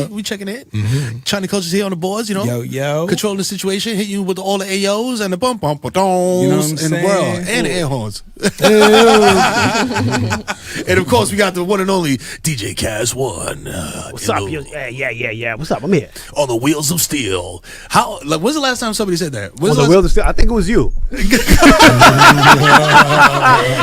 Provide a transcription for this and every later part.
Shaggy, we checking in. China Culture's here on the boards, Yo. controlling the situation, hitting you with all the AOs and the bump in the world, and the air horns. And of course, we got the one and only DJ Kaz One. What's up? Yeah. What's up? I'm here. On the wheels of steel. When's the last time somebody said that? On the wheels of steel. I think it was you.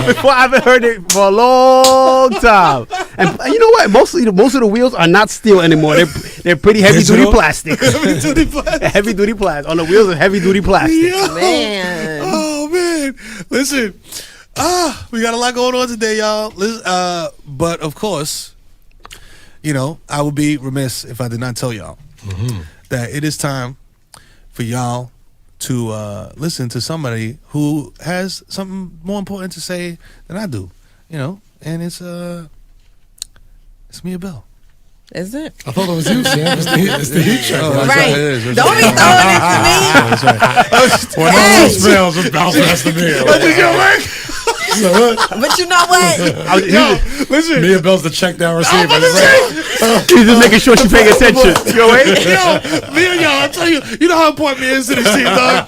Before I haven't heard it for a long time. And you know what? Most of the wheels are not steel anymore. They're pretty heavy duty plastic. Heavy duty plastic. On the wheels of heavy duty plastic. Yo. Man. Oh man. Listen. We got a lot going on today, y'all. But of course, I would be remiss if I did not tell y'all that it is time for y'all to listen to somebody who has something more important to say than I do. And it's Mia Bell. Is it? I thought it was you, Sam. It's the heat check. Right. Don't be throwing it to me. That's right. When no one smells, just bounce past the Mia. But you know what? Listen. Mia Bell's the check down receiver. She's just making sure she's paying attention. Mia, I tell you, you know how important Mia is to this team, dog.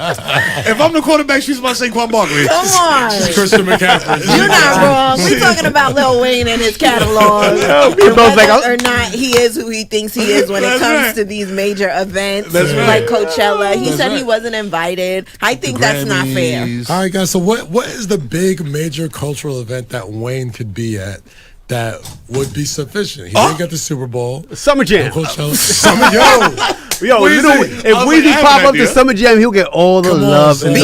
If I'm the quarterback, she's my Saquon Barkley. Come on. Christian McCaffrey. You're not wrong. We're talking about Lil Wayne and his catalog. Whether or not he is who he thinks he is when it comes to these major events like Coachella. He said he wasn't invited. I think that's not fair. All right, guys. So what is the big major cultural event that Wayne could be at that would be sufficient? He didn't get the Super Bowl. Summer Jam. Yo, if Weezy pop up the Summer Jam, he'll get all the love in the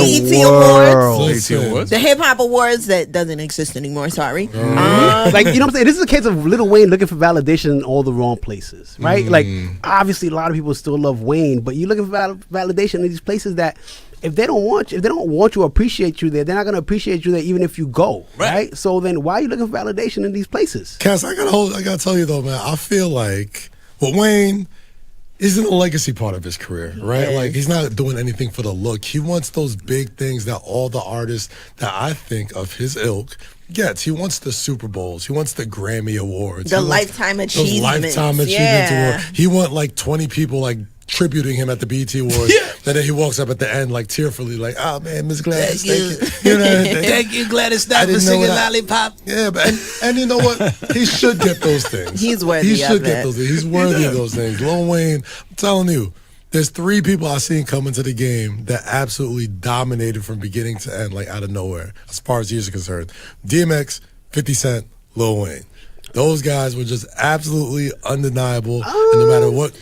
world. BET Awards. The Hip Hop Awards that doesn't exist anymore, sorry. Like, you know what I'm saying? This is a case of Lil Wayne looking for validation in all the wrong places, right? Like, obviously, a lot of people still love Wayne, but you're looking for validation in these places that if they don't want you or appreciate you there, they're not going to appreciate you there even if you go, right? So then why are you looking for validation in these places? Cass, I gotta tell you though, man, I feel like Wayne isn't a legacy part of his career, right? Like, he's not doing anything for the look. He wants those big things that all the artists that I think of his ilk gets. He wants the Super Bowls. He wants the Grammy Awards. The Lifetime Achievements. Award. He want like 20 people like tributing him at the BET Awards. And then he walks up at the end like tearfully, like, "Oh man, Miss Gladys, thank you. Thank you, Gladys, stop for singing Lollipop." Yeah, but and you know what? He should get those things. He's worthy. He should get those things. He's worthy of those things. Lil Wayne, I'm telling you, there's 3 people I've seen come into the game that absolutely dominated from beginning to end, like out of nowhere, as far as years are concerned. DMX, 50 Cent, Lil Wayne. Those guys were just absolutely undeniable, and no matter what.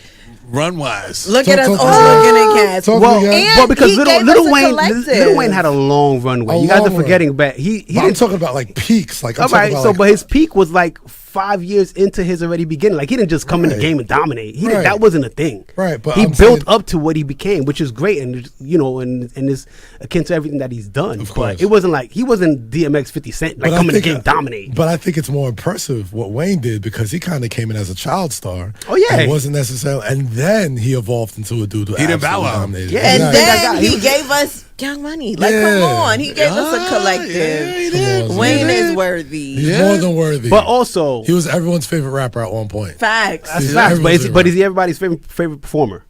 Run-wise. Look at us all looking at Cass. Well, because Lil Wayne had a long runway. You guys are forgetting back. I'm talking about like peaks. Like, but his peak was like 5 years into his already beginning. Like, he didn't just come in the game and dominate. That wasn't a thing. Right, but he built up to what he became, which is great, and and is akin to everything that he's done. Of course. But it wasn't like he wasn't DMX 50 Cent like coming in the game dominate. But I think it's more impressive what Wayne did because he kind of came in as a child star. Oh yeah, it wasn't necessarily, and then he evolved into a dude who he didn't bow out. Yeah, and then he gave us Young Money. Like, come on, he gave us a collective. Wayne is worthy. He's more than worthy. But also, he was everyone's favorite rapper at one point. Facts. That's facts. But is he everybody's favorite performer?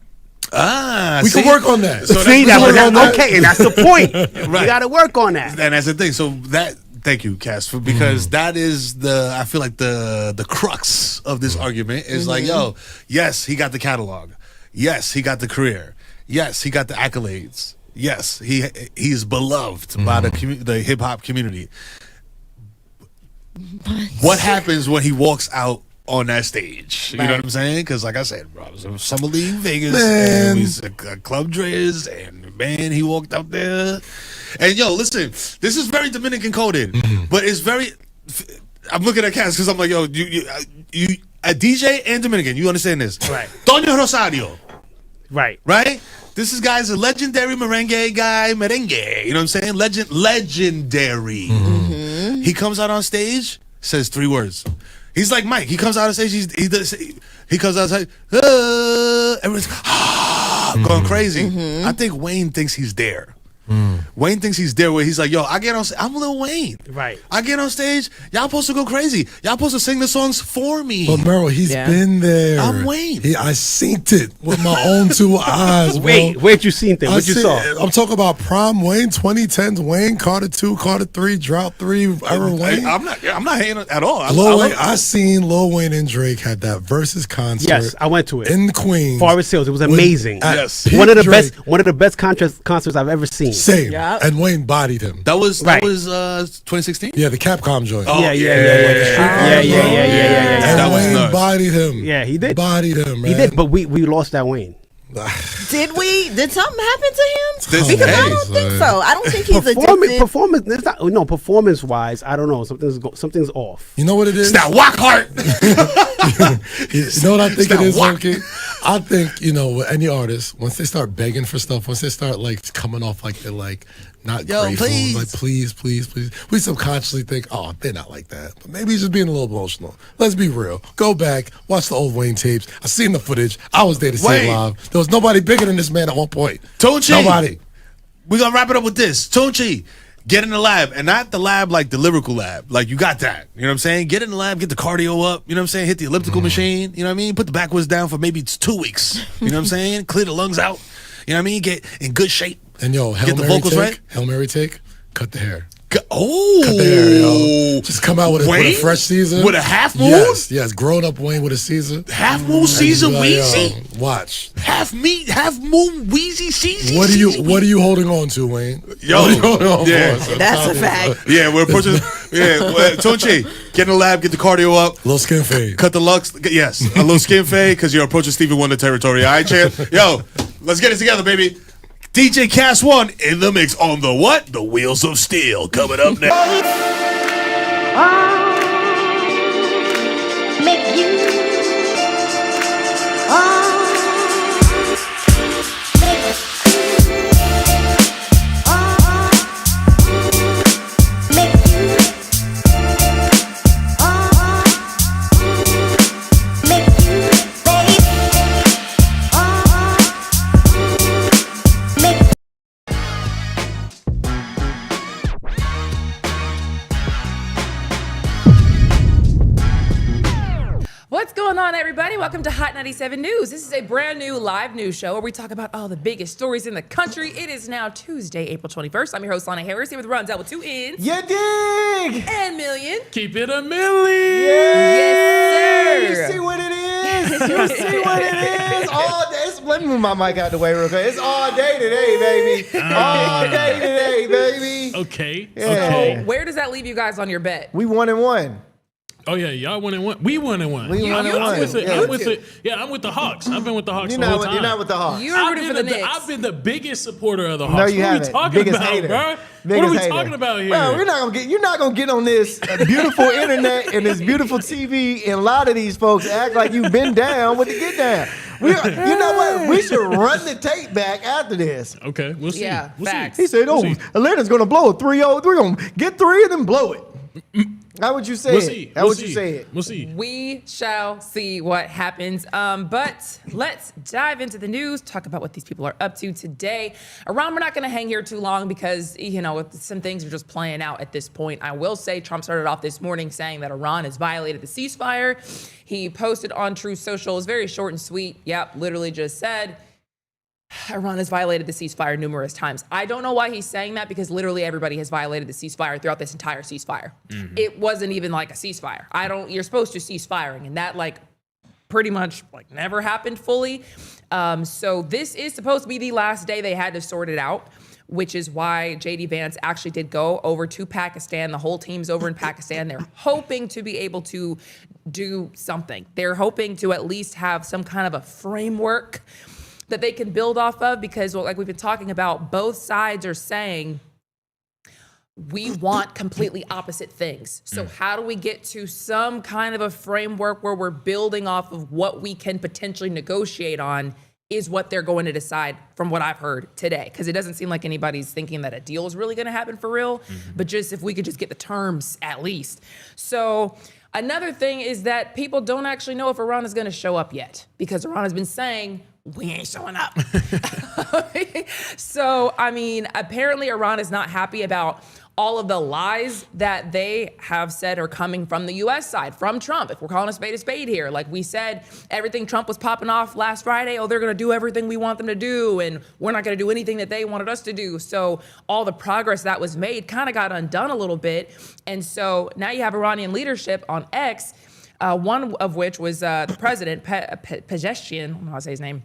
We can work on that. So and that's the point. Right. You got to work on that. And that's the thing. So thank you, Cass, because that is I feel like the crux of this argument is like, yo, yes, he got the catalog. Yes, he got the career. Yes, he got the accolades. Yes, he's beloved by the hip hop community. What happens when he walks out on that stage? You know what I'm saying? Because, like I said, bro, it was a Summer League Vegas, and he's a Club Driz, and man, he walked out there. And yo, listen, this is very Dominican coded, but it's very. I'm looking at Cass because I'm like, yo, you a DJ and Dominican, you understand this, right? Toño Rosario, right? This guy's a legendary merengue guy, merengue. You know what I'm saying? Legendary. He comes out on stage, says 3 words. He's like Mike. He comes out on stage. He comes out like, everyone's going crazy. I think Wayne thinks he's there. Wayne thinks he's there where he's like, yo, I get on I'm Lil Wayne. Right. I get on stage, y'all supposed to go crazy. Y'all supposed to sing the songs for me. But Merrill, he's been there. I'm Wayne. I synced it with my own 2 eyes, bro. Wait, you seen things? What you saw? I'm talking about prime Wayne, 2010s Wayne, Carter 2, Carter 3, Drought 3, era Wayne. I'm not hating at all. I seen Lil Wayne and Drake had that versus concert. Yes, I went to it in Queens. Forest Hills. It was amazing. Yes. One of the best concerts I've ever seen. Same. Yep. And Wayne bodied him. That was 2016. Yeah, the Capcom joint. Yeah. And Wayne bodied him. Yeah, he did. Bodied him, man. He did, but we lost that Wayne. Did we? Did something happen to him? Because I don't think man. so. I don't think he's addicted. Performance wise, I don't know. Something's off. You know what it is? It's that walk heart. You know what I think it is, Loki? I think, with any artist, once they start begging for stuff, once they start like coming off like they're like not grateful, like please, we subconsciously think, oh, they're not like that. But maybe he's just being a little emotional. Let's be real. Go back, watch the old Wayne tapes. I seen the footage. I was there to see it live. There was nobody bigger than this man at one point. Tunchi. Nobody. We're gonna wrap it up with this. Tunchi. Get in the lab, and not the lab like the lyrical lab. Like, you got that. You know what I'm saying? Get in the lab, get the cardio up. You know what I'm saying? Hit the elliptical machine. You know what I mean? Put the backwards down for maybe 2 weeks. You know what I'm saying? Clear the lungs out. You know what I mean? Get in good shape. And yo, get the vocals right. Hail Mary take, cut the hair. Cut the hair, yo. Just come out with a fresh Caesar. With a half moon? Yes. Grown up Wayne with a Caesar. Half moon Caesar Wheezy? Watch. Half moon Wheezy Caesar? What are you holding on to, Wayne? Yo. That's a fact. Yeah, we're approaching. Tunchi, get in the lab, get the cardio up. Little skin fade. Cut the lux. Yes, a little skin fade because you're approaching Stevie Wonder territory. All right, champ? Yo, let's get it together, baby. DJ Cass 1 in the mix on the what? The Wheels of Steel coming up next. Make you What's going on, everybody? Welcome to Hot 97 News. This is a brand new live news show where we talk about all the biggest stories in the country. It is now Tuesday, April 21st. I'm your host, Lana Harris, here with Ronzel with 2 N's. You dig? And Million. Keep it a million. Yes, sir. You see what it is? You see what it is? All day. Let me move my mic out the way real quick. It's all day today, baby. All day today, baby. Okay. Yeah. Okay. Where does that leave you guys on your bet? We 1-1. Oh yeah, y'all 1-1. We 1-1. We 1-1. I'm with it. Yeah. I'm with it. Yeah, I'm with the Hawks. I've been with the Hawks You're the whole time. You're not with the Hawks. You're rooting for the Knicks. I've been the biggest supporter of the Hawks. No, you what haven't. Are we talking Biggest about, hater. bro? Biggest What are we hater. talking about here? Bro, you're not gonna get on this beautiful internet and this beautiful TV and a lot of these folks act like you've been down with the get down. You know what? We should run the tape back after this. Okay, we'll see. Yeah, we'll facts. see. He said, Atlanta's gonna blow a 3-0. We're gonna get 3 and then blow it. How would you say We'll it? see. How We'll would see. you say it? We'll see. We shall see what happens. But let's dive into the news, talk about what these people are up to today. Iran, we're not going to hang here too long because, some things are just playing out at this point. I will say Trump started off this morning saying that Iran has violated the ceasefire. He posted on Truth Social. It was very short and sweet. Yep, literally just said, Iran has violated the ceasefire numerous times. I don't know why he's saying that because literally everybody has violated the ceasefire throughout this entire ceasefire. Mm-hmm. It wasn't even like a ceasefire. You're supposed to cease firing, and that pretty much never happened fully. So this is supposed to be the last day they had to sort it out, which is why JD Vance actually did go over to Pakistan. The whole team's over in Pakistan. They're hoping to be able to do something. They're hoping to at least have some kind of a framework that they can build off of because, like we've been talking about, both sides are saying we want completely opposite things. So how do we get to some kind of a framework where we're building off of what we can potentially negotiate on is what they're going to decide from what I've heard today. Because it doesn't seem like anybody's thinking that a deal is really going to happen for real, but just if we could just get the terms at least. So Another thing is that people don't actually know if Iran is going to show up yet, because Iran has been saying, we ain't showing up. So, I mean, apparently Iran is not happy about all of the lies that they have said are coming from the U.S. side, from Trump. If we're calling a spade here, like we said, everything Trump was popping off last Friday, oh, they're going to do everything we want them to do, and we're not going to do anything that they wanted us to do. So all the progress that was made kind of got undone a little bit. And so now you have Iranian leadership on X, one of which was the president, Pezeshkian, I don't know how to say his name.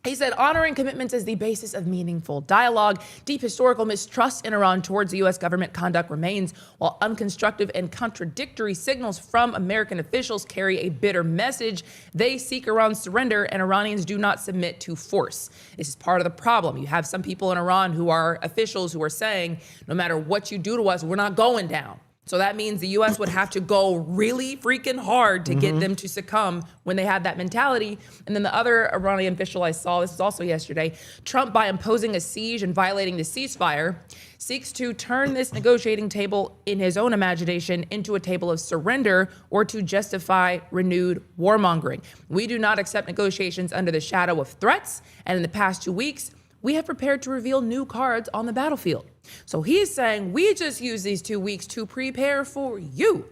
He said, honoring commitments is the basis of meaningful dialogue. Deep historical mistrust in Iran towards the U.S. government conduct remains, while unconstructive and contradictory signals from American officials carry a bitter message. They seek Iran's surrender, and Iranians do not submit to force. This is part of the problem. You have some people in Iran who are officials who are saying, no matter what you do to us, we're not going down. So that means the U.S. would have to go really freaking hard to get them to succumb when they had that mentality. And then the other Iranian official I saw, this was also yesterday, Trump, by imposing a siege and violating the ceasefire, seeks to turn this negotiating table, in his own imagination, into a table of surrender or to justify renewed warmongering. We do not accept negotiations under the shadow of threats. And in the past 2 weeks, we have prepared to reveal new cards on the battlefield. So he's saying we just use these 2 weeks to prepare for you.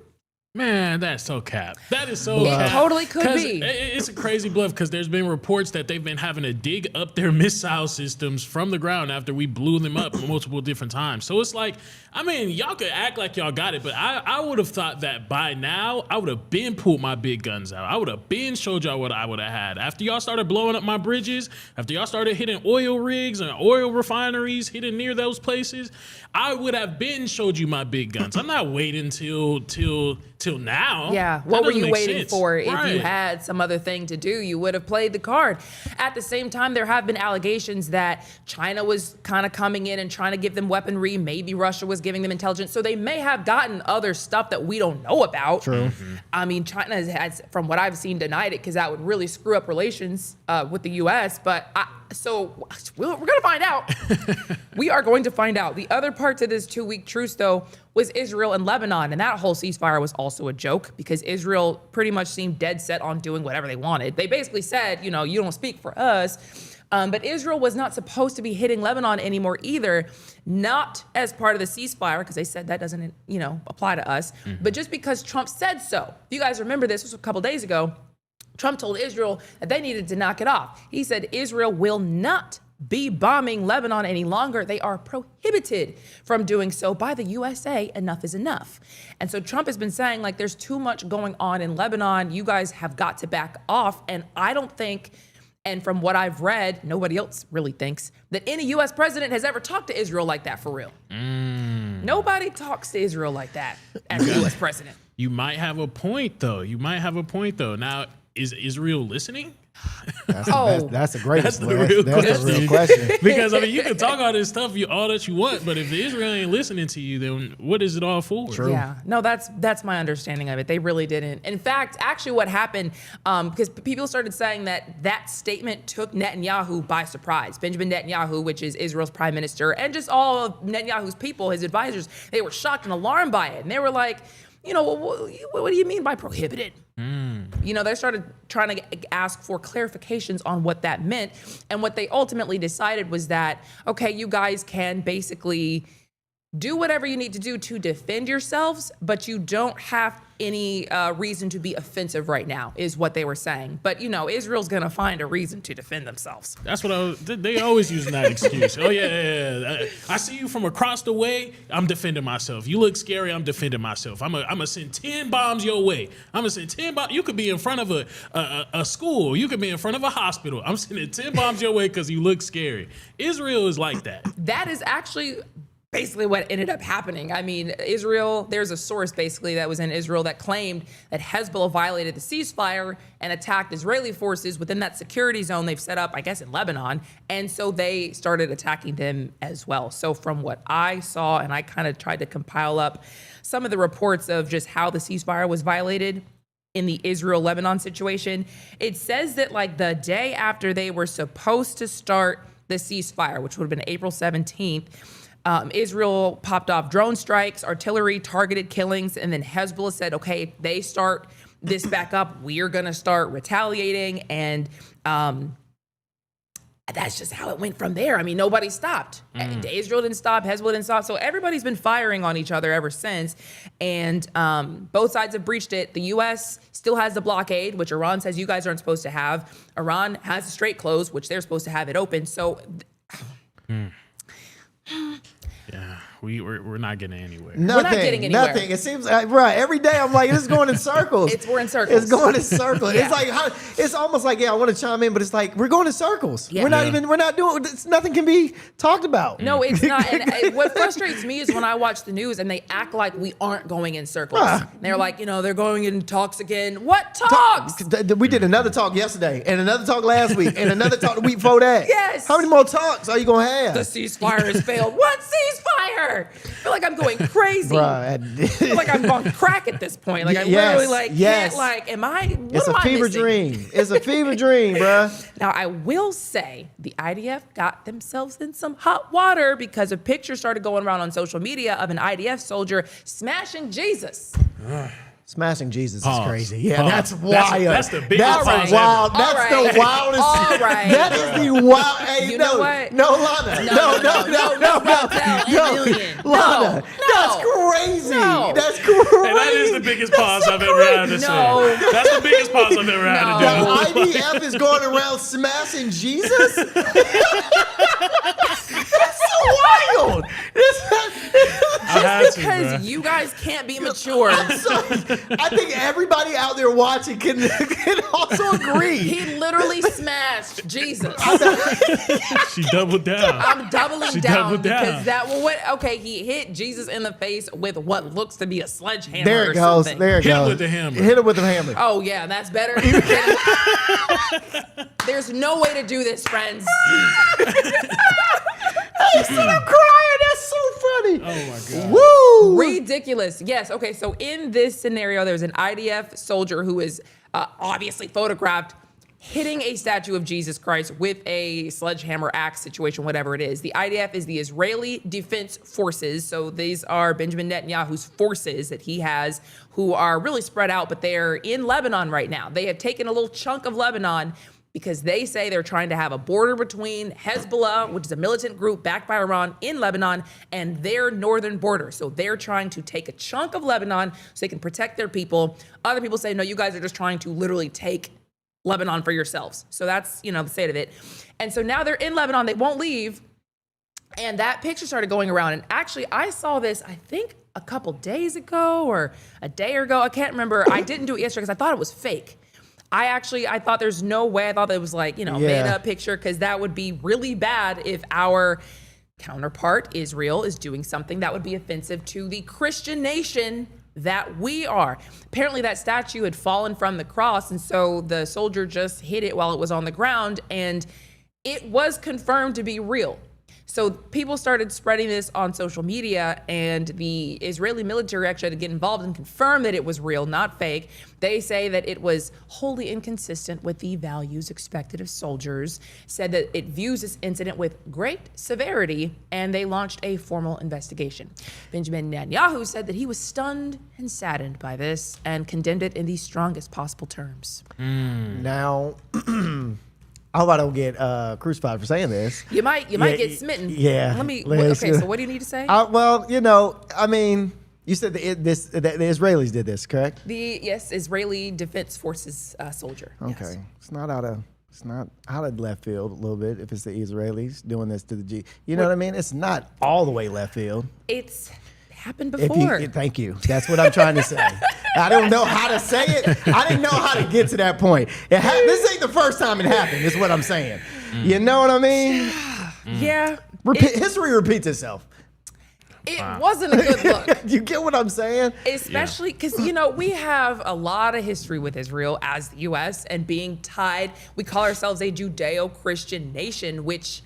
Man, that's so cap. That is so cap. It totally could be. It's a crazy bluff because there's been reports that they've been having to dig up their missile systems from the ground after we blew them up multiple different times. So it's like, I mean, y'all could act like y'all got it, but I would have thought that by now, I would have been pulled my big guns out. I would have been showed y'all what I would have had. After y'all started blowing up my bridges, after y'all started hitting oil rigs and oil refineries, hitting near those places, I would have been showed you my big guns. I'm not waiting till now. Yeah, what were you waiting for? If you had some other thing to do, you would have played the card. At the same time, there have been allegations that China was kind of coming in and trying to give them weaponry. Maybe Russia was giving them intelligence. So they may have gotten other stuff that we don't know about. True. I mean, China has, from what I've seen, denied it because that would really screw up relations with the U.S. But so we're going to find out. We are going to find out. The other part to this 2-week truce, though, was Israel and Lebanon. And that whole ceasefire was also a joke because Israel pretty much seemed dead set on doing whatever they wanted. They basically said, you know, you don't speak for us. But Israel was not supposed to be hitting Lebanon anymore either, not as part of the ceasefire, because they said that doesn't, you know, apply to us, but just because Trump said so. If you guys remember this was a couple days ago, Trump told Israel that they needed to knock it off. He said Israel will not be bombing Lebanon any longer. They are prohibited from doing so by the USA. Enough is enough. And so Trump has been saying, like, there's too much going on in Lebanon. You guys have got to back off. And I don't think, and from what I've read, nobody else really thinks that any U.S. president has ever talked to Israel like that for real. Nobody talks to Israel like that as a U.S. president. You might have a point, though. Now, is Israel listening? That's a great That's the real question. Because, I mean, you can talk all this stuff all that you want, but if Israel ain't listening to you, then what is it all for? True. Yeah, no, that's my understanding of it. They really didn't. In fact, actually what happened, because people started saying that statement took Netanyahu by surprise. Benjamin Netanyahu, which is Israel's prime minister, and just all of Netanyahu's people, his advisors, they were shocked and alarmed by it. And they were like, you know, what do you mean by prohibited? You know, they started trying to ask for clarifications on what that meant. And what they ultimately decided was that, okay, you guys can basically do whatever you need to do to defend yourselves, but you don't have any reason to be offensive right now, is what they were saying. But, you know, Israel's going to find a reason to defend themselves. That's what they always using that excuse. Oh, yeah. I see you from across the way. I'm defending myself. You look scary. I'm defending myself. I'm going to send 10 bombs your way. I'm going to send 10 bombs. You could be in front of a school. You could be in front of a hospital. I'm sending 10 bombs your way because you look scary. Israel is like that. That is actually basically what ended up happening. I mean, Israel, there's a source basically that was in Israel that claimed that Hezbollah violated the ceasefire and attacked Israeli forces within that security zone they've set up, I guess, in Lebanon. And so they started attacking them as well. So from what I saw, and I kind of tried to compile up some of the reports of just how the ceasefire was violated in the Israel-Lebanon situation, it says that like the day after they were supposed to start the ceasefire, which would have been April 17th, Israel popped off drone strikes, artillery targeted killings, and then Hezbollah said, okay, if they start this back up, we are going to start retaliating. And that's just how it went from there. I mean, nobody stopped. Israel didn't stop. Hezbollah didn't stop. So everybody's been firing on each other ever since. And both sides have breached it. The U.S. still has the blockade, which Iran says you guys aren't supposed to have. Iran has the strait closed, which they're supposed to have it open. So... Yeah, we're not getting anywhere. Nothing, We're not getting anywhere. Nothing. It seems like, right. Every day I'm like, it's going in circles. We're in circles. It's going in circles. Yeah. It's like it's almost like, I want to chime in, but it's like we're going in circles. Yeah. We're not doing. Nothing can be talked about. No, it's not. And what frustrates me is when I watch the news and they act like we aren't going in circles. They're like, they're going in talks again. What talks? We did another talk yesterday, and another talk last week, and another talk the week before that. Yes. How many more talks are you gonna have? The ceasefire has failed. What ceasefire? I feel like I'm going crazy. I feel like I'm on crack at this point. Like I literally can't am I? What It's am a I fever missing? dream. It's a fever dream, bruh. Now, I will say the IDF got themselves in some hot water because a picture started going around on social media of an IDF soldier smashing Jesus. Smashing Jesus Pause. is crazy. Yeah, Pause. that's wild. That's the biggest That's pause wild. ever. That's the wildest. All right. That is the wild. Hey, You know what? No, Lana. No, Lana. That's crazy. No. That's crazy. And that is the biggest pause I've ever had to say. No. That's the biggest pause I've ever had to do. The IDF is going around smashing Jesus? That's so wild. Just because you guys can't be mature. I think everybody out there watching can also agree. He literally smashed Jesus. She doubled down. I'm doubling She down doubled down. because he hit Jesus in the face with what looks to be a sledgehammer. There it or goes. something. There it Hit him goes. with the hammer. Hit him with the hammer. Oh yeah, that's better. There's no way to do this, friends. You see him crying? That's so funny. Oh my God. Woo! Ridiculous. Yes. Okay. So in this scenario, there's an IDF soldier who is obviously photographed hitting a statue of Jesus Christ with a sledgehammer axe situation, whatever it is. The IDF is the Israeli Defense Forces. So these are Benjamin Netanyahu's forces that he has who are really spread out, but they're in Lebanon right now. They have taken a little chunk of Lebanon because they say they're trying to have a border between Hezbollah, which is a militant group backed by Iran in Lebanon, and their northern border. So they're trying to take a chunk of Lebanon so they can protect their people. Other people say, no, you guys are just trying to literally take Lebanon for yourselves. So that's, the state of it. And so now they're in Lebanon. They won't leave. And that picture started going around. And actually, I saw this, I think, a couple days ago or a day ago. I can't remember. I didn't do it yesterday because I thought it was fake. I thought there's no way. I thought it was made up picture because that would be really bad if our counterpart, Israel, is doing something that would be offensive to the Christian nation that we are. Apparently that statue had fallen from the cross, and so the soldier just hit it while it was on the ground, and it was confirmed to be real. So people started spreading this on social media, and the Israeli military actually had to get involved and confirm that it was real, not fake. They say that it was wholly inconsistent with the values expected of soldiers, said that it views this incident with great severity, and they launched a formal investigation. Benjamin Netanyahu said that he was stunned and saddened by this and condemned it in the strongest possible terms. Now, I hope I don't get crucified for saying this. You might get smitten. Yeah. So what do you need to say? You said the Israelis did this, correct? Yes, Israeli Defense Forces soldier. Okay. Yes. It's not out of left field a little bit if it's the Israelis doing this to the G. You know what I mean? It's not all the way left field. It's happened before. Thank you. That's what I'm trying to say. I don't know how to say it. I didn't know how to get to that point. This ain't the first time it happened, is what I'm saying. You know what I mean? Yeah. History repeats itself. It wasn't a good look. You get what I'm saying? Especially because, we have a lot of history with Israel as the U.S. and being tied. We call ourselves a Judeo-Christian nation, which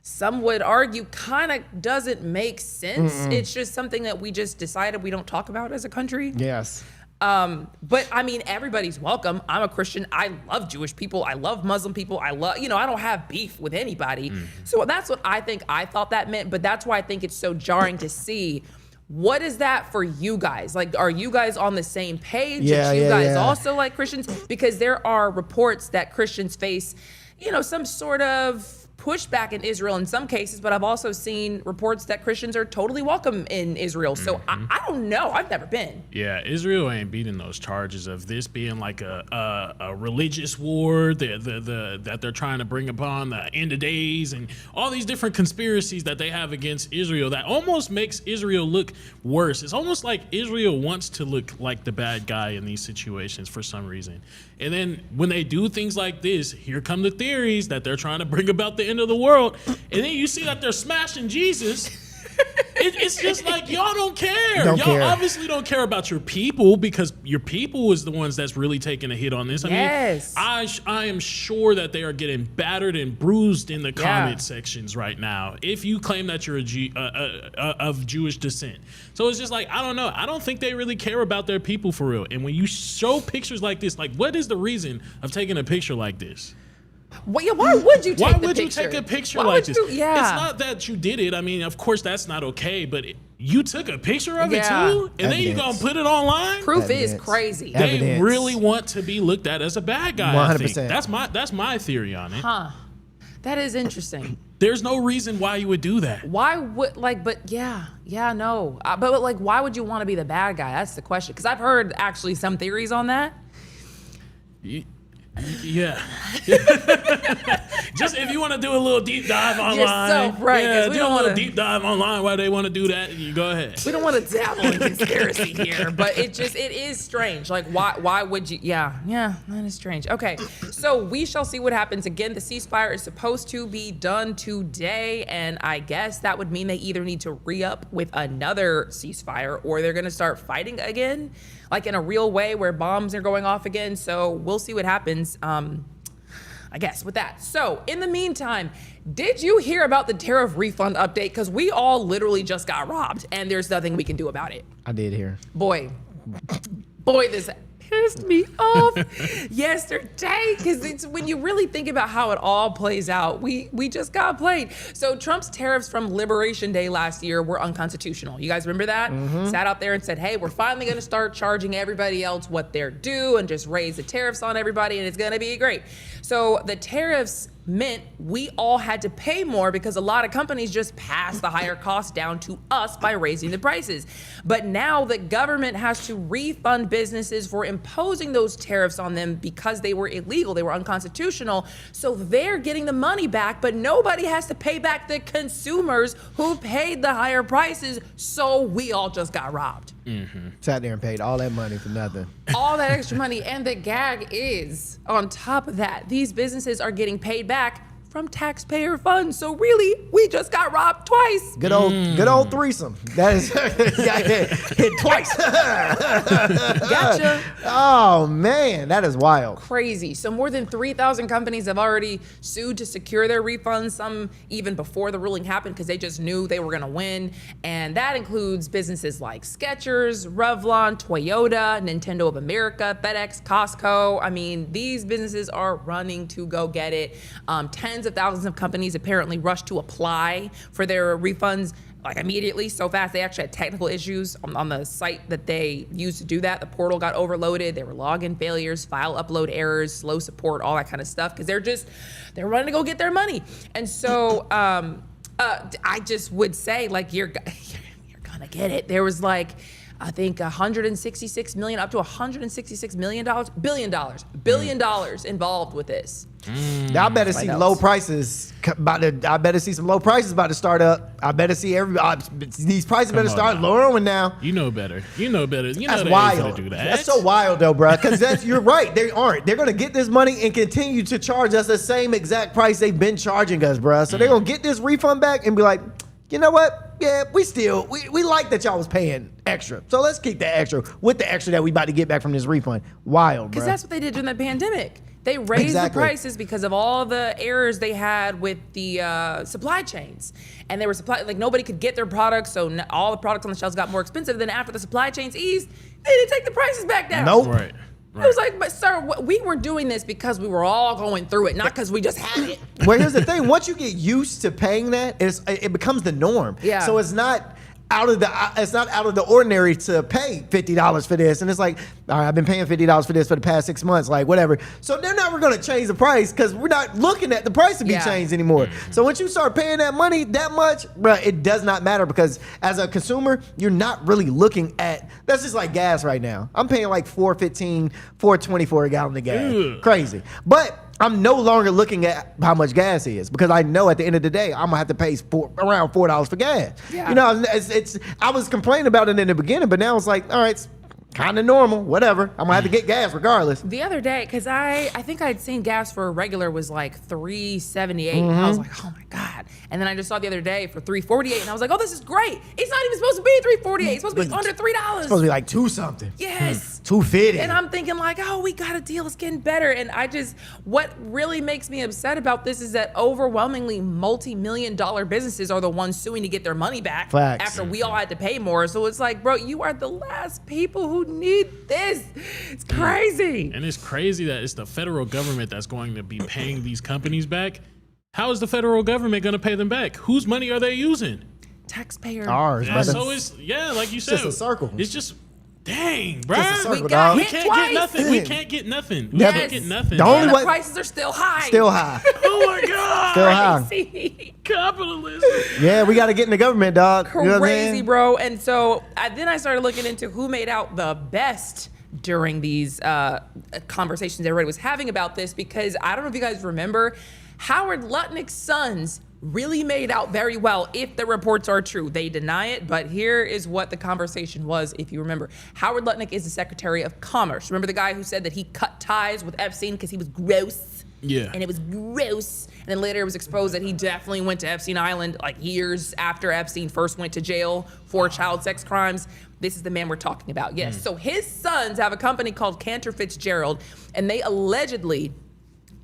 some would argue kind of doesn't make sense. It's just something that we just decided we don't talk about as a country. Yes. But I mean, everybody's welcome. I'm a Christian. I love Jewish people. I love Muslim people. I don't have beef with anybody. So that's what I thought that meant. But that's why I think it's so jarring to see. What is that for you guys? Like, are you guys on the same page? Yeah, you guys yeah. also like Christians? Because there are reports that Christians face, some sort of pushback in Israel in some cases, but I've also seen reports that Christians are totally welcome in Israel. So I don't know. I've never been. Yeah, Israel ain't beating those charges of this being like a religious war that they're trying to bring upon the end of days and all these different conspiracies that they have against Israel that almost makes Israel look worse. It's almost like Israel wants to look like the bad guy in these situations for some reason. And then when they do things like this, here come the theories that they're trying to bring about the end of the world. And then you see that they're smashing Jesus. It's just like, y'all don't care. Y'all obviously don't care about your people, because your people is the ones that's really taking a hit on this. I mean, I am sure that they are getting battered and bruised in the comment sections right now if you claim that you're of Jewish descent. So it's just like, I don't know. I don't think they really care about their people for real. And when you show pictures like this, like, what is the reason of taking a picture like this? Why would you take Why the would picture? you take a picture Why like would this? you- yeah. It's not that you did it. I mean, of course, that's not okay, but you took a picture of it too? And then you're going to put it online? Proof is crazy. They really want to be looked at as a bad guy, 100%. I think. That's my theory on it. Huh. That is interesting. There's no reason why you would do that. Why would, no. But why would you want to be the bad guy? That's the question. Because I've heard actually some theories on that. Yeah. Just if you want to do a little deep dive online. Yourself, right. Yeah, do a little deep dive online why they want to do that. You go ahead. We don't want to dabble in conspiracy here, but it is strange. Like, why would you? Yeah, that is strange. Okay, so we shall see what happens. Again, the ceasefire is supposed to be done today, and I guess that would mean they either need to re-up with another ceasefire or they're going to start fighting again, like in a real way where bombs are going off again. So we'll see what happens. I guess with that. So in the meantime, did you hear about the tariff refund update? Because we all literally just got robbed and there's nothing we can do about it. I did hear. Boy, this pissed me off yesterday, because it's when you really think about how it all plays out, we just got played. So Trump's tariffs from Liberation Day last year were unconstitutional. You guys remember that? Sat out there and said, hey, we're finally going to start charging everybody else what they're due and just raise the tariffs on everybody and it's going to be great. So the tariffs meant we all had to pay more because a lot of companies just passed the higher costs down to us by raising the prices. But now the government has to refund businesses for imposing those tariffs on them because they were illegal, they were unconstitutional. So they're getting the money back, but nobody has to pay back the consumers who paid the higher prices. So we all just got robbed. Sat there and paid all that money for nothing. All that extra money. And the gag is, on top of that, these businesses are getting paid back from taxpayer funds. So really, we just got robbed twice. Good old threesome. That is hit twice. Gotcha. Oh man, that is wild. Crazy. So more than 3,000 companies have already sued to secure their refunds, some even before the ruling happened because they just knew they were going to win. And that includes businesses like Skechers, Revlon, Toyota, Nintendo of America, FedEx, Costco. I mean, these businesses are running to go get it. Tens of thousands of companies apparently rushed to apply for their refunds like immediately, so fast. They actually had technical issues on the site that they used to do that. The portal got overloaded. There were login failures, file upload errors, slow support, all that kind of stuff, because they're running to go get their money. And so I just would say, like, you're gonna get it. There was like, I think $166 million, up to $166 billion involved with this. I better see low prices I better see some low prices about to start up. I better see these prices better start lowering now. You know better. You know That's they wild. ain't gonna do that. That's so wild though, bro. Because you're right. They aren't. They're gonna get this money and continue to charge us the same exact price they've been charging us, bro. So they're gonna get this refund back and be like, you know what? Yeah, we like that y'all was paying extra. So let's keep that extra with the extra that we about to get back from this refund. Wild, bro. Because that's what they did during the pandemic. They raised Exactly. the prices because of all the errors they had with the supply chains. And they were nobody could get their products, so all the products on the shelves got more expensive. Then after the supply chains eased, they didn't take the prices back down. Nope. Right. I was like, but sir, we were doing this because we were all going through it, not because we just had it. Well, here's the thing: once you get used to paying that, it becomes the norm. Yeah. So it's not out of the ordinary to pay $50 for this, and it's like, all right, I've been paying $50 for this for the past 6 months, like whatever. So they're never going to change the price because we're not looking at the price to be changed anymore. So once you start paying that money that much, bro, it does not matter because as a consumer, you're not really looking at. That's just like gas right now. I'm paying like $4.15, $4.20 for a gallon of gas. Ugh. Crazy, but I'm no longer looking at how much gas is because I know at the end of the day I'm gonna have to pay around $4 for gas. Yeah. You know, it's I was complaining about it in the beginning, but now it's like, all right, it's kind of normal. Whatever, I'm gonna have to get gas regardless. The other day, because I think I'd seen gas for a regular was like $3.78. And I was like, oh my God. And then I just saw the other day for $3.48, and I was like, oh, this is great. It's not even supposed to be $3.48. It's supposed to be under $3. It's supposed to be like $2 something. Yes. $2.50. And I'm thinking like, oh, we got a deal. It's getting better. And what really makes me upset about this is that overwhelmingly multi-million-dollar businesses are the ones suing to get their money back Facts. after we all had to pay more. So it's like, bro, you are the last people who need this. It's crazy. And it's crazy that it's the federal government that's going to be paying these companies back. How is the federal government going to pay them back? Whose money are they using? Taxpayer. Ours, Yeah, brother. so it's like you said, just a circle. It's just dang, bro. Just a circle, We got dog. We hit can't twice. get nothing. We can't get nothing. We Never. can't get nothing. The only And way- the prices are still high. Still high. Oh my God. Still high. Crazy. Capitalism. Yeah, we got to get in the government, dog. You know what I'm Crazy, saying? bro. And so then I started looking into who made out the best during these conversations everybody was having about this, because I don't know if you guys remember, Howard Lutnick's sons really made out very well if the reports are true. They deny it, but here is what the conversation was, if you remember. Howard Lutnick is the Secretary of Commerce. Remember the guy who said that he cut ties with Epstein because he was gross? Yeah. And it was gross. And then later it was exposed that he definitely went to Epstein Island like years after Epstein first went to jail for child sex crimes. This is the man we're talking about. Yes. So his sons have a company called Cantor Fitzgerald, and they allegedly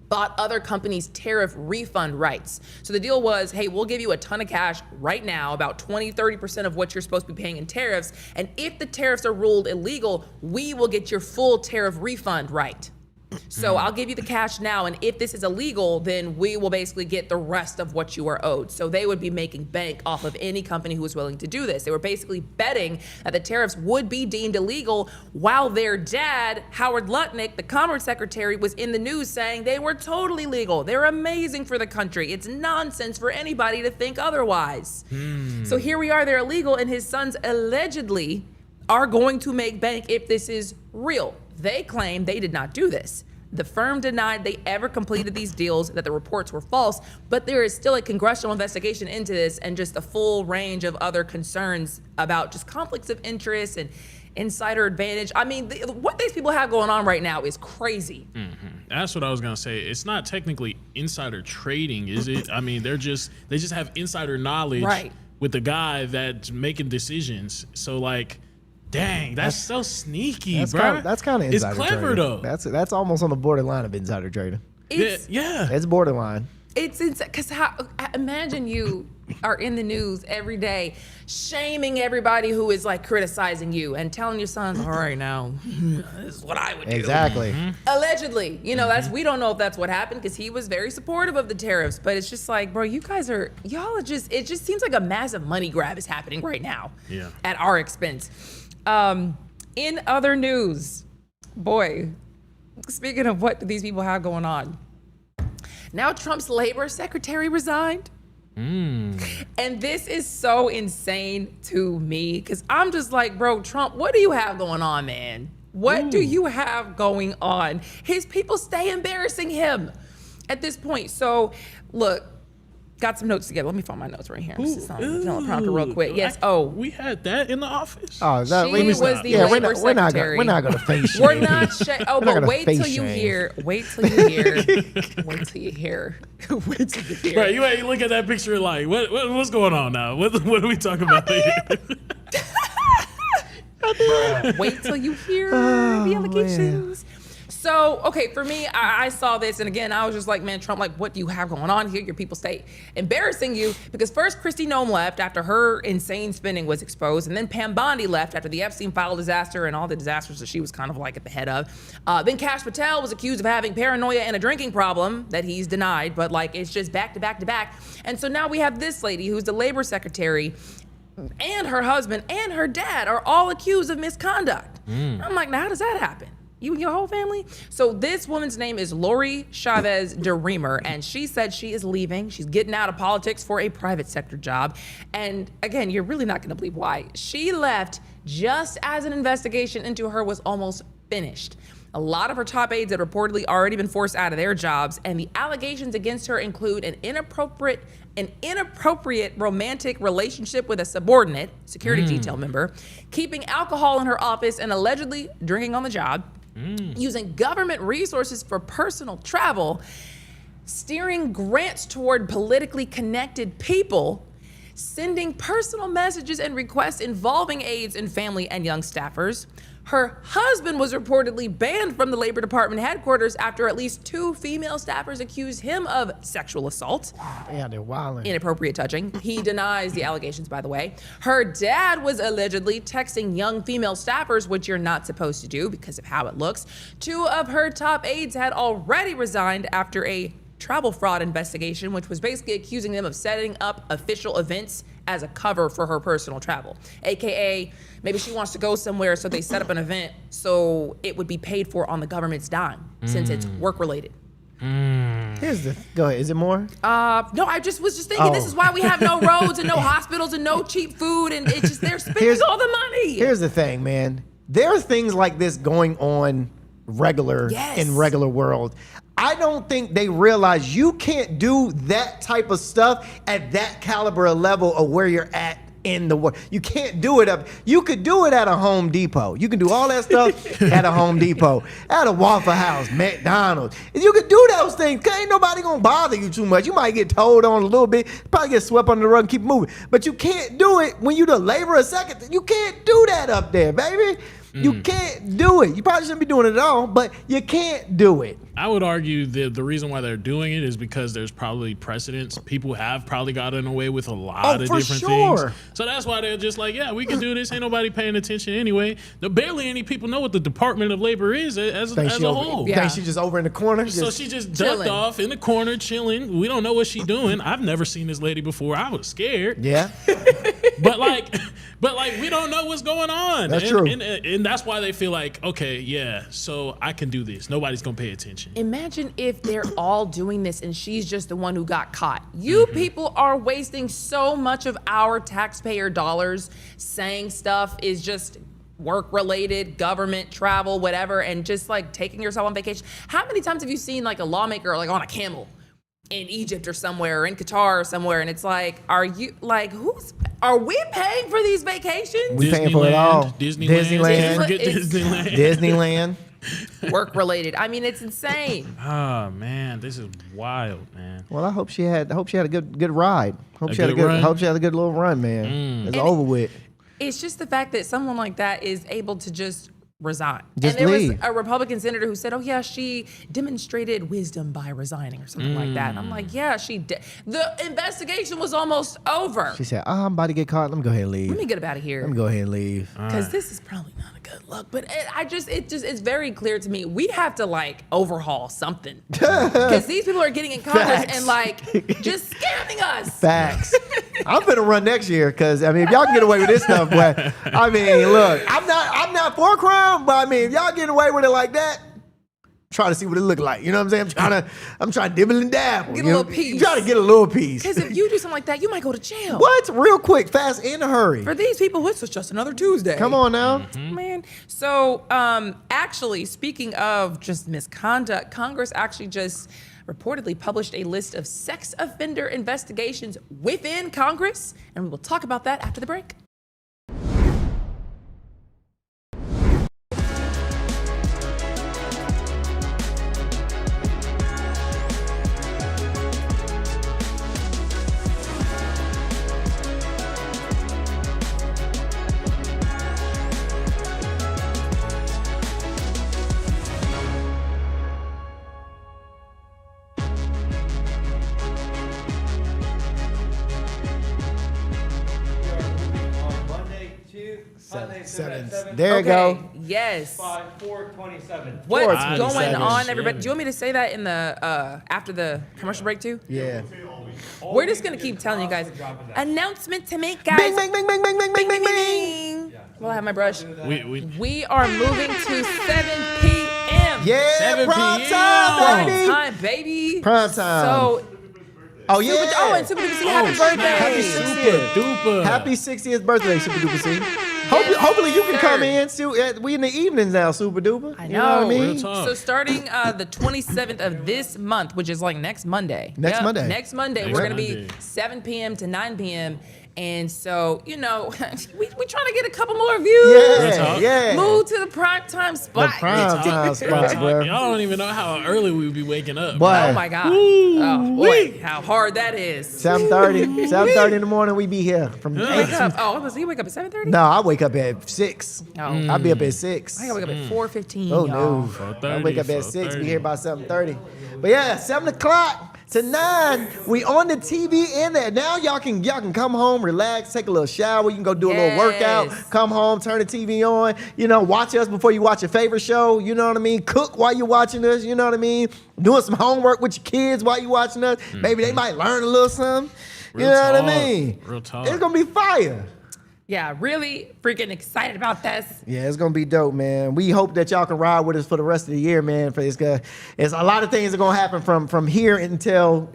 bought other companies' tariff refund rights. So the deal was, hey, we'll give you a ton of cash right now, about 20-30% of what you're supposed to be paying in tariffs. And if the tariffs are ruled illegal, we will get your full tariff refund right. So I'll give you the cash now, and if this is illegal, then we will basically get the rest of what you are owed. So they would be making bank off of any company who was willing to do this. They were basically betting that the tariffs would be deemed illegal, while their dad, Howard Lutnick, the Commerce Secretary, was in the news saying they were totally legal. They're amazing for the country. It's nonsense for anybody to think otherwise. So here we are, they're illegal, and his sons allegedly are going to make bank if this is real. They claim they did not do this. The firm denied they ever completed these deals, that the reports were false, but there is still a congressional investigation into this and just a full range of other concerns about just conflicts of interest and insider advantage. I mean, what these people have going on right now is crazy. That's what I was gonna say. It's not technically insider trading, is it? I mean, they just have insider knowledge Right. with the guy that's making decisions. So like, dang, that's so sneaky, bro. That's kind of It's insider clever trading. though. That's almost on the borderline of insider trading. It's Yeah. It's borderline. It's because imagine you are in the news every day shaming everybody who is like criticizing you and telling your sons, all right, now this is what I would do. Exactly. Allegedly, you know, we don't know if that's what happened, because he was very supportive of the tariffs, but it's just like, bro, it just seems like a massive money grab is happening right now. Yeah. At our expense. In other news, boy, speaking of what these people have going on, now Trump's labor secretary resigned. And this is so insane to me, because I'm just like, bro, Trump, what do you have going on, man? What do you have going on? His people stay embarrassing him at this point. So, look, got some notes together. Let me find my notes right here. I'm just on the teleprompter real quick. Yes. We had that in the office. Oh, that, She was the labor secretary. We're not gonna face shame. We're not. But gonna wait till face you shame. hear. Wait till you hear. Wait till you hear. Wait till you hear. Right, you look at that picture like, what's going on now? What are we talking about here? Wait till you hear the allegations. So, okay, for me, I saw this, and again, I was just like, man, Trump, like, what do you have going on here? Your people stay embarrassing you, because first Kristi Noem left after her insane spending was exposed, and then Pam Bondi left after the Epstein file disaster and all the disasters that she was kind of like at the head of. Then Kash Patel was accused of having paranoia and a drinking problem that he's denied, but like, it's just back to back to back. And so now we have this lady who's the labor secretary, and her husband and her dad are all accused of misconduct. I'm like, now how does that happen? You and your whole family? So this woman's name is Lori Chavez de Reamer, and she said she is leaving. She's getting out of politics for a private sector job. And again, you're really not gonna believe why. She left just as an investigation into her was almost finished. A lot of her top aides had reportedly already been forced out of their jobs, and the allegations against her include an inappropriate romantic relationship with a subordinate, security detail member, keeping alcohol in her office and allegedly drinking on the job, using government resources for personal travel, steering grants toward politically connected people, sending personal messages and requests involving aides and family and young staffers. Her husband was reportedly banned from the Labor Department headquarters after at least 2 female staffers accused him of sexual assault. Yeah, they're wilding. Inappropriate touching. He denies the allegations, by the way. Her dad was allegedly texting young female staffers, which you're not supposed to do because of how it looks. 2 of her top aides had already resigned after a travel fraud investigation, which was basically accusing them of setting up official events as a cover for her personal travel. AKA, maybe she wants to go somewhere, so they set up an event so it would be paid for on the government's dime, since it's work related. Go ahead. Is it more? No, I just was just thinking this is why we have no roads and no hospitals and no cheap food, and it's just they're spending all the money. Here's the thing, man. There are things like this going on in regular world. I don't think they realize you can't do that type of stuff at that caliber of level of where you're at in the world. You can't do it up. You could do it at a Home Depot. You can do all that stuff at a Home Depot, at a Waffle House, McDonald's. You could do those things. Cause ain't nobody gonna bother you too much. You might get told on a little bit, probably get swept under the rug and keep moving. But you can't do it when you the labor a second. You can't do that up there, baby. You can't do it. You probably shouldn't be doing it at all, but you can't do it. I would argue that the reason why they're doing it is because there's probably precedents. People have probably gotten away with a lot of different things. So that's why they're just like, yeah, we can do this. Ain't nobody paying attention anyway. Barely any people know what the Department of Labor is as a whole. You think she's just over in the corner? So she just ducked off in the corner, chilling. We don't know what she's doing. I've never seen this lady before. I was scared. Yeah. But we don't know what's going on. That's true. And that's why they feel like, okay, yeah, so I can do this. Nobody's gonna pay attention. Imagine if they're all doing this and she's just the one who got caught. You people are wasting so much of our taxpayer dollars saying stuff is just work related, government, travel, whatever, and just like taking yourself on vacation. How many times have you seen like a lawmaker like on a camel in Egypt or somewhere, or in Qatar or somewhere, and it's like, are we paying for these vacations? We paying for it all. Disneyland. Forget Disneyland. Disneyland. Work related. I mean, it's insane. Oh man, this is wild, man. Well, I hope she had a good ride. Hope she had a good little run, man. It's over with. It's just the fact that someone like that is able to just resign. Just and there leave. was a Republican senator who said, oh yeah, she demonstrated wisdom by resigning or something like that. And I'm like, yeah, she did. The investigation was almost over. She said, I'm about to get caught. Let me go ahead and leave. Let me get up out of here. Let me go ahead and leave. Because this is probably not a good look. But it's very clear to me, we have to like overhaul something. Because these people are getting in Congress and like just scamming us. Facts. I'm finna run next year because I mean, if y'all can get away with this stuff, boy. I mean, look, I'm not for crime, but I mean, if y'all getting away with it like that, try to see what it look like. You know what I'm saying? I'm trying to dibble and dabble. Get a little piece. Try to get a little piece. Because if you do something like that, you might go to jail. What? Real quick, fast, in a hurry. For these people, it's just another Tuesday. Come on now. Man. So, actually, speaking of just misconduct, Congress actually just reportedly published a list of sex offender investigations within Congress, and we will talk about that after the break. 7. There you go. Yes. 4/27. What's 4/27. going on, everybody? Do you want me to say that in the after the commercial break too? Yeah. We're just gonna keep telling you guys. Announcement to make, guys. Bing, bing, bing, bing, bing, bing, bing, bing, bing. Well, I have my brush. We We are moving to 7 p.m. Yeah, 7 prime p.m. time, baby. Time, baby. Prime time. So, Oh, yeah. and Super Duper C, happy birthday. Happy Super duper. Happy 60th birthday, Super Duper C. Hopefully you can come in. We in the evenings now, Super Duper. I know. You know what I mean? Real talk. So starting the 27th of this month, which is like next Monday. Next Monday. Next Monday, Next we're going to be Monday. 7 p.m. to 9 p.m. And so, we trying to get a couple more views. Yeah. Move to the prime time spot. The prime time spots, bro. Y'all don't even know how early we would be waking up. Boy. Oh my God. Oh boy, how hard that is. 7:30 in the morning, we be here from You 8 wake to up. Oh, you wake up at 7:30? No, I wake up at 6. Oh. I'll be up at 6. I gotta wake up at 4:15. Oh y'all. no! 4:30, I wake up at 6. We 4:30. here by 7:30. But yeah, 7 o'clock to 9. We on the TV in there. Now y'all can come home, relax, take a little shower. You can go do a little workout. Yes. Come home, turn the TV on. Watch us before you watch your favorite show. You know what I mean? Cook while you're watching us. You know what I mean? Doing some homework with your kids while you watching us. Maybe they might learn a little something. Real You know what I talk. mean? Real talk. It's gonna be fire. Yeah, really freaking excited about this. Yeah, it's gonna be dope, man. We hope that y'all can ride with us for the rest of the year, man. For it's a lot of things are gonna happen from here until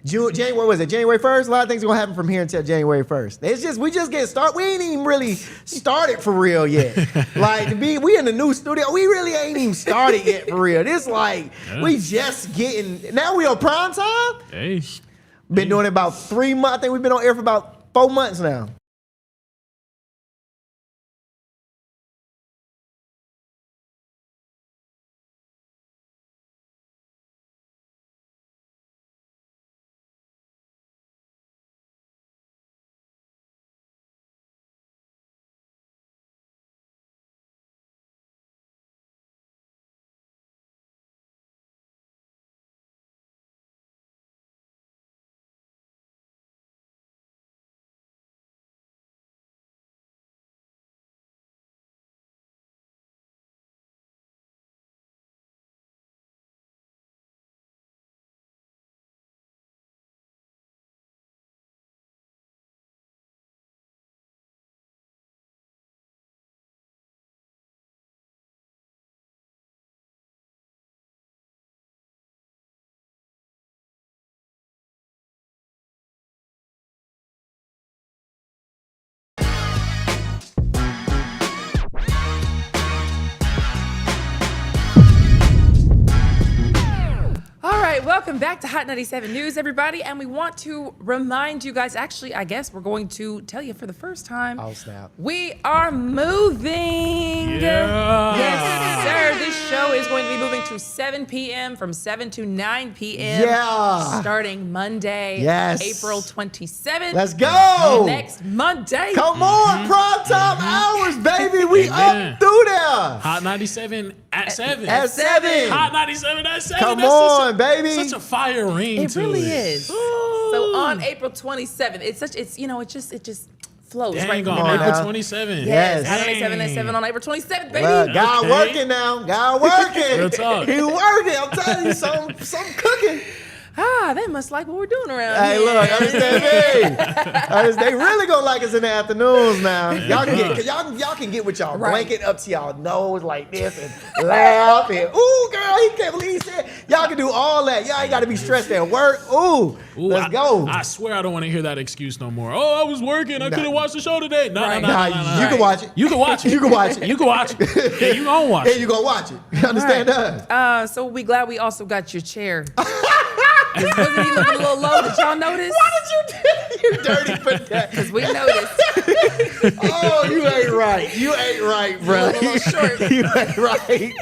June, January. Was it January 1st? A lot of things are gonna happen from here until January 1st. We just get started. We ain't even really started for real yet. We in the new studio. We really ain't even started yet for real. This we just getting. Now we on prime time. Hey. Been doing it about 3 months. I think we've been on air for about 4 months now. Welcome back to Hot 97 News, everybody. And we want to remind you guys, actually, I guess we're going to tell you for the first time. Oh, snap. We are moving. Yeah. Yes, sir. This show is going to be moving to 7 p.m. from 7 to 9 p.m. Yeah. Starting Monday, Yes. April 27th. Let's go. Next Monday. Come on, prime time hours, baby. We Amen. up through there. Hot 97 at 7. At 7. Hot 97 at 7. Come That's on, such a, baby. Such a fire ring It to really it. is. So on April 27th, it just flows Dang, right on from your April mouth. 27. Yes. Hot 97 at 7 on April 27th, baby. Well, God Okay. working now. God working. Real talk. He working. I'm telling you, some cooking. They must like what we're doing around Hey, here. look, understand me. They really gonna like us in the afternoons now. Y'all can get with y'all Right. blanket up to y'all nose like this and laugh and ooh, girl, he can't believe he said. Y'all can do all that. Y'all ain't got to be stressed at work. Ooh, let's go. I swear I don't want to hear that excuse no more. Oh, I was working. I couldn't watch the show today. No, Right. no, no, Nah, no, no, no. you can watch it. You can watch it. You can watch it. You can watch it. Yeah, you gonna watch And it. you gonna watch it. You understand us? So we glad we also got your chair. Wasn't he looking a little low? Did y'all notice? Why did you dirty for that? Because we noticed. Oh, you ain't right. You ain't right, bro. A little short. You ain't right.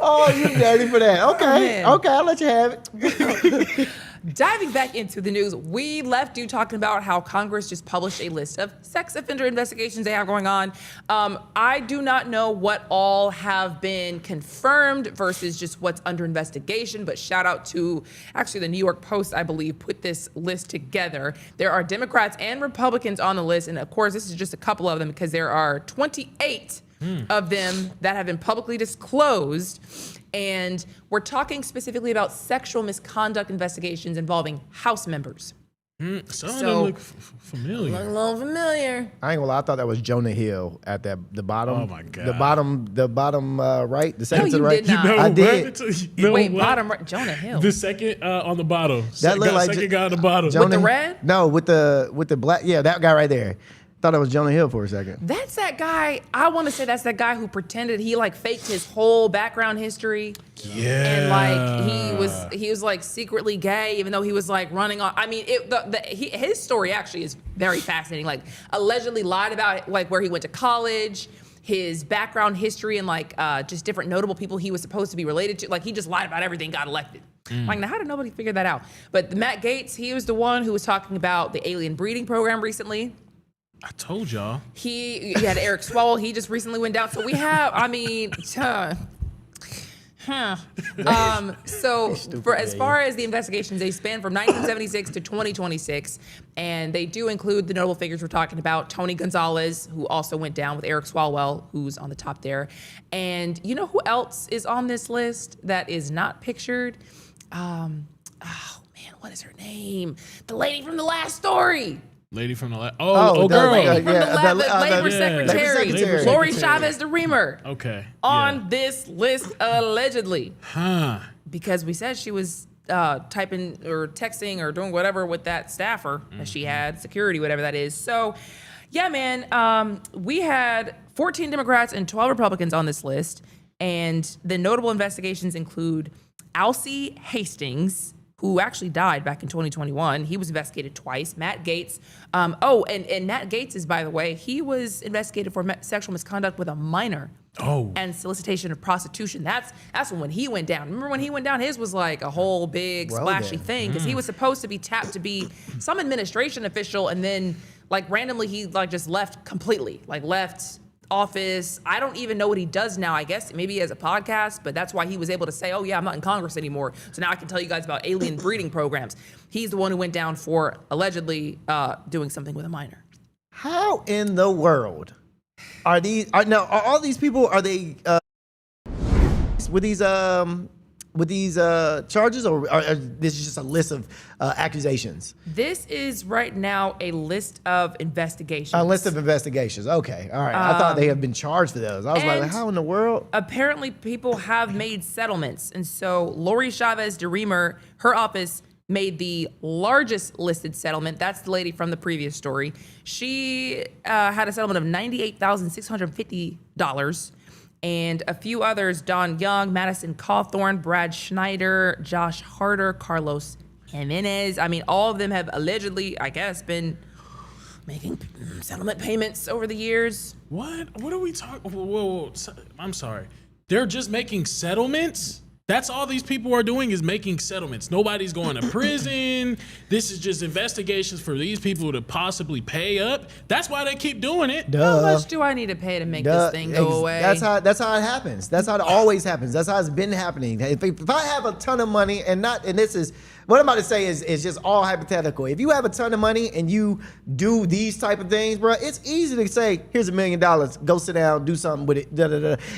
Oh, you dirty for that. Okay. man. Okay, I'll let you have it. Diving back into the news, we left you talking about how Congress just published a list of sex offender investigations they have going on. I do not know what all have been confirmed versus just what's under investigation, but shout out to actually the New York Post, I believe, put this list together. There are Democrats and Republicans on the list, and of course, this is just a couple of them because there are 28 of them that have been publicly disclosed. And we're talking specifically about sexual misconduct investigations involving House members. Some of them look familiar. Look a little familiar. I ain't gonna lie, I thought that was Jonah Hill at the bottom. Oh my God. The bottom right, the second No, to the you right. did not. I did. Wait, bottom right, Jonah Hill. The second on the bottom. That looked like second guy on the bottom. Jonah, With the red? No, with the black. Yeah, that guy right there. Thought it was Jonah Hill for a second. That's that guy. I want to say that's that guy who pretended he like faked his whole background history. Yeah. And like he was like secretly gay, even though he was like running on. I mean, his story actually is very fascinating. Like allegedly lied about like where he went to college, his background history, and like just different notable people he was supposed to be related to. Like he just lied about everything, got elected. Like now, how did nobody figure that out? But Matt Gaetz, he was the one who was talking about the alien breeding program recently. I told y'all. He had Eric Swalwell. He just recently went down. So we have, I mean, so for as far as the investigations, they span from 1976 to 2026, and they do include the notable figures we're talking about. Tony Gonzalez, who also went down with Eric Swalwell, who's on the top there. And you know who else is on this list that is not pictured? Oh man, what is her name? The lady from the last story. Lady from the girl. The lady from yeah, the labor secretary, secretary. Lori Chavez de Reamer. Okay. On this list, allegedly. Huh. Because we said she was typing or texting or doing whatever with that staffer that she had, security, whatever that is. So, yeah, man, we had 14 Democrats and 12 Republicans on this list. And the notable investigations include Alcee Hastings, who actually died back in 2021. He was investigated twice. Matt Gaetz. And Matt Gaetz is, by the way, he was investigated for sexual misconduct with a minor. Oh. And solicitation of prostitution. That's when he went down. Remember when he went down, his was like a whole big splashy thing because he was supposed to be tapped to be some administration official, and then like randomly he like just left completely, like left office. I don't even know what he does now. I guess maybe he has a podcast, but that's why he was able to say, oh yeah, I'm not in Congress anymore. So now I can tell you guys about alien breeding programs. He's the one who went down for allegedly doing something with a minor. How in the world are all these people, are they with these charges, or this is just a list of accusations? This is right now a list of investigations. A list of investigations. Okay, all right. I thought they had been charged for those. I was like, how in the world? Apparently, people have made settlements, and so Lori Chavez de Reamer, her office made the largest listed settlement. That's the lady from the previous story. She had a settlement of $98,650. And a few others, Don Young, Madison Cawthorn, Brad Schneider, Josh Harder, Carlos Jimenez. I mean, all of them have allegedly, I guess, been making settlement payments over the years. What are we talking? Whoa, I'm sorry. They're just making settlements? That's all these people are doing is making settlements. Nobody's going to prison. This is just investigations for these people to possibly pay up. That's why they keep doing it. How much do I need to pay to make this thing go away? That's how it happens. That's how it always happens. That's how it's been happening. If I have a ton of money and this is what I'm about to say is just all hypothetical. If you have a ton of money and you do these type of things, bro, it's easy to say, here's $1 million, go sit down, do something with it,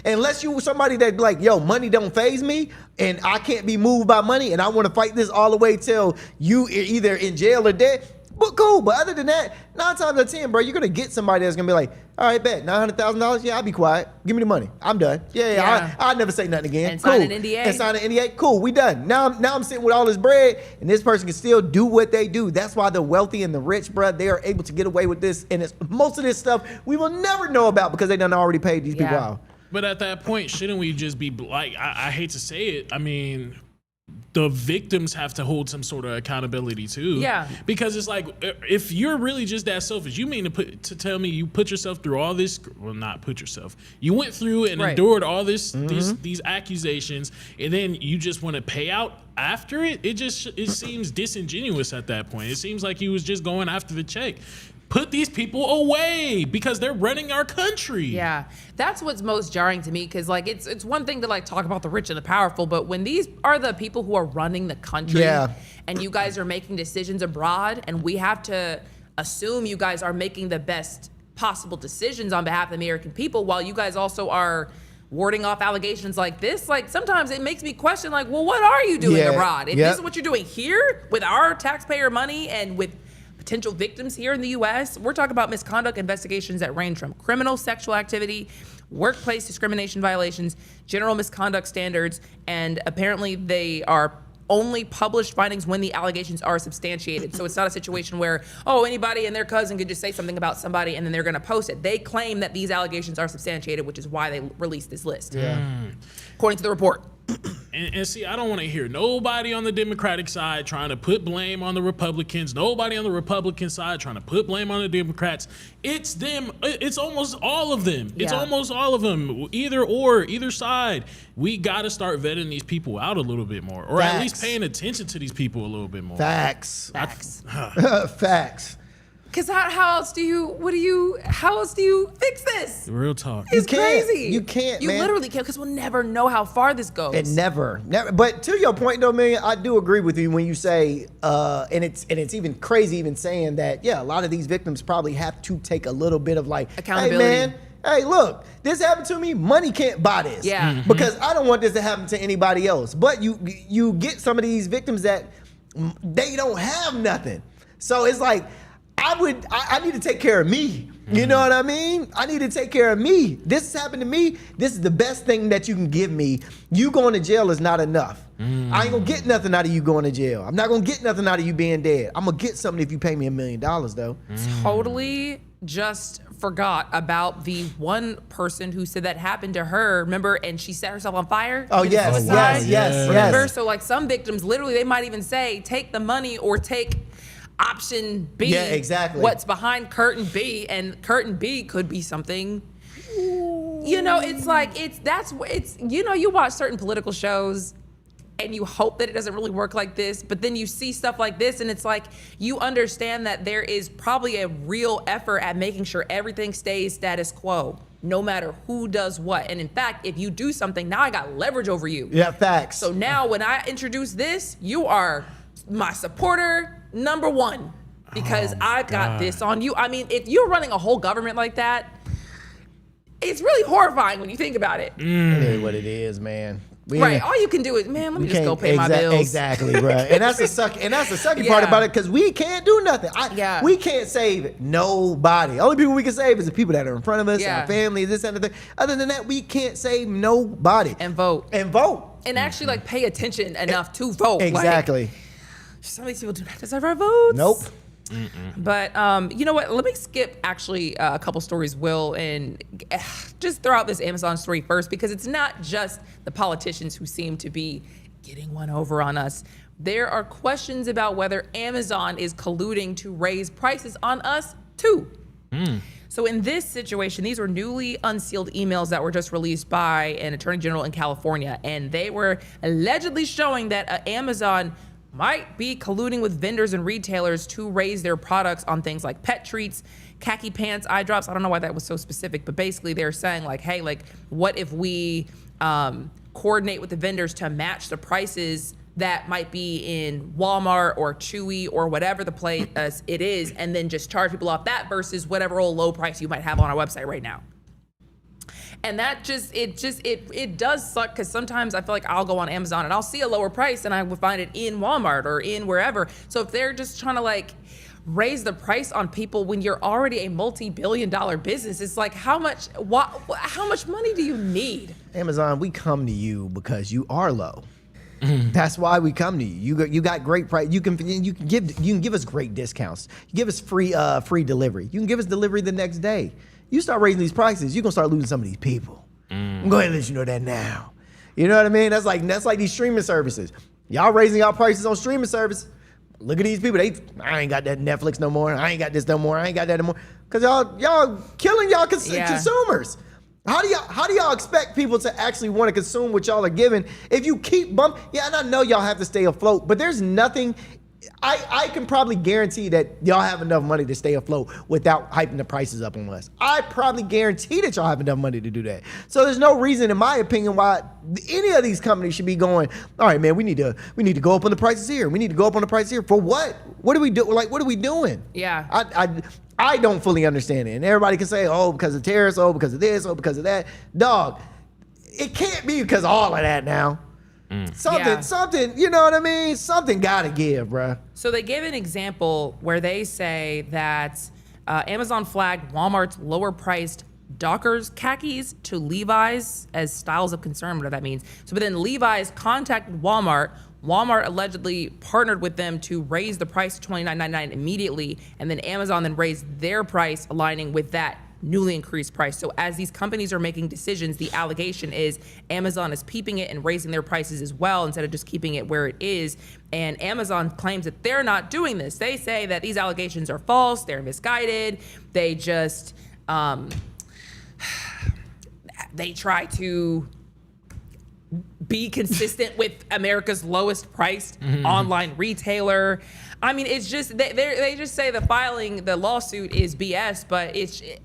Unless you somebody that like, yo, money don't faze me and I can't be moved by money and I want to fight this all the way till you either in jail or dead. But cool. But other than that, 9 times out of 10, bro, you're gonna get somebody that's gonna be like, all right, bet $900,000. Yeah, I'll be quiet. Give me the money. I'm done. Yeah. I'll never say nothing again. And cool. sign an NDA. And sign an NDA. Cool. We done. Now I'm sitting with all this bread, and this person can still do what they do. That's why the wealthy and the rich, bro, they are able to get away with this. And most of this stuff we will never know about because they done already paid these people out. But at that point, shouldn't we just be like, I hate to say it, I mean, the victims have to hold some sort of accountability too. Yeah. Because it's like, if you're really just that selfish, you mean to tell me you put yourself through all this? Well, not put yourself. You went through and endured all this, these accusations, and then you just want to pay out after it? It seems disingenuous at that point. It seems like he was just going after the check. Put these people away because they're running our country. Yeah, that's what's most jarring to me, because like it's one thing to like talk about the rich and the powerful, but when these are the people who are running the country, and you guys are making decisions abroad, and we have to assume you guys are making the best possible decisions on behalf of the American people, while you guys also are warding off allegations like this. Like, sometimes it makes me question, like, well, what are you doing abroad? If this is what you're doing here with our taxpayer money and with potential victims here in the U.S., we're talking about misconduct investigations that range from criminal sexual activity, workplace discrimination violations, general misconduct standards, and apparently they are only published findings when the allegations are substantiated. So it's not a situation where, anybody and their cousin could just say something about somebody and then they're going to post it. They claim that these allegations are substantiated, which is why they released this list, according to the report. And see, I don't want to hear nobody on the Democratic side trying to put blame on the Republicans, nobody on the Republican side trying to put blame on the Democrats. It's them. It's almost all of them. It's almost all of them. Either side. We got to start vetting these people out a little bit more, or at least paying attention to these people a little bit more. Facts. Facts. Because how else do you fix this? Real talk. It's crazy. You can't, You man. literally can't, because we'll never know how far this goes. And never. But to your point, though, man, I do agree with you when you say, and it's even crazy even saying that, a lot of these victims probably have to take a little bit of like, accountability. Hey, man, hey, look, this happened to me. Money can't buy this. Yeah. Because I don't want this to happen to anybody else. But you get some of these victims that they don't have nothing. So it's like, I need to take care of me. You know what I mean? I need to take care of me. This has happened to me. This is the best thing that you can give me. You going to jail is not enough. I ain't gonna get nothing out of you going to jail. I'm not gonna get nothing out of you being dead. I'm gonna get something if you pay me $1 million, though. Totally just forgot about the one person who said that happened to her. Remember? And she set herself on fire. Oh, yes. Remember? So like some victims, literally, they might even say, take the money or take option B. Yeah, exactly. What's behind curtain B, and curtain B could be something. It's like you watch certain political shows and you hope that it doesn't really work like this, but then you see stuff like this and it's like you understand that there is probably a real effort at making sure everything stays status quo, no matter who does what. And in fact, if you do something, now I got leverage over you. Yeah, facts. So now when I introduce this, you are my supporter number one, because I've got this on you. I mean, if you're running a whole government like that, it's really horrifying when you think about it. It is what it is, man. All you can do is, man, let me just go pay my bills. Exactly, bro. And that's the sucky part about it, because we can't do nothing. We can't save nobody. Only people we can save is the people that are in front of us, our family, this and that. Other than that, we can't save nobody. And vote. And actually, like, pay attention enough to vote. Exactly. Like, some of these people do not deserve our votes. Nope. But you know what? Let me skip actually a couple stories, Will, and just throw out this Amazon story first, because it's not just the politicians who seem to be getting one over on us. There are questions about whether Amazon is colluding to raise prices on us too. So in this situation, these were newly unsealed emails that were just released by an attorney general in California, and they were allegedly showing that Amazon might be colluding with vendors and retailers to raise their products on things like pet treats, khaki pants, eye drops. I don't know why that was so specific, but basically they're saying like, hey, like, what if we coordinate with the vendors to match the prices that might be in Walmart or Chewy or whatever the place it is, and then just charge people off that versus whatever old low price you might have on our website right now. And that it does suck, because sometimes I feel like I'll go on Amazon and I'll see a lower price and I will find it in Walmart or in wherever. So if they're just trying to like raise the price on people when you're already a multi-billion-dollar business, it's like, how much money do you need? Amazon, we come to you because you are low. That's why we come to you. You got great price. You can give us great discounts. You give us free delivery. You can give us delivery the next day. You start raising these prices, you're gonna start losing some of these people. I'm going to let you know that now. You know what I mean? That's like these streaming services. Y'all raising y'all prices on streaming service. Look at these people. I ain't got that Netflix no more. I ain't got this no more. I ain't got that no more. Because y'all killing y'all consumers. How do y'all expect people to actually want to consume what y'all are giving if you keep bumping? Yeah, and I know y'all have to stay afloat, but there's nothing. I can probably guarantee that y'all have enough money to stay afloat without hyping the prices up on us. I probably guarantee that y'all have enough money to do that. So there's no reason, in my opinion, why any of these companies should be going, all right, man, we need to go up on the prices here. We need to go up on the prices here. For what? What do we do? Like, what are we doing? Yeah. I don't fully understand it. And everybody can say, oh, because of tariffs, oh, because of this, oh, because of that. Dog, it can't be because of all of that now. Something, you know what I mean? Something gotta give, bruh. So they give an example where they say that Amazon flagged Walmart's lower priced Dockers khakis to Levi's as styles of concern, whatever that means. So but then Levi's contacted Walmart. Walmart allegedly partnered with them to raise the price to $29.99 immediately, and then Amazon then raised their price, aligning with that newly increased price. So as these companies are making decisions, the allegation is Amazon is peeping it and raising their prices as well instead of just keeping it where it is. And Amazon claims that they're not doing this. They say that these allegations are false, they're misguided, they just, they try to be consistent with America's lowest priced online retailer. I mean, it's just they just say the lawsuit is BS, but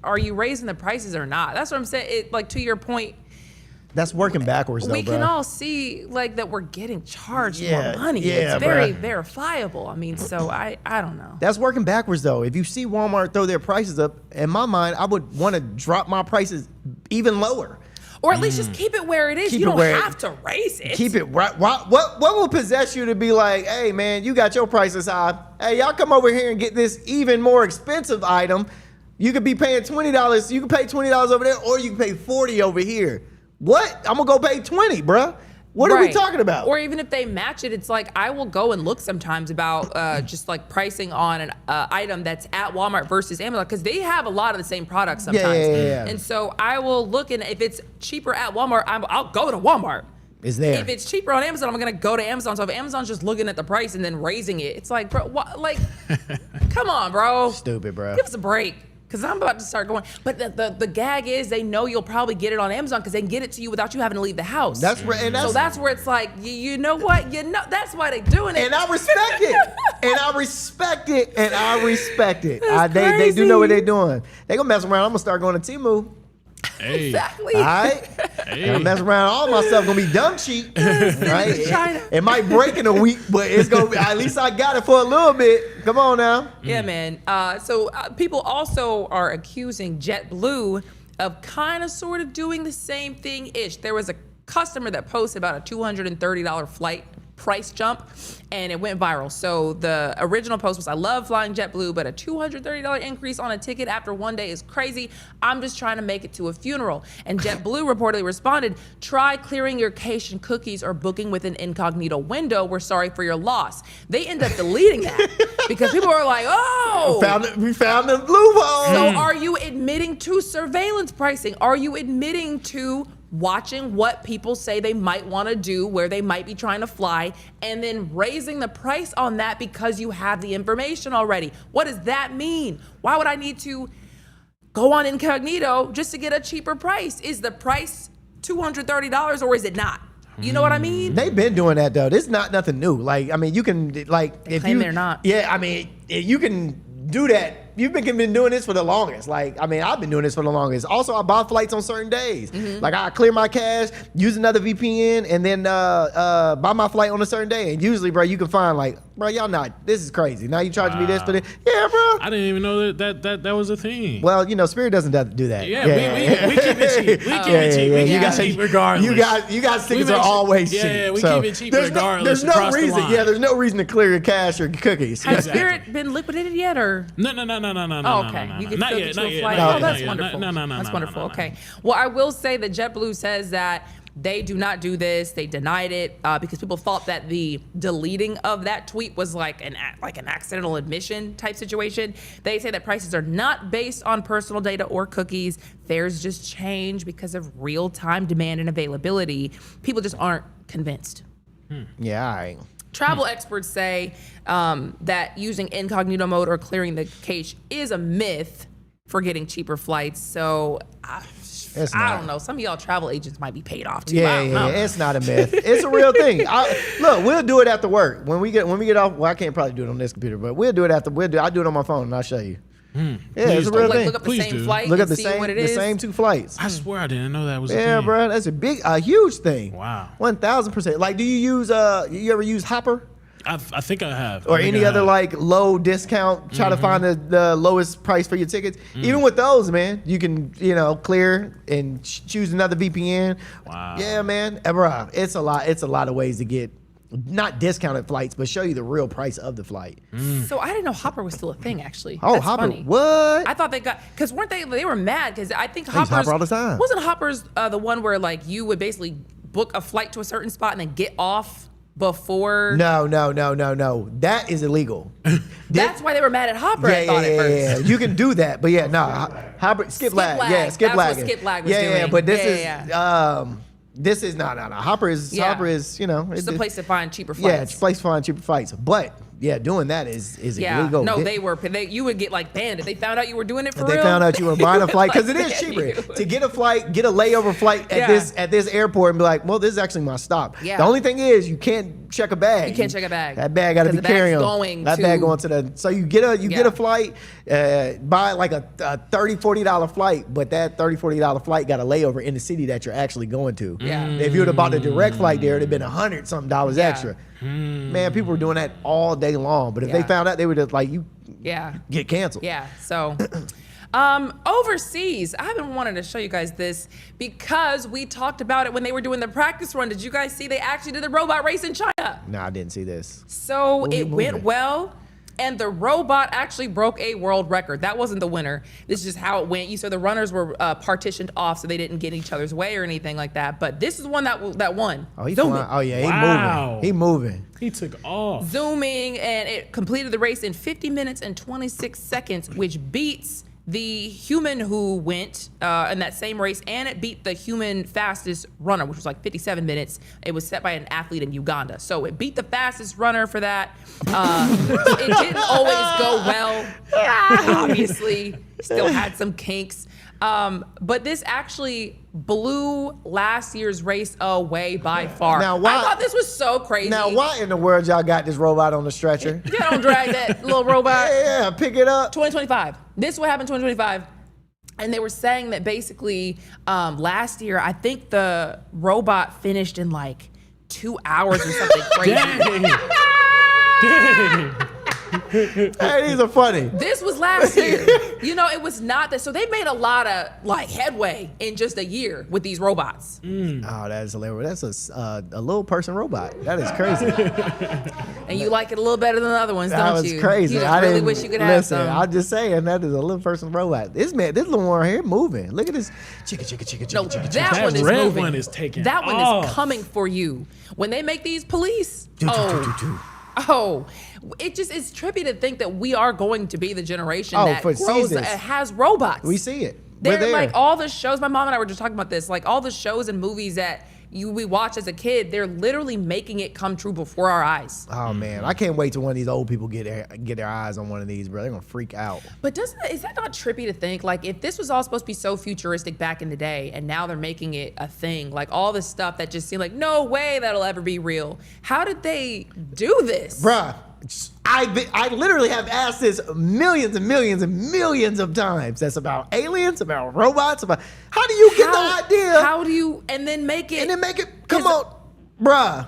are you raising the prices or not? That's what I'm saying. Like, to your point, that's working backwards though, we can all see like that we're getting charged more money. Yeah, it's very verifiable. I mean, so I don't know. That's working backwards though. If you see Walmart throw their prices up, in my mind, I would want to drop my prices even lower. Or at least just keep it where it is. You don't have to raise it. Keep it right. What will possess you to be like, hey man, you got your prices high. Hey, y'all come over here and get this even more expensive item. You could be paying $20. You can pay $20 over there, or you can pay $40 over here. What? I'm gonna go pay $20, bruh. What are we talking about? Or even if they match it, it's like I will go and look sometimes about just like pricing on an item that's at Walmart versus Amazon, because they have a lot of the same products sometimes. Yeah. And so I will look, and if it's cheaper at Walmart, I'll go to Walmart. It's there. If it's cheaper on Amazon, I'm gonna go to Amazon. So if Amazon's just looking at the price and then raising it, it's like, bro, what? Like, come on, bro. Stupid, bro. Give us a break. Because I'm about to start going. But the gag is they know you'll probably get it on Amazon because they can get it to you without you having to leave the house. That's right. So that's where it's like, you know what? That's why they're doing it. And I respect it. And I respect it. And I respect it. They do know what they're doing. They gonna mess around. I'm gonna start going to Temu. Hey. Exactly. All right? Hey. I'm messing around. All my stuff gonna be dumb cheap. Right? China. It might break in a week, but it's gonna be, at least I got it for a little bit. Come on now. Yeah, man. So people also are accusing JetBlue of kind of sort of doing the same thing-ish. There was a customer that posted about a $230 flight price jump, and it went viral. So the original post was, I love flying JetBlue, but a $230 increase on a ticket after one day is crazy. I'm just trying to make it to a funeral. And JetBlue reportedly responded, try clearing your cache and cookies or booking with an incognito window. We're sorry for your loss. They end up deleting that because people are like, oh. We found the loophole. So are you admitting to surveillance pricing? Are you admitting to watching what people say they might want to do, where they might be trying to fly, and then raising the price on that because you have the information already? What does that mean? Why would I need to go on incognito just to get a cheaper price? Is the price $230 or is it not? You know what I mean? They've been doing that though. This is not nothing new. Like, I mean, you can like They claim they're not. Yeah, I mean, you can do that. You've been doing this for the longest. Like, I mean, I've been doing this for the longest. Also, I buy flights on certain days. Like, I clear my cache, use another VPN, and then buy my flight on a certain day. And usually, bro, you can find like, bro, y'all not. This is crazy. Now you charge me this for this. Yeah, bro. I didn't even know that was a thing. Well, you know, Spirit doesn't do that. Yeah, we keep it cheap. We keep it cheap. We keep it cheap regardless. You guys tickets are always cheap. Yeah, we keep it cheap regardless. There's no reason. Yeah, there's no reason to clear your cache or cookies. Has Spirit been liquidated yet, or? No. Oh, okay. You can still get your flight. Oh, that's wonderful. That's wonderful. Okay. Well, I will say that JetBlue says that they do not do this. They denied it because people thought that the deleting of that tweet was like an accidental admission type situation. They say that prices are not based on personal data or cookies. Fares just change because of real-time demand and availability. People just aren't convinced. Yeah, all right. Travel experts say that using incognito mode or clearing the cache is a myth for getting cheaper flights. So I don't know. Some of y'all travel agents might be paid off too. Yeah, it's not a myth. It's a real thing. Look, we'll do it after work when we get off. Well, I can't probably do it on this computer, but we'll do it after. I'll do it on my phone and I'll show you. Yeah, it's a real thing. Look up the same flight. Look up and see what it is. the same 2 flights. I swear I didn't know that was a thing. Yeah, bro, that's a huge thing. Wow. 1000%. Like, do you use you ever use Hopper? I think I have. Or any other like low discount, try to find the lowest price for your tickets. Even with those, man, you can, clear and choose another VPN. Wow. Yeah, man. Bro, it's a lot of ways to get not discounted flights, but show you the real price of the flight. So I didn't know Hopper was still a thing, actually. Oh, That's Hopper. funny. What? I thought they weren't they were mad because I think I use Hopper's Hopper all the time. Wasn't Hopper's the one where like you would basically book a flight to a certain spot and then get off before? No. That is illegal. That's why they were mad at Hopper, I thought at first. Yeah. You can do that, but Hopper, skip lag. Yeah, skip That's lag. what skip lag was yeah, doing. but this Yeah. this is no. Hopper is It's a place to find cheaper flights. Yeah, it's a place to find cheaper flights. But yeah, doing that is illegal. No, you would get like banned if they found out you were doing it for They real. found out you were buying a flight because it Like, is ban cheaper you. to get a layover flight at this airport and be like, well, this is actually my stop. Yeah. The only thing is you can't check a bag. You can't check a bag. That bag got to 'Cause be the bag's carrying. going That to- bag going to the. So you get a flight, buy like a $30-$40 flight, but that $30-$40 flight got a layover in the city that you're actually going to. Yeah. If you would have bought a direct flight there, it'd have been $100-something Yeah. extra. Man, people were doing that all day long. But if they Yeah. found out, they would have like you Yeah. get canceled. Yeah. So overseas, I've been wanting to show you guys this because we talked about it when they were doing the practice run. Did you guys see they actually did the robot race in China? No, I didn't see this. So it went moving. well. And the robot actually broke a world record. That wasn't the winner. This is just how it went. You saw the runners were partitioned off so they didn't get in each other's way or anything like that. But this is one that won. Oh, he's Zooming. flying. Oh yeah, Wow. he moving. He took off. Zooming, and it completed the race in 50 minutes and 26 seconds, which beats the human who went in that same race, and it beat the human fastest runner, which was like 57 minutes. It was set by an athlete in Uganda. So it beat the fastest runner for that. It didn't always go well. Obviously, still had some kinks. But this actually blew last year's race away by far. Now, why- I thought this was so crazy. Now, why in the world y'all got this robot on the stretcher? You don't drag that little robot. Yeah, pick it up. 2025. This is what happened in 2025. And they were saying that basically last year, I think the robot finished in like 2 hours or something crazy. Dang. Hey, these are funny. This was last year. It was not that. So they made a lot of like headway in just a year with these robots. Oh, that is hilarious. That's a little person robot. That is crazy. And you like it a little better than the other ones, That don't was you? crazy. You just I really didn't wish you could have listen. some. I'm just saying that is a little person robot. This little one here moving. Look at this. Chicka. No, that one is red moving. one is taking That one off. is coming for you. When they make these police, it's trippy to think that we are going to be the generation that for grows seasons. has robots. We see it. We're They're there. like all the shows. My mom and I were just talking about this. Like all the shows and movies that we watch as a kid, they're literally making it come true before our eyes. Oh man, I can't wait till one of these old people get their eyes on one of these, bro. They're gonna freak out. But is that not trippy to think? Like if this was all supposed to be so futuristic back in the day, and now they're making it a thing, like all this stuff that just seemed like no way that'll ever be real. How did they do this, Bruh, I literally have asked this millions and millions and millions of times. That's about aliens, about robots, about how do you get the idea How do you and then make it? and then make it come on, bruh.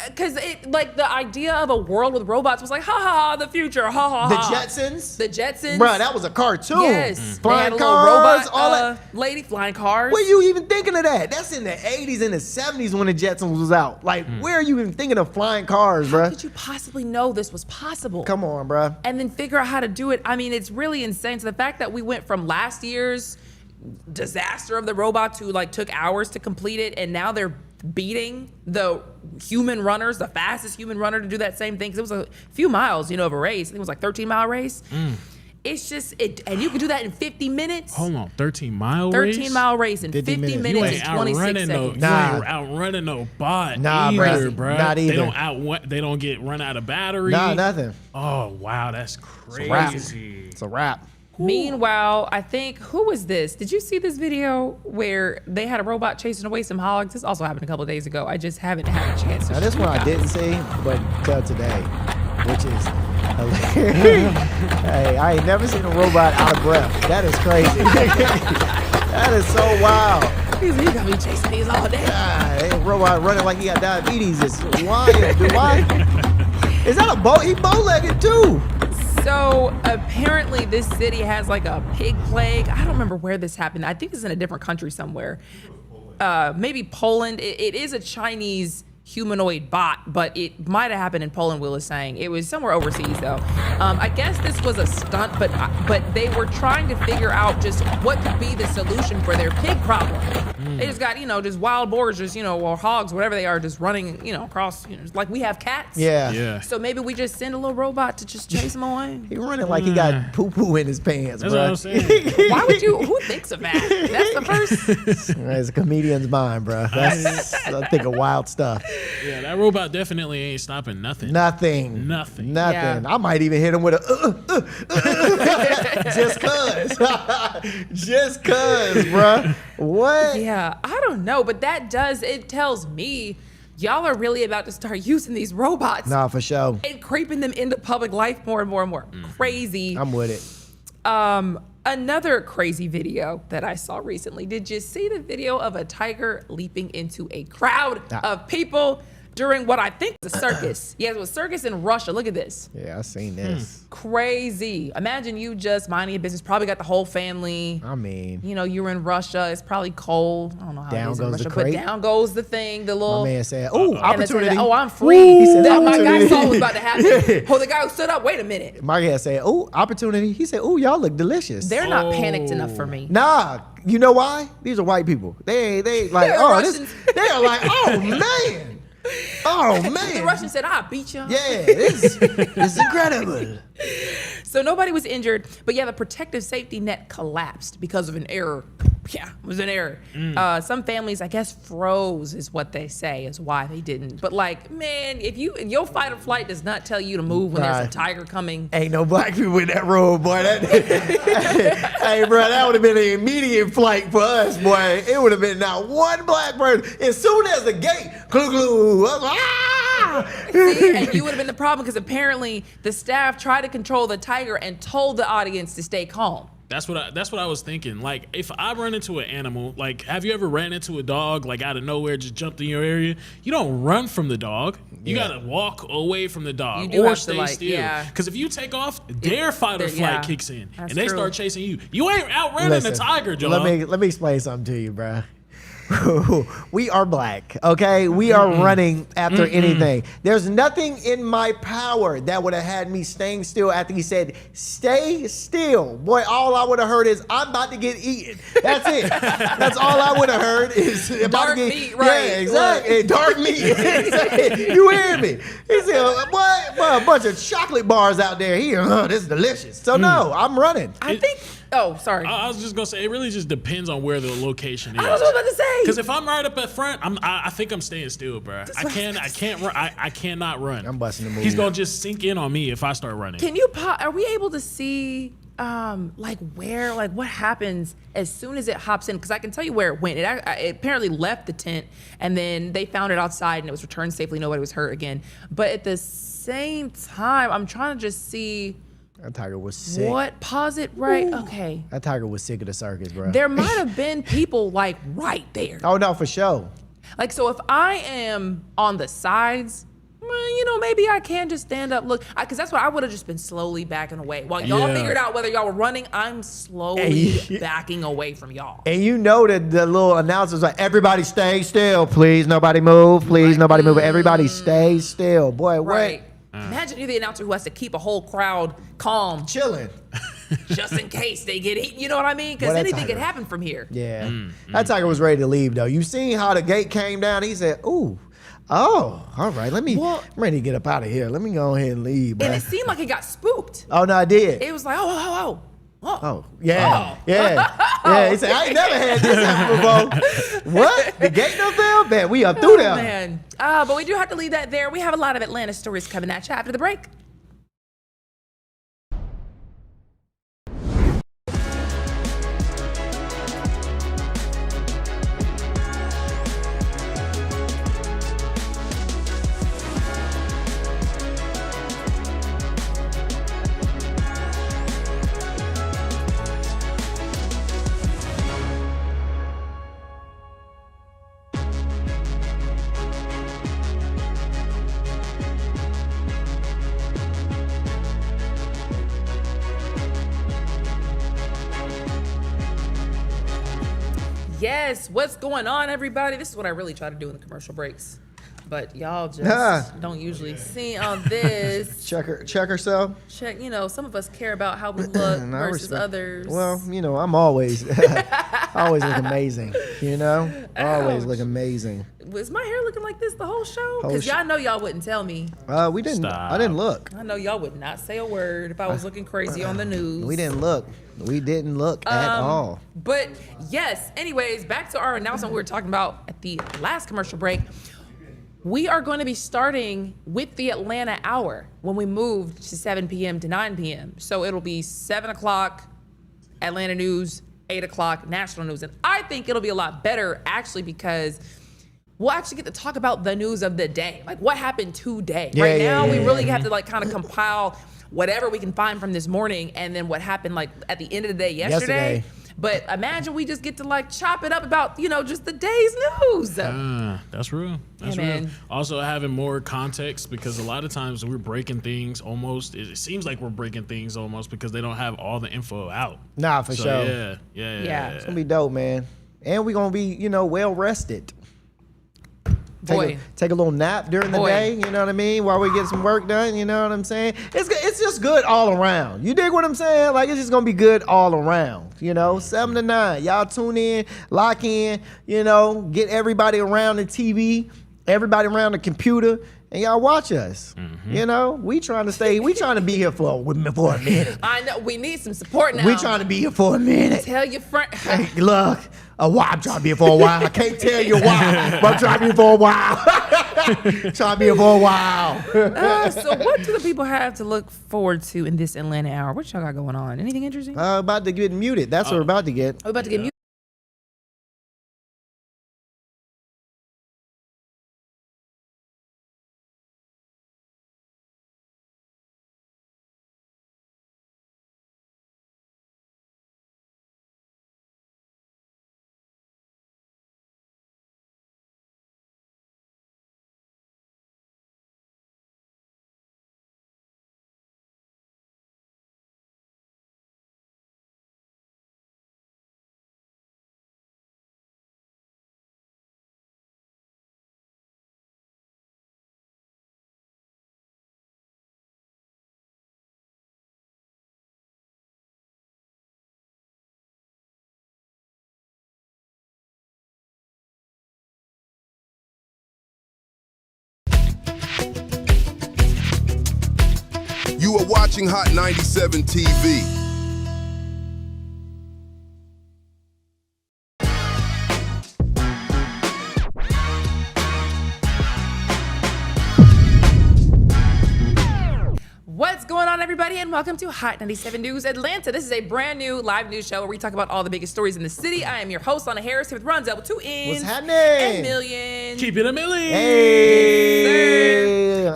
Because the idea of a world with robots was like, ha ha, the future, ha ha The ha. Jetsons, The Jetsons. bruh, that was a cartoon. Yes. They had Flying a little cars, robot, all that. lady flying cars. Where you even thinking of that? That's in the 80s and the 70s when the Jetsons was out. Like, where are you even thinking of flying cars, How bruh? could you possibly know this was possible? Come on, bruh. And then figure out how to do it. I mean, it's really insane. So the fact that we went from last year's disaster of the robot to like took hours to complete it, and now they're beating the human runners, the fastest human runner to do that same thing. Because it was a few miles, of a race. I think it was like 13-mile race. it's just and you can do that in 50 minutes. Hold on, 13-mile race? 13-mile race in 50 minutes You and ain't 26 outrunning seconds. you ain't outrunning no bot either, bro. Not either. They don't get run out of battery. Nah, nothing. Oh wow, that's crazy. It's a wrap. Meanwhile, I think, who was this? Did you see this video where they had a robot chasing away some hogs? This also happened a couple of days ago. I just haven't had a chance to Now this show one you I didn't guys. see, but till today, which is hilarious. Hey, I ain't never seen a robot out of breath. That is crazy. That is so wild. He's like, you got me chasing these all day. A robot running like he got diabetes is wild, dude. Why? Is that a bow? He bow-legged too. So apparently this city has like a pig plague. I don't remember where this happened. I think it's in a different country somewhere. Maybe Poland. It is a Chinese humanoid bot, but it might have happened in Poland, Will is saying. It was somewhere overseas though. I guess this was a stunt, but they were trying to figure out just what could be the solution for their pig problem. They just got, just wild boars, or hogs, whatever they are, just running, across, just like we have cats. Yeah. So maybe we just send a little robot to just chase them away. He running like he got poo-poo in his pants, That's bro. what I'm saying. Why would you? Who thinks of that? That's the first. It's a comedian's mind, bro. That's I think of wild stuff. Yeah, that robot definitely ain't stopping nothing. Nothing. Yeah. I might even hit him with a just cuz. Just cuz, bruh. What? Yeah, I don't know, but it tells me y'all are really about to start using these robots Nah, for sure. and creeping them into public life more and more and more. Crazy. I'm with it. Another crazy video that I saw recently. Did you see the video of a tiger leaping into a crowd of people during what I think is a circus? Yeah, it was a circus in Russia. Look at this. Yeah, I seen this. Crazy. Imagine you just minding your business. Probably got the whole family. I mean, You're in Russia. It's probably cold. I don't know how Down it is in goes the Russia, but crate. down goes the thing. The little. my man said, "Ooh, and it said, opportunity." oh, I'm free. He said, My guy "Opportunity." saw what was about to happen. Oh, the guy who stood up. Wait a minute. My guy said, "Ooh, opportunity." He said, "Ooh, y'all look delicious." They're not panicked enough for me. Nah, you know why? These are white people. They like, They're oh, this. Russians. They are like, oh man. Oh The man. Russian said, "I'll beat you." Yeah, this is incredible. So nobody was injured, but yeah, the protective safety net collapsed because of an error. Yeah, it was an error. Some families, I guess, froze is what they say is why they didn't. But like, man, if your fight or flight does not tell you to move when there's a Right. tiger coming. Ain't no black people in that road, boy. Hey, bro, that would have been an immediate flight for us, boy. It would have been not one black person. As soon as the gate, glue, I was like, ah! See, and you would have been the problem because apparently the staff tried to control the tiger and told the audience to stay calm. That's what I was thinking. Like, if I run into an animal, like, have you ever ran into a dog, like, out of nowhere, just jumped in your area? You don't run from the dog. You gotta walk away from the dog You do or have to, stay like, still. yeah. Because if you take off, their fight or flight yeah, kicks in, that's and they true. start chasing you. You ain't outrunning Listen, the tiger, Joe. Let me explain something to you, bro. We are black, okay? We are running after anything. There's nothing in my power that would have had me staying still after he said, "Stay still." Boy, all I would have heard is, "I'm about to get eaten." That's it. That's all I would have heard is about Dark to get meat, right. Yeah, exactly. Dark meat. You hear me? He said, boy, a bunch of chocolate bars out there here. This is delicious. So no, I'm running. I think. Oh, sorry. I was just gonna say, it really just depends on where the location is. I was about to say. Because if I'm right up at front, I think I'm staying still, bro. I can't run. I cannot run. I'm busting the move. He's gonna just sink in on me if I start running. Can you? Are we able to see? What happens as soon as it hops in? Because I can tell you where it went. It apparently left the tent, and then they found it outside, and it was returned safely. Nobody was hurt again. But at the same time, I'm trying to just see That tiger was sick. what. Pause it. Right. Okay. That tiger was sick of the circus, bro. There might have been people like right there. Oh no, for sure. Like, so if I am on the sides, maybe I can just stand up, look, because that's what I would have just been slowly backing away. While y'all Yeah. figured out whether y'all were running, I'm slowly backing away from y'all. And you know that the little announcer's like, "Everybody stay still, please. Nobody move, please. Nobody move. Everybody stay still." Boy, Right. what? Imagine you're the announcer who has to keep a whole crowd calm Chilling. just in case they get eaten. You know what I mean? Because Boy, that anything tiger. could happen from here. Yeah. That tiger was ready to leave though. You seen how the gate came down? He said, "Ooh, Oh, all right. I'm ready to get up out of here. Let me go ahead and leave, And man. it seemed like it got spooked. Oh, no, I did. It was like, Oh, yeah. Yeah. He said, I ain't never had this happen before. What? The gate no fell? Man, we up through there. Man. But we do have to leave that there. We have a lot of Atlanta stories coming at you after the break. Yes, what's going on, everybody? This is what I really try to do in the commercial breaks, but y'all just don't usually see on this. Check herself. Check, some of us care about how we look versus others. Well, I'm always look amazing. Always look amazing. Was my hair looking like this the whole show? Because y'all know y'all wouldn't tell me. We didn't. Stop. I didn't look. I know y'all would not say a word if I was looking crazy on the news. We didn't look. We didn't look at all. But yes, anyways, back to our announcement we were talking about at the last commercial break. We are going to be starting with the Atlanta hour when we moved to 7 p.m. to 9 p.m. So it'll be 7 o'clock Atlanta news, 8 o'clock national news. And I think it'll be a lot better actually because we'll actually get to talk about the news of the day. Like what happened today. Right now, we really have to kind of compile whatever we can find from this morning and then what happened at the end of the day yesterday. But imagine we just get to chop it up about, just the day's news. That's real. That's real. Also having more context because a lot of times we're breaking things almost. It seems like we're breaking things almost because they don't have all the info out. Nah, for sure. Yeah. It's gonna be dope, man. And we're gonna be, well rested. Take a little nap during the day, you know what I mean? While we get some work done, you know what I'm saying? It's just good all around. You dig what I'm saying? It's just gonna be good all around, 7 to 9. Y'all tune in, lock in, get everybody around the TV, everybody around the computer, and y'all watch us. Mm-hmm. We trying to be here for a minute. I know, we need some support now. We trying to be here for a minute. Tell your friend. Hey, look. Why I'm trying to be here for a while. I can't tell you why, but I'm trying to be here for a while. Trying to be here for a while. So what do the people have to look forward to in this Atlanta hour? What y'all got going on? Anything interesting? About to get muted. That's what we're about to get. We're about to get muted. You are watching Hot 97 TV. What's going on, everybody, and welcome to Hot 97 News Atlanta. This is a brand new live news show where we talk about all the biggest stories in the city. I am your host, Lana Harris, here with Ronzel with 2 N's. What's happening? And Million. Keep it a million. Hey.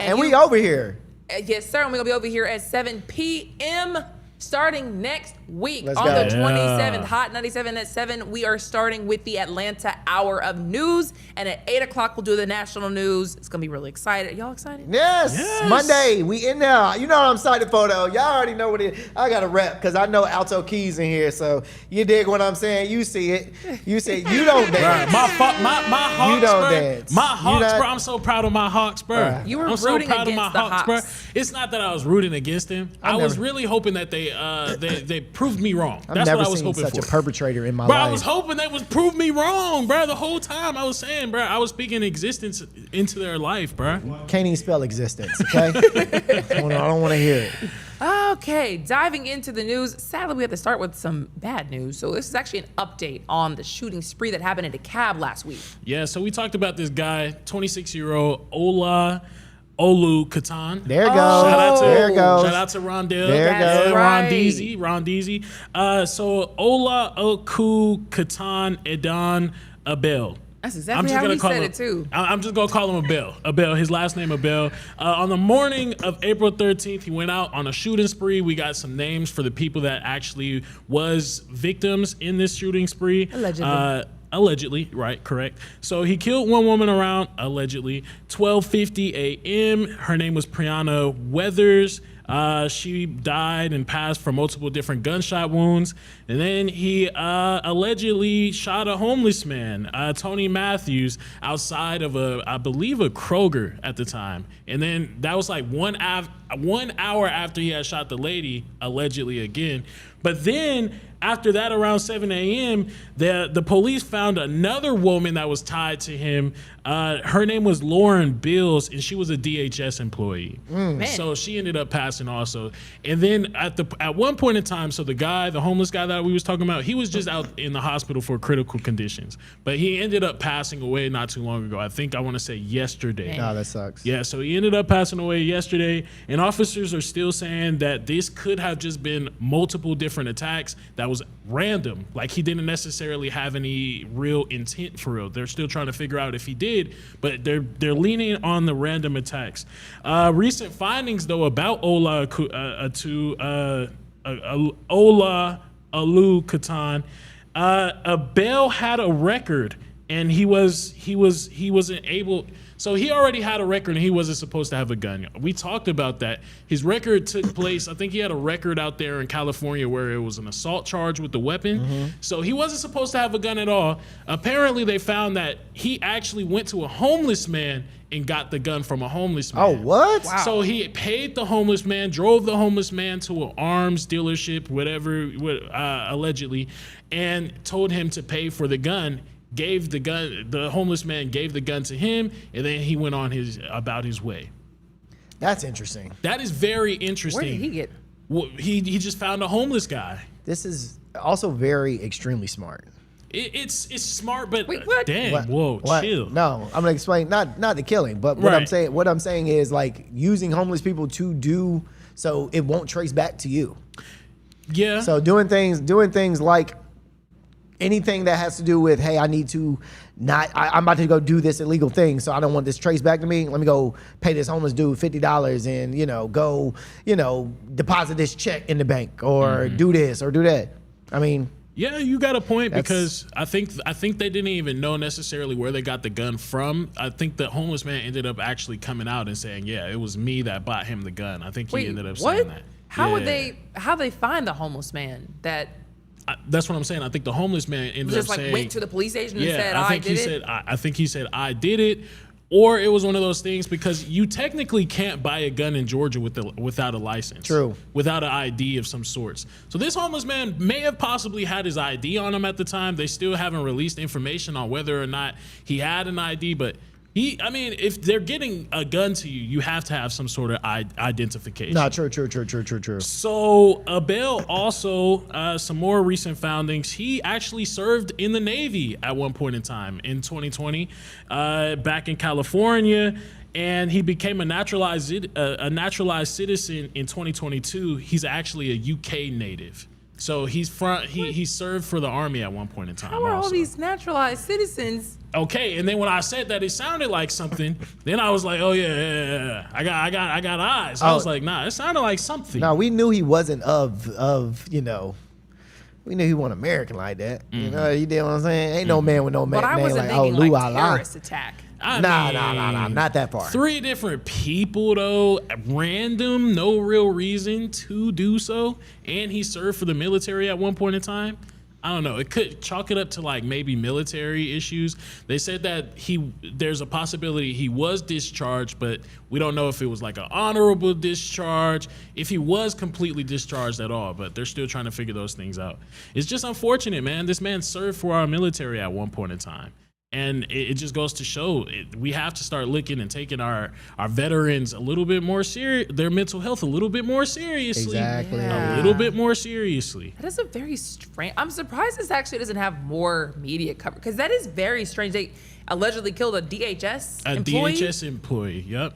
And we over here. Yes, sir. And we're going to be over here at 7 p.m. starting next week. Let's on go. the 27th. Hot 97 at 7. We are starting with the Atlanta Hour of News. And at 8 o'clock, we'll do the national news. It's going to be really excited. Y'all excited? Yes. Monday, we in there. You know what I'm excited for, though. Y'all already know what it is. I got a rep because I know Alto Keys in here. So you dig what I'm saying. You see it. You say you don't dance. My Hawks, You don't bro. dance. My Hawks, not- bro. I'm so proud of my Hawks, bro. Right. You were I'm so rooting proud of my against the Hawks, bro. Hawks. It's not that I was rooting against him. I was really hoping that they they proved me wrong. I've That's never what I was seen hoping such for. a perpetrator in my Bro, life. I was hoping they would prove me wrong, bro. The whole time I was saying, bro, I was speaking existence into their life, bro. Can't even spell existence, okay? I don't want to hear it. Okay, diving into the news. Sadly, we have to start with some bad news. So this is actually an update on the shooting spree that happened in DeKalb last week. Yeah, so we talked about this guy, 26-year-old Ola Olu Katan. There it goes. There it goes. Shout out to Rondell. There it That's goes. right. Ron Deasy. So Ola Oku Katan Edan Abel. That's exactly how he said it too. I'm just gonna call him Abel. Abel, his last name Abel. On the morning of April 13th, he went out on a shooting spree. We got some names for the people that actually was victims in this shooting spree. Allegedly. Allegedly, right, correct. So he killed one woman around, allegedly, 12:50 a.m. Her name was Brianna Weathers. She died and passed from multiple different gunshot wounds. And then he allegedly shot a homeless man, Tony Matthews, outside of I believe a Kroger at the time. And then that was like 1 hour after he had shot the lady, allegedly again. But then after that, around 7 a.m., the police found another woman that was tied to him. Her name was Lauren Bills, and she was a DHS employee. So she ended up passing also. And then at one point in time, so the homeless guy that we was talking about, he was just out in the hospital for critical conditions. But he ended up passing away not too long ago. I think I want to say yesterday. Oh, that sucks. Yeah, so he ended up passing away yesterday, and officers are still saying that this could have just been multiple different attacks that was random. Like, he didn't necessarily have any real intent for real. They're still trying to figure out if he did, but they're leaning on the random attacks. Recent findings, though, about Ola Alu Katan, Abel had a record, and he wasn't able. So he already had a record, and he wasn't supposed to have a gun. We talked about that. His record took place, I think he had a record out there in California where it was an assault charge with the weapon. So he wasn't supposed to have a gun at all. Apparently, they found that he actually went to a homeless man and got the gun from a homeless man. Oh, what? Wow. So he paid the homeless man, drove the homeless man to an arms dealership, whatever, allegedly, and told him to pay for the gun. Gave the gun, the homeless man gave the gun to him, and then he went on about his way. That's interesting. That is very interesting. Where did he get? Well, he just found a homeless guy. This is also very extremely smart. It's smart, but Wait, what? damn, What? whoa, What? chill. No, I'm gonna explain. Not the killing, but what Right. I'm saying is like using homeless people to do so it won't trace back to you. Yeah. So doing things like anything that has to do with, hey, I'm about to go do this illegal thing, so I don't want this traced back to me. Let me go pay this homeless dude $50 and go deposit this check in the bank or do this or do that. I mean, yeah, you got a point, That's- because I think they didn't even know necessarily where they got the gun from. I think the homeless man ended up actually coming out and saying, "Yeah, it was me that bought him the gun." I think he Wait, ended up what? saying that. How would Yeah. they find the homeless man that That's what I'm saying. I think the homeless man ended just up like saying, went to the police station and said, I I think did he it? said, I think he said, I did it. Or it was one of those things, because you technically can't buy a gun in Georgia without a license. True. Without an ID of some sorts. So this homeless man may have possibly had his ID on him at the time. They still haven't released information on whether or not he had an ID, but if they're getting a gun to you, you have to have some sort of identification. no, true. So Abel also, some more recent foundings. He actually served in the Navy at one point in time in 2020, back in California, and he became a naturalized citizen in 2022. He's actually a UK native. So he served for the Army at one point in time. How are all also. these naturalized citizens? Okay, and then when I said that, it sounded like something. Then I was like, "Oh yeah. I got eyes." I was like, "Nah, it sounded like something." No, we knew he wasn't we knew he wasn't American like that. You know, you did what I'm saying? Ain't no man with no But I name wasn't like, oh, thinking Lou like Allah. terrorist attack. Nah, not that far. 3 different people, though, random, no real reason to do so, and he served for the military at one point in time. I don't know. It could chalk it up to like maybe military issues. They said that there's a possibility he was discharged, but we don't know if it was like an honorable discharge, if he was completely discharged at all, but they're still trying to figure those things out. It's just unfortunate, man. This man served for our military at one point in time. And it just goes to show we have to start looking and taking our veterans a little bit more serious, their mental health a little bit more seriously. Exactly. Yeah. A little bit more seriously. That is a very strange. I'm surprised this actually doesn't have more media coverage because that is very strange. They allegedly killed a DHS employee. DHS employee, yep.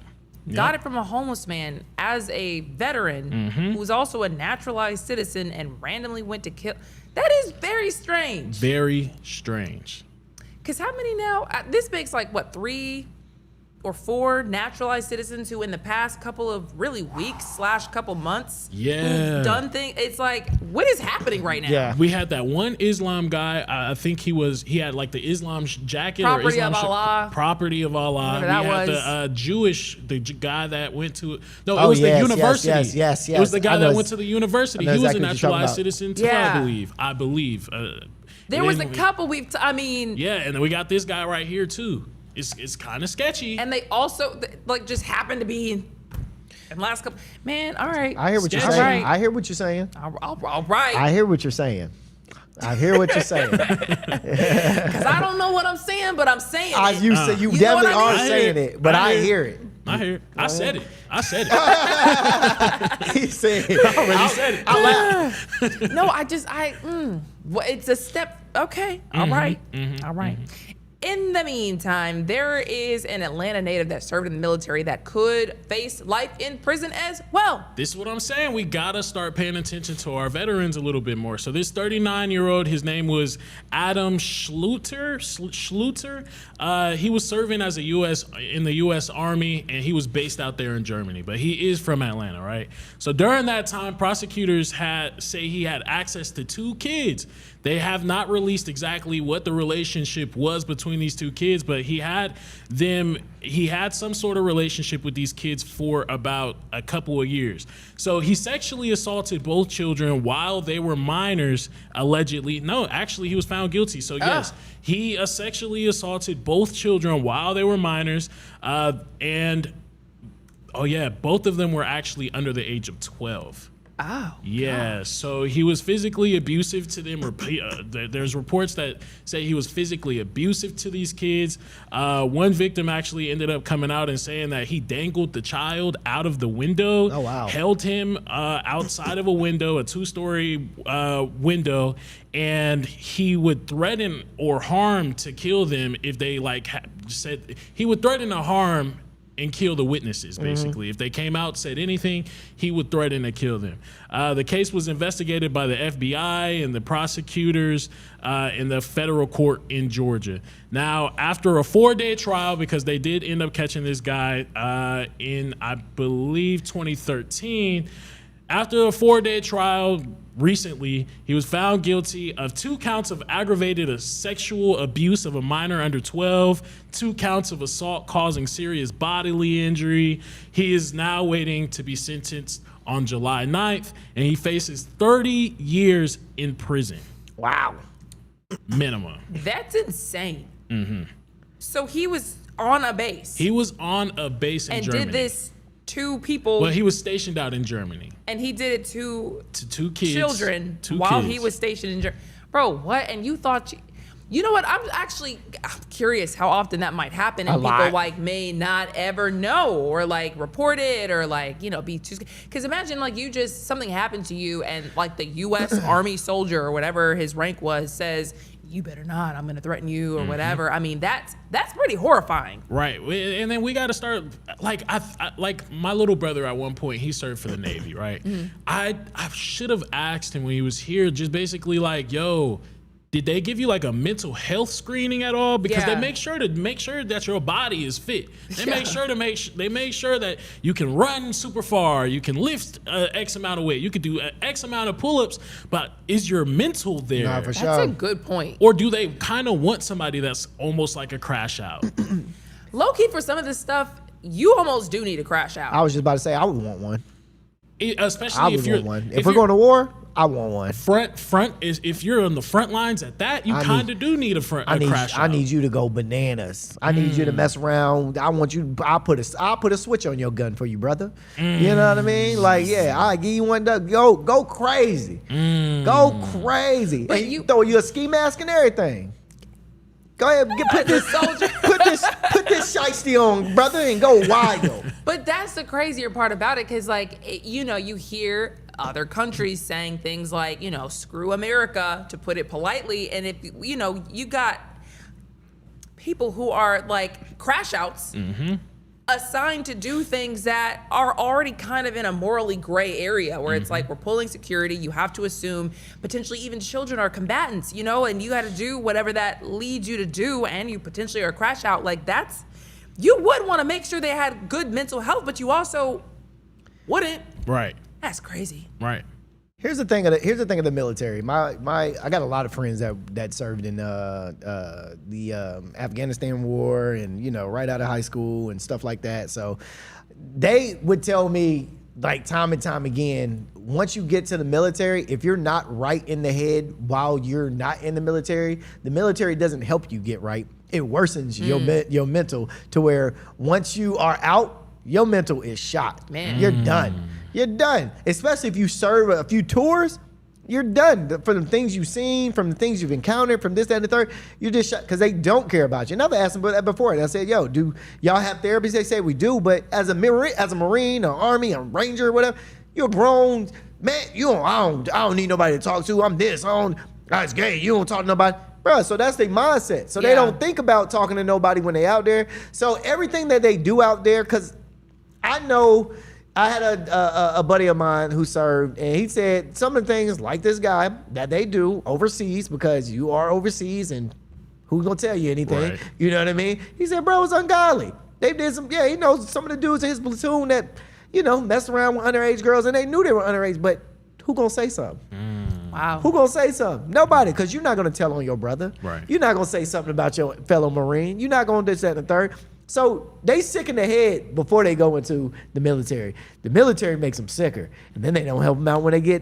Got it from a homeless man as a veteran who was also a naturalized citizen and randomly went to kill. That is very strange. Very strange. Because how many now? This makes like, what, 3 or 4 naturalized citizens who in the past couple of really weeks / couple months who've done things. It's like, what is happening right now? Yeah. We had that one Islam guy. I think he had like the Islam jacket Property or Islam of Allah. Property of Allah. Whatever that we had was. the guy that went to it Yes, was the university. yes. It was the guy I know that went to the university. I know He was a exactly what you're talking naturalized about. citizen too, Yeah. I believe. There was a couple Yeah, and then we got this guy right here too. It's kind of sketchy. and they also like just happened to be in the last couple. Man, all right. I hear what you're Sketchy. saying. Right. I hear what you're saying. All right. I hear what you're saying. I hear what you're saying. Because I don't know what I'm saying, but I'm saying it. You know definitely what I are mean? saying it, but I hear it. I hear it. I said it. He said it. I already said it. I laughed. No, well, it's a step. Okay. All right. All right. In the meantime, there is an Atlanta native that served in the military that could face life in prison as well. This is what I'm saying. We gotta start paying attention to our veterans a little bit more. So this 39-year-old, his name was Adam Schluter. He was serving as in the U.S. Army, and he was based out there in Germany. But he is from Atlanta, right? So during that time, prosecutors say he had access to 2 kids. They have not released exactly what the relationship was between these 2 kids, but he had some sort of relationship with these kids for about a couple of years. So he sexually assaulted both children while they were minors, allegedly. No, actually, he was found guilty. So yes, he sexually assaulted both children while they were minors, and both of them were actually under the age of 12. Oh. Yeah, so he was physically abusive to them. There's reports that say he was physically abusive to these kids. One victim actually ended up coming out and saying that he dangled the child out of the window. Oh, wow. Held him outside of a window, a 2-story window, and he would threaten or harm to kill them if they said he would threaten to harm and kill the witnesses, basically. If they came out, said anything, he would threaten to kill them. The case was investigated by the FBI and the prosecutors in the federal court in Georgia. Now, after a 4-day trial, because they did end up catching this guy in, I believe, 2013, after a 4-day trial recently, he was found guilty of 2 counts of aggravated sexual abuse of a minor under 12, 2 counts of assault causing serious bodily injury. He is now waiting to be sentenced on July 9th, and he faces 30 years in prison. Wow. Minimum. That's insane. So he was on a base. He was on a base in Germany. And did this to people. Well, he was stationed out in Germany. And he did it to 2 kids. Children 2 while kids. he was stationed in Germany. Bro, what? And you thought... You know what? I'm curious how often that might happen, and people may not ever know or report it or be too. Because imagine something happened to you and the U.S. Army soldier or whatever his rank was says, you better not, I'm going to threaten you or whatever. I mean, that's pretty horrifying. Right. And then we got to start, my little brother at one point, he served for the Navy, right? I should have asked him when he was here, just basically yo, did they give you a mental health screening at all? Because they make sure that your body is fit. They make sure that you can run super far, you can lift X amount of weight, you could do X amount of pull-ups, but is your mental there? Nah, for sure. That's a good point. Or do they kind of want somebody that's almost like a crash out? Low-key, for some of this stuff, you almost do need to crash out. I was just about to say I would want one. Especially if you're want one. If we're going to war, I want one. Front is if you're on the front lines at that, you kind of do need a crash out. I need you to go bananas. I need you to mess around. I want you. I'll put a switch on your gun for you, brother. You know what I mean? Like, yeah, I give you one. Go crazy. Go crazy. But and you throw you a ski mask and everything. Go ahead, put this shiesty on, brother, and go wild. But that's the crazier part about it, because you hear other countries saying things like, screw America, to put it politely, and if you got people who are like crash outs assigned to do things that are already kind of in a morally gray area where it's like, we're pulling security, you have to assume potentially even children are combatants, and you got to do whatever that leads you to do, and you potentially are a crash out. Like, you would want to make sure they had good mental health, but you also wouldn't. Right. That's crazy. Right. Here's the thing of the military. I got a lot of friends that served in the Afghanistan war and right out of high school and stuff like that. So they would tell me, like, time and time again, once you get to the military, if you're not right in the head while you're not in the military doesn't help you get right. It worsens your mental to where once you are out, your mental is shot. Man. You're done. You're done. Especially if you serve a few tours, you're done. For the things you've seen, from the things you've encountered, from this, that, and the third, you're just shot because they don't care about you. And I've asked them that before, and I said, "Yo, do y'all have therapies?" They say we do, but as a Marine, or Army, a Ranger, or whatever, you're grown, man. I don't need nobody to talk to. I'm this. That's gay. You don't talk to nobody. Bro, so that's their mindset. So they don't think about talking to nobody when they out there. So everything that they do out there, because I know I had a buddy of mine who served, and he said some of the things like this guy that they do overseas, because you are overseas and who's gonna tell you anything? Right. You know what I mean? He said, bro, it's ungodly. They did he knows some of the dudes in his platoon that, messed around with underage girls, and they knew they were underage, but who gonna say something? Wow. Who gonna say something? Nobody, because you're not gonna tell on your brother. Right. You're not gonna say something about your fellow Marine. You're not gonna do this, that, and the third. So they sick in the head before they go into the military. The military makes them sicker, and then they don't help them out when they get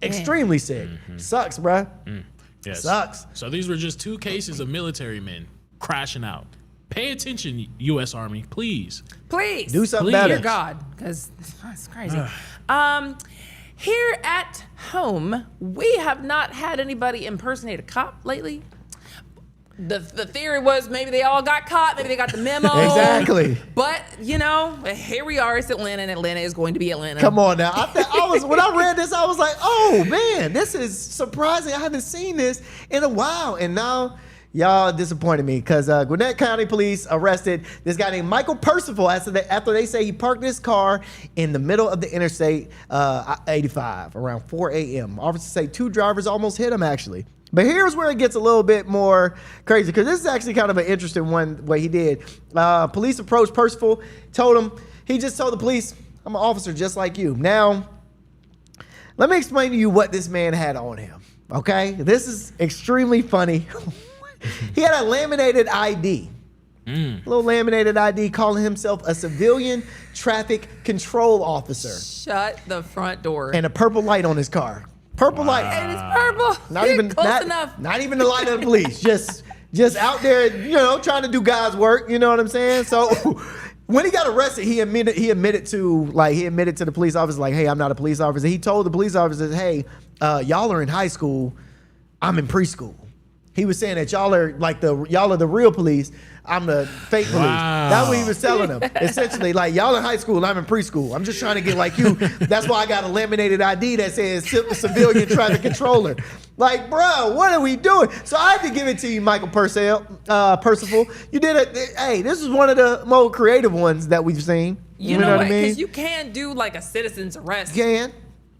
extremely sick. Sucks, bruh. Yes. Sucks. So these were just 2 cases of military men crashing out. Pay attention, U.S. Army, please. Please. Do something better. Dear God, because that's crazy. Here at home, we have not had anybody impersonate a cop lately. The theory was maybe they all got caught, maybe they got the memo. Exactly. But, here we are. It's Atlanta, and Atlanta is going to be Atlanta. Come on now. When I read this, I was like, oh, man, this is surprising. I haven't seen this in a while. And now y'all disappointed me, because Gwinnett County Police arrested this guy named Michael Percival after they say he parked his car in the middle of the Interstate 85 around 4 a.m. Officers say 2 drivers almost hit him, actually. But here's where it gets a little bit more crazy, because this is actually kind of an interesting one, what he did. Police approached Percival, he just told the police, I'm an officer just like you. Now, let me explain to you what this man had on him, okay? This is extremely funny. He had a laminated ID. A little laminated ID, calling himself a civilian traffic control officer. Shut the front door. And a purple light on his car. Purple light. And it's purple. Not even close enough. Not even the light of the police. Just out there, trying to do God's work. You know what I'm saying? So when he got arrested, he admitted to the police officer, like, hey, I'm not a police officer. He told the police officers, hey, y'all are in high school. I'm in preschool. He was saying that y'all are the real police. I'm the fake police. Wow. That's what he was telling them. Essentially, like, y'all in high school, I'm in preschool. I'm just trying to get like you. That's why I got a laminated ID that says civilian traffic controller. Like, bro, what are we doing? So I have to give it to you, Michael Percival. You did it. Hey, this is one of the more creative ones that we've seen. You know what I mean? Because you can do like a citizen's arrest. Can.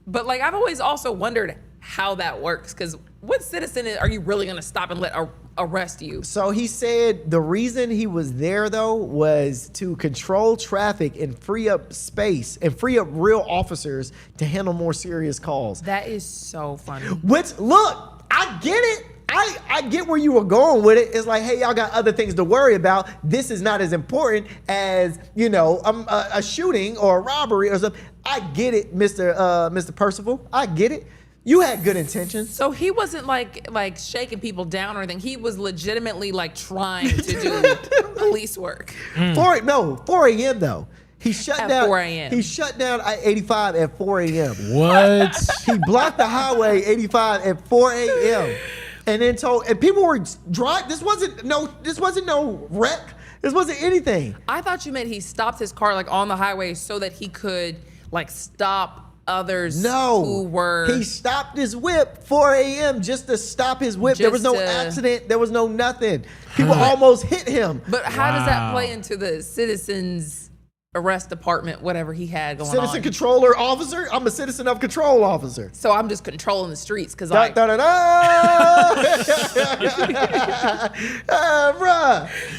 But like, I've always also wondered how that works, because what citizen are you really going to stop and let arrest you? So he said the reason he was there, though, was to control traffic and free up space and free up real officers to handle more serious calls. That is so funny. Which, look, I get it. I get where you were going with it. It's like, hey, y'all got other things to worry about. This is not as important as, a shooting or a robbery or something. I get it, Mr. Percival. I get it. You had good intentions. So he wasn't like shaking people down or anything. He was legitimately like trying to do police work. 4 a.m. though. He shut At down 4 a.m. He shut down I-85 at 4 a.m. What? He blocked the highway 85 at 4 a.m. and then and people were driving. This wasn't no wreck. This wasn't anything. I thought you meant he stopped his car like on the highway so that he could like stop others who were. He stopped his whip 4 a.m. just to stop his whip. There was no accident. There was no nothing. People almost hit him. But how does that play into the citizens arrest department, whatever he had going on? Citizen controller officer? I'm a citizen of control officer. So I'm just controlling the streets because bruh.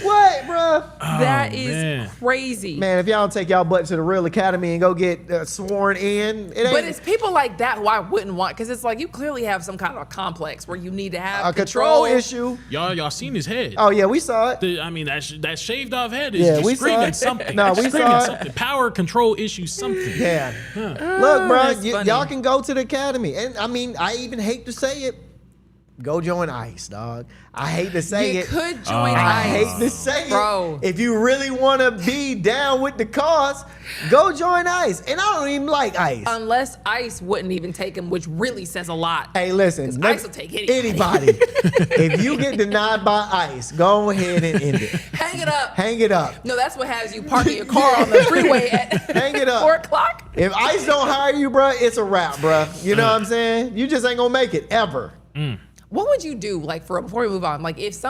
What, bruh? That is crazy. Man, if y'all don't take y'all butt to the real academy and go get sworn in, it ain't. But it's people like that who I wouldn't want, because it's like you clearly have some kind of a complex where you need to have a control issue. Y'all seen his head? Oh yeah, we saw it. That shaved off head is just screaming something. No, we saw it. Something. Power control issue, something. Yeah. Look, bro, y'all can go to the academy. And I mean, I even hate to say it. Go join ICE, dog. I hate to say it. You could join ICE. I hate to say it. If you really want to be down with the cause, go join ICE. And I don't even like ICE. Unless ICE wouldn't even take him, which really says a lot. Hey, listen. ICE will take anybody. If you get denied by ICE, go ahead and end it. Hang it up. Hang it up. No, that's what has you parking your car on the freeway at Hang it up. 4 o'clock. If ICE don't hire you, bro, it's a wrap, bro. You know what I'm saying? You just ain't going to make it, ever. What would you do, like, before we move on? Like, if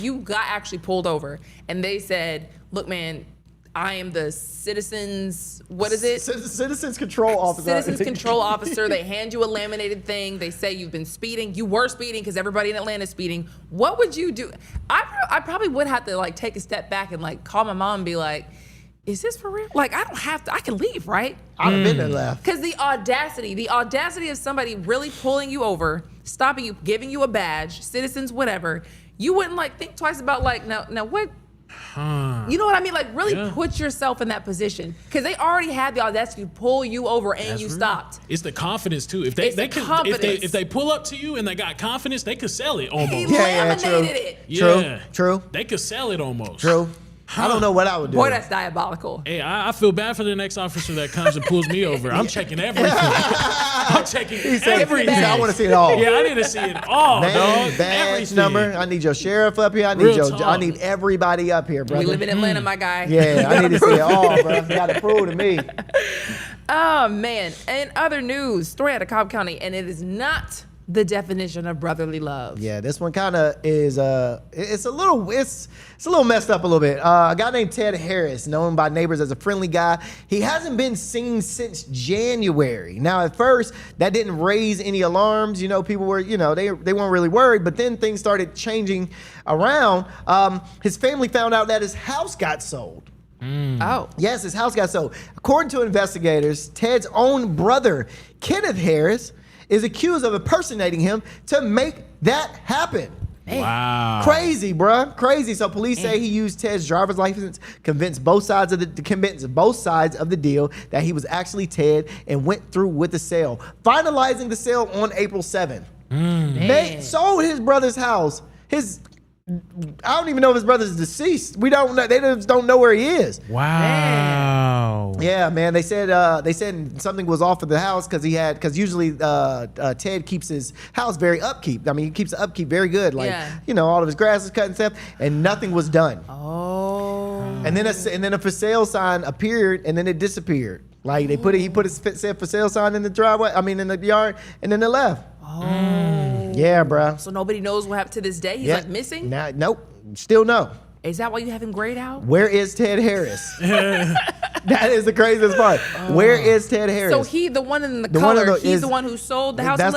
you got actually pulled over and they said, look, man, I am the citizens, what is it? Citizens control officer. Citizens control officer. They hand you a laminated thing. They say you've been speeding. You were speeding because everybody in Atlanta is speeding. What would you do? I probably would have to, like, take a step back and, like, call my mom and be like, is this for real? Like, I don't have to, I can leave, right? I'd have been there left. Because the audacity of somebody really pulling you over, stopping you, giving you a badge, citizens, whatever, you wouldn't like think twice about like, now what? You know what I mean? Like really put yourself in that position. Because they already had the audacity to pull you over and you stopped. It's the confidence too. If they pull up to you and they got confidence, they could sell it almost. He laminated it. True. They could sell it almost. True. I don't know what I would do. Boy, that's diabolical. Hey, I feel bad for the next officer that comes and pulls me over. I'm checking everything. I'm checking everything. I want to see it all. Yeah, I need to see it all, Name, dog. badge, everything. number. I need your sheriff up here. I need everybody up here, brother. We live in Atlanta, my guy. Yeah, I need to see it all, bro. You got to prove to me. Oh, man. And other news, story out of Cobb County, and it is not the definition of brotherly love. Yeah, this one kind of is it's a little messed up a little bit. A guy named Ted Harris, known by neighbors as a friendly guy, he hasn't been seen since January. Now, at first, that didn't raise any alarms. You know, people were, they weren't really worried, but then things started changing around. His family found out that his house got sold. Oh. Yes, his house got sold. According to investigators, Ted's own brother, Kenneth Harris, is accused of impersonating him to make that happen. Wow. Crazy, bruh. Crazy. So police say he used Ted's driver's license, convinced both sides of the deal that he was actually Ted, and went through with the sale, finalizing the sale on April 7th. They sold his brother's house. I don't even know if his brother's deceased. We don't know. They just don't know where he is. Wow. Yeah, man. They said something was off with the house because usually Ted keeps his house very upkeep. I mean, he keeps the upkeep very good. Like all of his grass is cut and stuff, and nothing was done. Oh. And then a for sale sign appeared, and then it disappeared. Like he put his for sale sign in the driveway. I mean, in the yard, and then they left. Oh. Yeah, bro. So nobody knows what happened to this day? He's like missing? Nope. Still no. Is that why you have him grayed out? Where is Ted Harris? That is the craziest part. Where is Ted Harris? So he, the one in the color, he's the one who sold the house. That's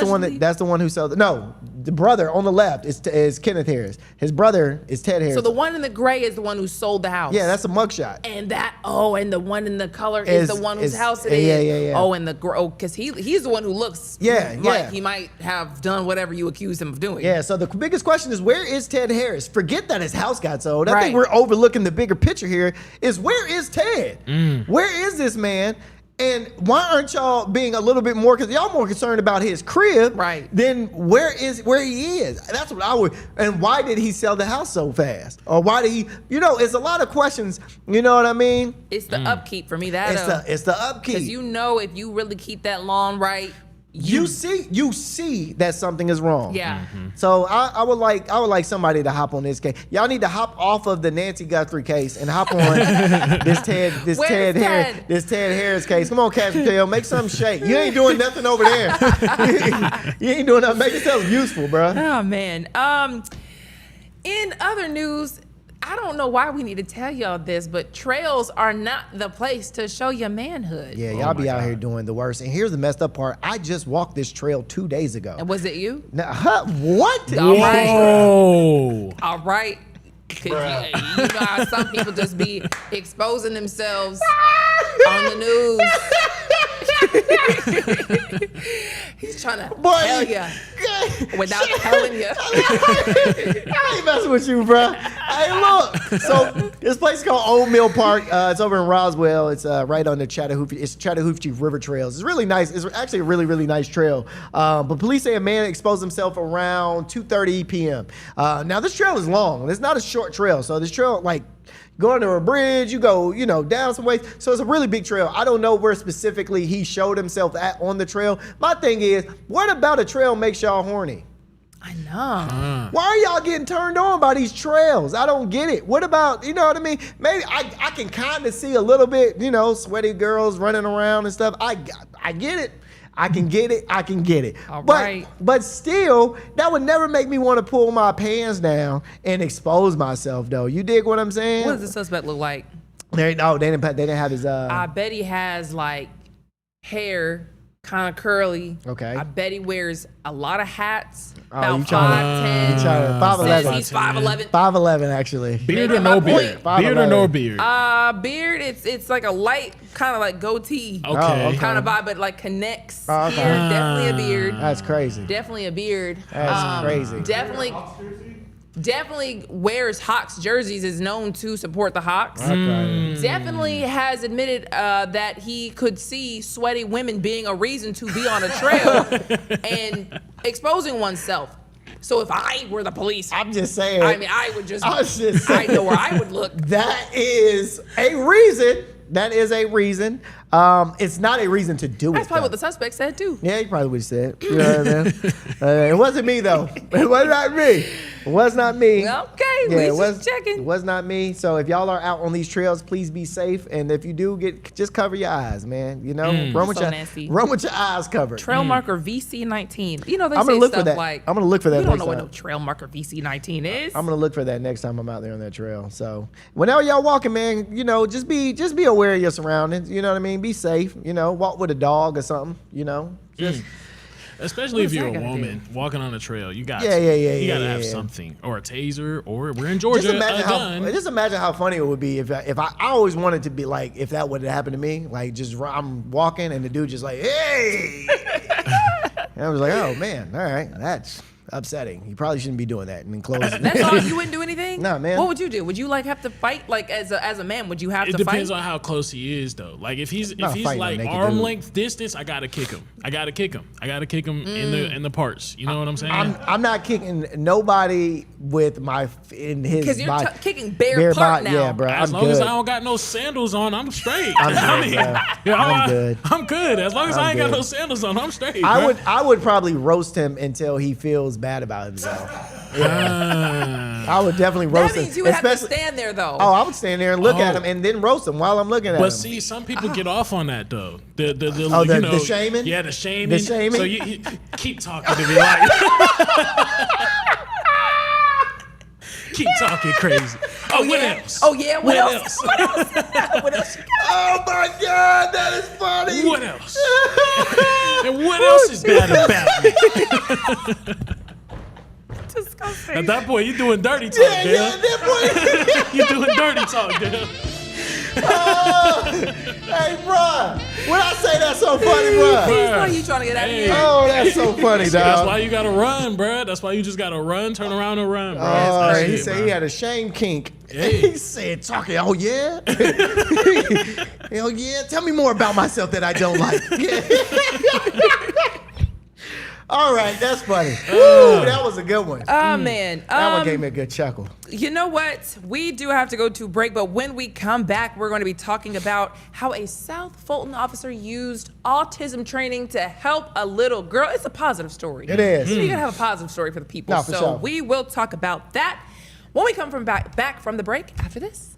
the one who sold it. No, the brother on the left is Kenneth Harris. His brother is Ted Harris. So the one in the gray is the one who sold the house. Yeah, that's a mugshot. And and the one in the color is the one whose house it is. Yeah. Oh, and because he's the one who looks like he might have done whatever you accuse him of doing. Yeah, so the biggest question is, where is Ted Harris? Forget that his house got sold. I think we're overlooking the bigger picture here is, where is Ted? Where is this man? And why aren't y'all being a little bit more, because y'all more concerned about his crib than where he is? That's what I would. And why did he sell the house so fast? Or why did he, it's a lot of questions, you know what I mean? It's the upkeep for me. It's the upkeep. Because if you really keep that lawn right, you see that something is wrong. Yeah. So I would like somebody to hop on this case. Y'all need to hop off of the Nancy Guthrie case and hop on this Ted Harris case. Come on, Cash Tail, make something shake. You ain't doing nothing over there. You ain't doing nothing. Make yourself useful, bro. Oh man. In other news, I don't know why we need to tell y'all this, but trails are not the place to show your manhood. Yeah, y'all be out here doing the worst. And here's the messed up part. I just walked this trail 2 days ago. And was it you? What? All right. Oh. All right. You know how some people just be exposing themselves on the news. He's trying to tell you without telling you. I ain't messing with you, bro. Hey, look. So this place is called Old Mill Park. It's over in Roswell. It's right on the Chattahoochee River Trails. It's really nice. It's actually a really, really nice trail. But police say a man exposed himself around 2:30 p.m. Now this trail is long. It's not a short trail. So this trail, go under a bridge, you go, down some ways. So it's a really big trail. I don't know where specifically he showed himself at on the trail. My thing is, what about a trail makes y'all horny? I know. Why are y'all getting turned on by these trails? I don't get it. What about, you know what I mean? Maybe I can kind of see a little bit, sweaty girls running around and stuff. I get it. I can get it. All right. But still, that would never make me want to pull my pants down and expose myself, though. You dig what I'm saying? What does the suspect look like? They didn't have his. I bet he has hair, kind of curly. Okay. I bet he wears a lot of hats. Oh, About you trying 5'10". 5'11". He's 5'11". 5'11", actually. Beard or no beard? Beard or no beard? Beard. It's like a light kind of like goatee. Okay. Kind of vibe, but connects. Oh, okay. Here. Definitely a beard. That's crazy. Definitely a beard. That's crazy. Definitely wears Hawks jerseys, is known to support the Hawks. Okay. Definitely has admitted that he could see sweaty women being a reason to be on a trail and exposing oneself. So if I were the police, I'm just saying. I mean, I would just. I know where I would look. That is a reason. It's not a reason to do it. That's probably what the suspect said too. Yeah, he probably would have said. You know what I mean? It wasn't me though. It was not me. It was not me. Okay, Yeah, we just checking. It was not me. So if y'all are out on these trails, please be safe. And if you do just cover your eyes, man. Run with your eyes covered. Trail marker VC19. They I'm say gonna look stuff for that. like. I'm gonna look for that. You don't next know what time. no trail marker VC19 is. I'm gonna look for that next time I'm out there on that trail. So whenever y'all walking, man, just be aware of your surroundings. You know what I mean? Be safe. Walk with a dog or something. Especially if you're a woman walking on a trail, you got you gotta have something, or a taser, or we're in Georgia, a gun. Just imagine how funny it would be if I always wanted to be like, if that would have happened to me, I'm walking and the dude just like, hey, and I was like, oh man, all right, that's upsetting. You probably shouldn't be doing that and then close. That's all. You wouldn't do anything? Nah, man. What would you do? Would you have to fight? As a man, would you have to fight? It depends on how close he is, though. If he's like arm length distance, I gotta kick him. I gotta kick him in the parts. You know what I'm saying? I'm not kicking nobody with in his because you're body. Kicking bare part now. Yeah, bro. As long as I don't got no sandals on, I'm straight. I'm good. I'm good. As long as I ain't got no sandals on, I'm straight. I would probably roast him until he feels bad about himself. I would definitely roast him. That means you would have to stand there, though. Oh, I would stand there and look at him and then roast him while I'm looking at him. But see, some people get off on that though. The shaming? Yeah, the shaming. The shaming? So you keep talking to me like. Keep talking crazy. What else? Oh yeah, what else? What else? What else? Oh my God, that is funny. What else? And what else is bad about me? At that point, you doing dirty talk, Yeah, Dale. at that point. You doing dirty talk, Dale. Hey, bruh. When I say that's so funny, bruh. He's like, you trying to get out of Hey. here? Oh, that's so funny, That's dog. why you gotta run, bruh. That's why you just gotta run, turn around and run, bro. Oh, he Shit, said bro. he had a shame kink. Hey. He said, talking, oh yeah? Hell yeah? Tell me more about myself that I don't like. All right, that's funny. Woo, that was a good one. Oh, man. That one gave me a good chuckle. You know what? We do have to go to break, but when we come back, we're going to be talking about how a South Fulton officer used autism training to help a little girl. It's a positive story. It is. So you gotta have a positive story for the people. No, for so sure. we will talk about that when we come from back from the break after this.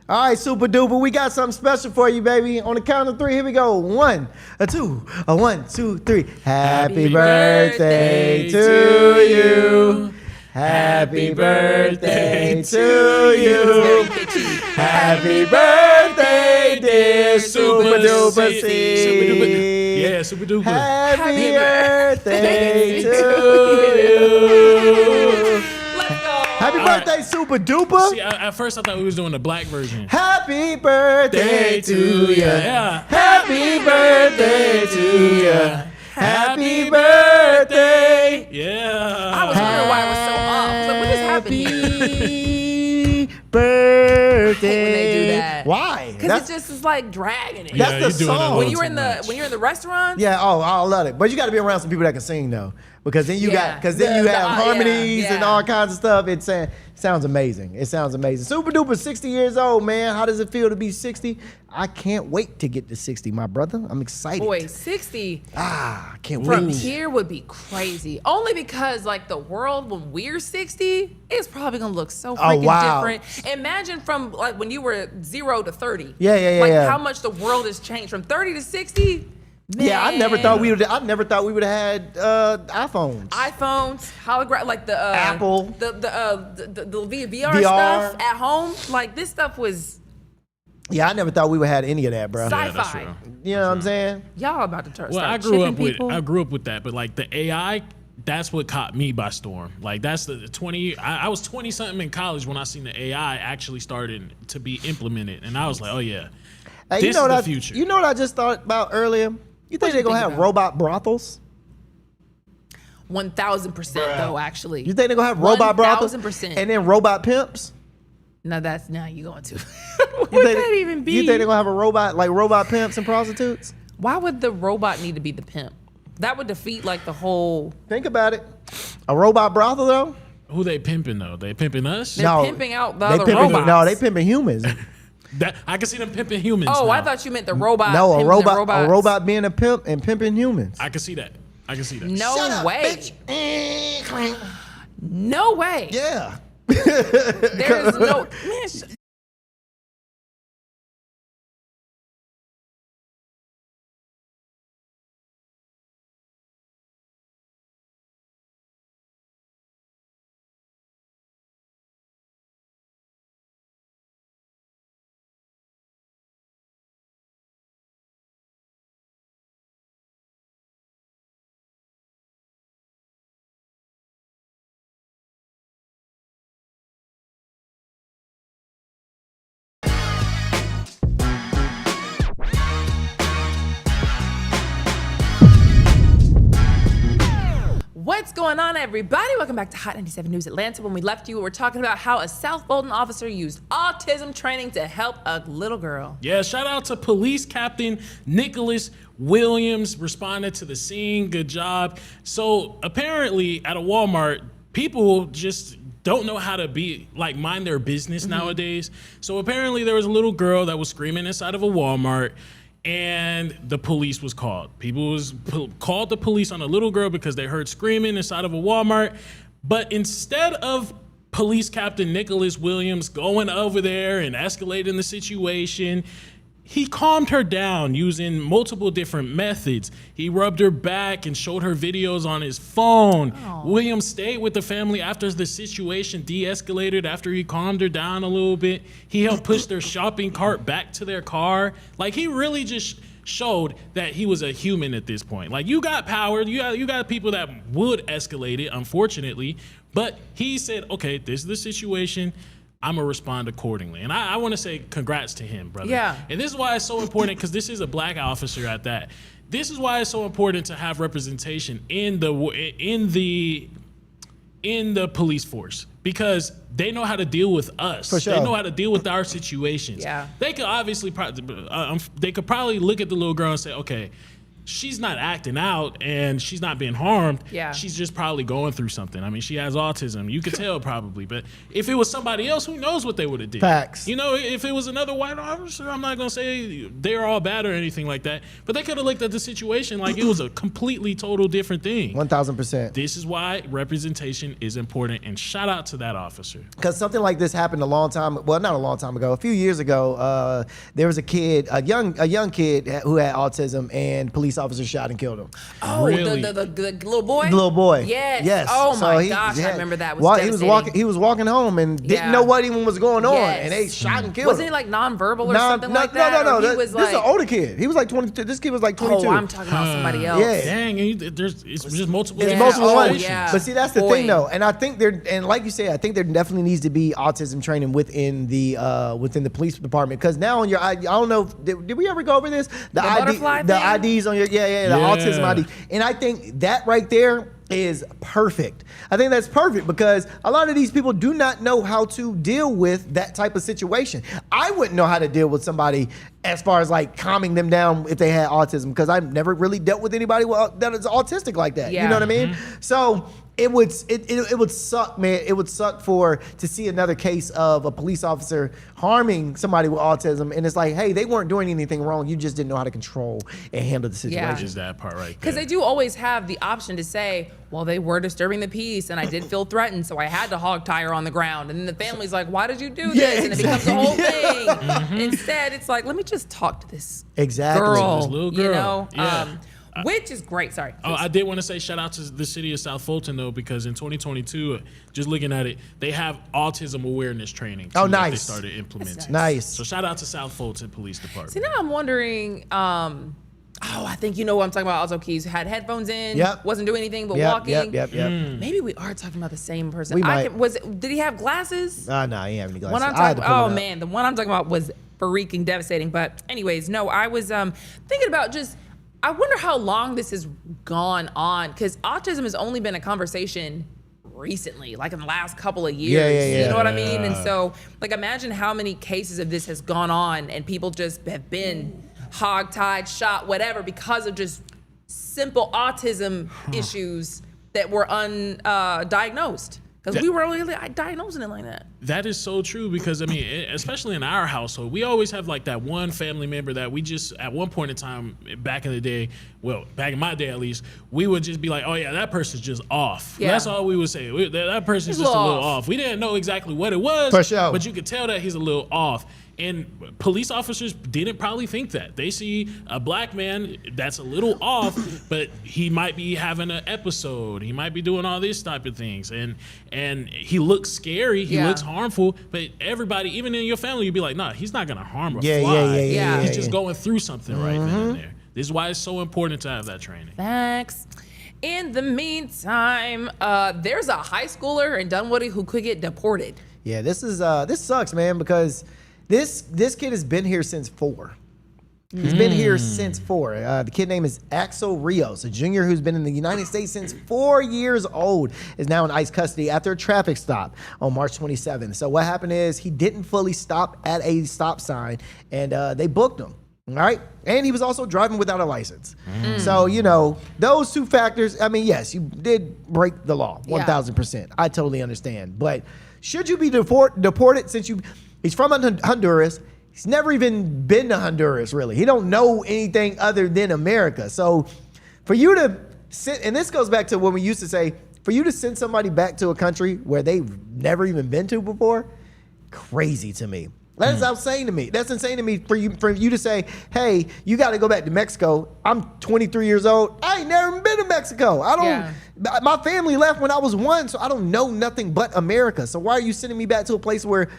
All right, super duper, we got something special for you, baby. On the count of three, here we go. 1, a 2, a 1, 2, 3. Happy birthday to you. Happy birthday to you. Happy birthday, dear super duper C. Yeah, super duper. Happy birthday to you. Let's go. Happy birthday, super duper. See, at first I thought we was doing the black version. Happy birthday to ya. Yeah. Happy birthday to ya. Happy birthday. Yeah. I was wondering why it was so off. So what just happened here? Happy birthday. I hate when they do that. Why? Because it just is like dragging it. Yeah, that's the you're doing it a song. little When you were too in much. the restaurant, Yeah, oh, I love it. But you got to be around some people that can sing though, because then you Yeah. you have Yeah, harmonies and yeah. all kinds of stuff. It sounds amazing. It sounds amazing. Super duper 60 years old, man. How does it feel to be 60? I can't wait to get to 60, my brother. I'm excited. boy, 60 I can't from wait. here would be crazy. Only because like the world when we're 60 is probably gonna look so freaking wow. different. Imagine from like when you were 0 to 30. Yeah, Like yeah. how much the world has changed from 30 to 60. Man. Yeah, I never thought we would have had iPhones. iPhones, hologram, like the Apple. the VR VR. stuff at home. Like this stuff was Yeah, I never thought we would have any of that, bro. sci-fi. Yeah, that's real. You know what I'm saying? Y'all about to turn. Well, start I grew up chipping with people. I grew up with that, but like the AI, that's what caught me by storm. Like that's the 20. I was 20 something in college when I seen the AI actually started to be implemented, and I was like, oh yeah, Hey, this you know is the what future. You know what I just thought about earlier? You think you they're gonna think have about? robot brothels? 1000% though, actually. You think they're gonna have robot brothels? 1000%. And then robot pimps? No, that's now you going to. You What think- would that even be? You think they're gonna have a robot pimps and prostitutes? Why would the robot need to be the pimp? That would defeat like the whole. Think about it. A robot brothel though? Who they pimping though? They pimping us? They're pimping out the they other pimping, robots. No, they pimping humans. That I can see them pimping humans. Oh, now. I thought you meant the robot. No, a pimping the robot robots. being a pimp and pimping humans. I can see that. I can see that. No way. Bitch. No way. Yeah. There's no man. going on, everybody? Welcome back to Hot 97 News Atlanta. When we left you, we were talking about how a South Fulton officer used autism training to help a little girl. Yeah, shout out to Police Captain Nicholas Williams, responded to the scene. Good job. So apparently at a Walmart, people just don't know how to be like mind their business nowadays. So apparently there was a little girl that was screaming inside of a Walmart, and the police was called. People called the police on a little girl because they heard screaming inside of a Walmart. But instead of Police Captain Nicholas Williams going over there and escalating the situation, he calmed her down using multiple different methods. He rubbed her back and showed her videos on his phone. Williams stayed with the family after the situation de-escalated, after he calmed her down a little bit. He helped push their shopping cart back to their car. Like, he really just showed that he was a human at this point. Like, you got power, you got people that would escalate it, unfortunately, but he said, okay, this is the situation, I'm gonna respond accordingly. And I wanna say congrats to him, brother. Yeah. And this is why it's so important, because this is a black officer at that. This is why it's so important to have representation in the police force, because they know how to deal with us. For sure. They know how to deal with our situations. Yeah. They could obviously, they could probably look at the little girl and say, okay, she's not acting out and she's not being harmed. Yeah. She's just probably going through something. I mean, she has autism. You could tell probably. But if it was somebody else, who knows what they would have did. Facts. You know, if it was another white officer, I'm not going to say they're all bad or anything like that. But they could have looked at the situation like it was a completely total different thing. 1,000%. This is why representation is important. And shout out to that officer. Because something like this happened a long time, well, not a long time ago, a few years ago. There was a kid, a young kid who had autism, and police officers shot and killed him. Oh, Really? the little boy? The little boy. Yes. Yes. Oh So my he- gosh, yeah. I remember that. It was Well, devastating. he was walking home and Yeah. didn't know what even was going on, Yes. and they shot and killed Wasn't him. he like nonverbal or something like that? No. Or he This was is like, an older kid. He was like 22. This kid was like 22. oh, I'm talking about somebody else. Yeah. Dang, it's just multiple. It's Yeah. multiple Oh, ones. yeah. But see, that's the Boy. thing, though, and I think and like you say, I think there definitely needs to be autism training within the police department, because now on your I don't know, did we ever go over this? The butterfly the thing? IDs on your the autism ID, and I think that right there is perfect. I think that's perfect, because a lot of these people do not know how to deal with that type of situation. I wouldn't know how to deal with somebody as far as like calming them down if they had autism, because I've never really dealt with anybody that is autistic like that. Yeah. You know what I mean? So it would suck, man. It would suck to see another case of a police officer harming somebody with autism, and it's like, hey, they weren't doing anything wrong. You just didn't know how to control and handle the situation. Yeah. Just that part right there. Because they do always have the option to say, well, they were disturbing the peace and I did feel threatened, so I had to hog tie her on the ground. And then the family's like, why did you do this? Yeah, And it becomes a whole thing. Mm-hmm. Instead, it's like, let me just talk to this Exactly. girl. This little You girl. know? Yeah. Which is great. Sorry. Oh, I did want to say shout out to the city of South Fulton, though, because in 2022, just looking at it, they have autism awareness training. Oh, too, that nice. They started implementing. Nice. So shout out to South Fulton Police Department. See, now I'm wondering, I think you know what I'm talking about. Also, Keys had headphones in, Yep. wasn't doing anything but Yep, walking. yep. Maybe we are talking about the same person. We might. Did he have glasses? No, he didn't have any glasses. One I'm I had to talking, pull it oh up. man, the one I'm talking about was freaking devastating. But anyways, no, I was thinking about just, I wonder how long this has gone on, because autism has only been a conversation recently, like in the last couple of years. Yeah. You know what I mean? And so, like, imagine how many cases of this has gone on and people just have been hogtied, shot, whatever, because of just simple autism issues that were undiagnosed. Because we were really diagnosing it like that. That is so true, because I mean, especially in our household, we always have like that one family member that we just, at one point in time back in the day, well, back in my day at least, we would just be like, oh yeah, that person's just off. Yeah. That's all we would say. That person's He's just a a little little off. We didn't know exactly what it was, For sure. but you could tell that he's a little off. And police officers didn't probably think that. They see a black man that's a little off, but he might be having an episode. He might be doing all these type of things. And he looks scary. He Yeah. looks harmful. But everybody, even in your family, you'd be like, nah, he's not going to harm a Yeah, fly. yeah. He's just going through something right then and there. This is why it's so important to have that training. Facts. In the meantime, there's a high schooler in Dunwoody who could get deported. Yeah, this sucks, man, because this kid has been here since 4. He's been here since 4. The kid name is Axel Rios, a junior who's been in the United States since 4 years old, is now in ICE custody after a traffic stop on March 27th. So what happened is he didn't fully stop at a stop sign, and they booked him. All right. And he was also driving without a license. So, those two factors, I mean, yes, you did break the law, 1,000%. I totally understand. But should you be deported since he's from Honduras? He's never even been to Honduras, really. He don't know anything other than America. So for you to and this goes back to when we used to say, for you to send somebody back to a country where they've never even been to before, crazy to me. That's insane to me. That's insane to me for you to say, hey, you got to go back to Mexico. I'm 23 years old. I ain't never been to Mexico. My family left when I was 1, so I don't know nothing but America. So why are you sending me back to a place where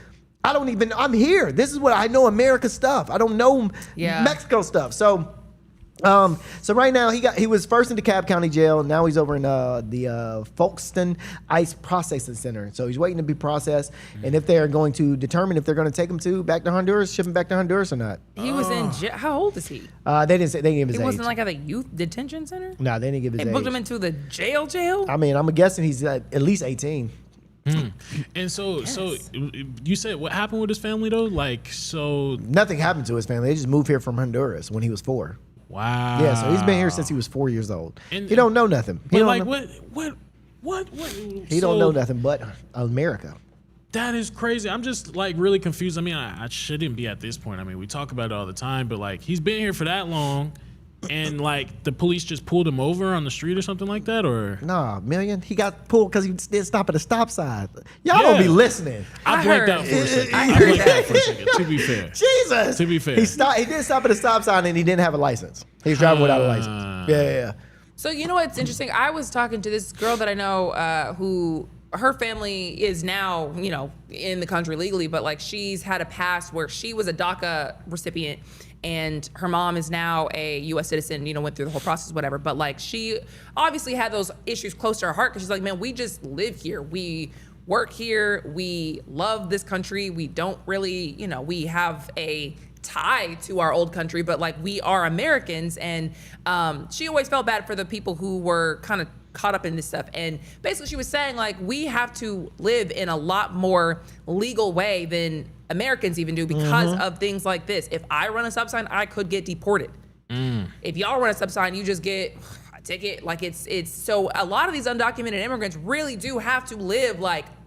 I'm here. This is what I know America stuff. I don't know Mexico stuff. So right now he was first in DeKalb County Jail. Now he's over in the Folkestone ICE Processing Center. So he's waiting to be processed. And if they're going to determine if they're going to take him back to Honduras, ship him back to Honduras or not. He was in jail. How old is he? They didn't give his age. He wasn't like at a youth detention center? No, they didn't give his age. They booked him into the jail? I mean, I'm guessing he's at least 18. And so you said what happened with his family though? Nothing happened to his family. They just moved here from Honduras when he was 4. Wow. Yeah, so he's been here since he was 4 years old. And he don't know nothing. He don't know nothing but America. That is crazy. I'm just really confused. I mean, I shouldn't be at this point. I mean, we talk about it all the time, but he's been here for that long. And the police just pulled him over on the street or something like that, or nah, Million. He got pulled because he didn't stop at a stop sign. Y'all don't be listening. I blanked out for a second. To be fair, Jesus. To be fair, he didn't stop at a stop sign and he didn't have a license. He was driving without a license. Yeah. So you know what's interesting? I was talking to this girl that I know who. Her family is now, in the country legally, but she's had a past where she was a DACA recipient and her mom is now a U.S. citizen, went through the whole process, whatever. But she obviously had those issues close to her heart because she's like, man, we just live here. We work here. We love this country. We don't really, we have a tie to our old country, but we are Americans. And she always felt bad for the people who were kind of caught up in this stuff. And basically she was saying we have to live in a lot more legal way than Americans even do because of things like this. If I run a stop sign, I could get deported. If y'all run a stop sign, you just get a ticket. It's so a lot of these undocumented immigrants really do have to live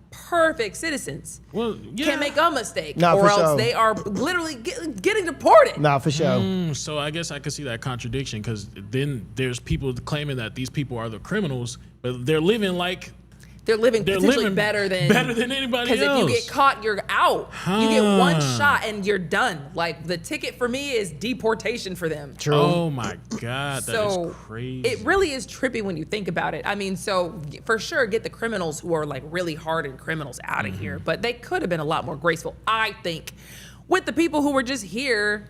perfect citizens. Well, yeah. Can't make a mistake, or else they are literally getting deported. Nah, for sure. So I guess I could see that contradiction because then there's people claiming that these people are the criminals, but they're living potentially better than anybody else. Because if you get caught, you're out. You get one shot and you're done. The ticket for me is deportation for them. True. Oh my God, that is crazy. It really is trippy when you think about it. I mean, so for sure, get the criminals who are really hardened criminals out of here. But they could have been a lot more graceful, I think, with the people who were just here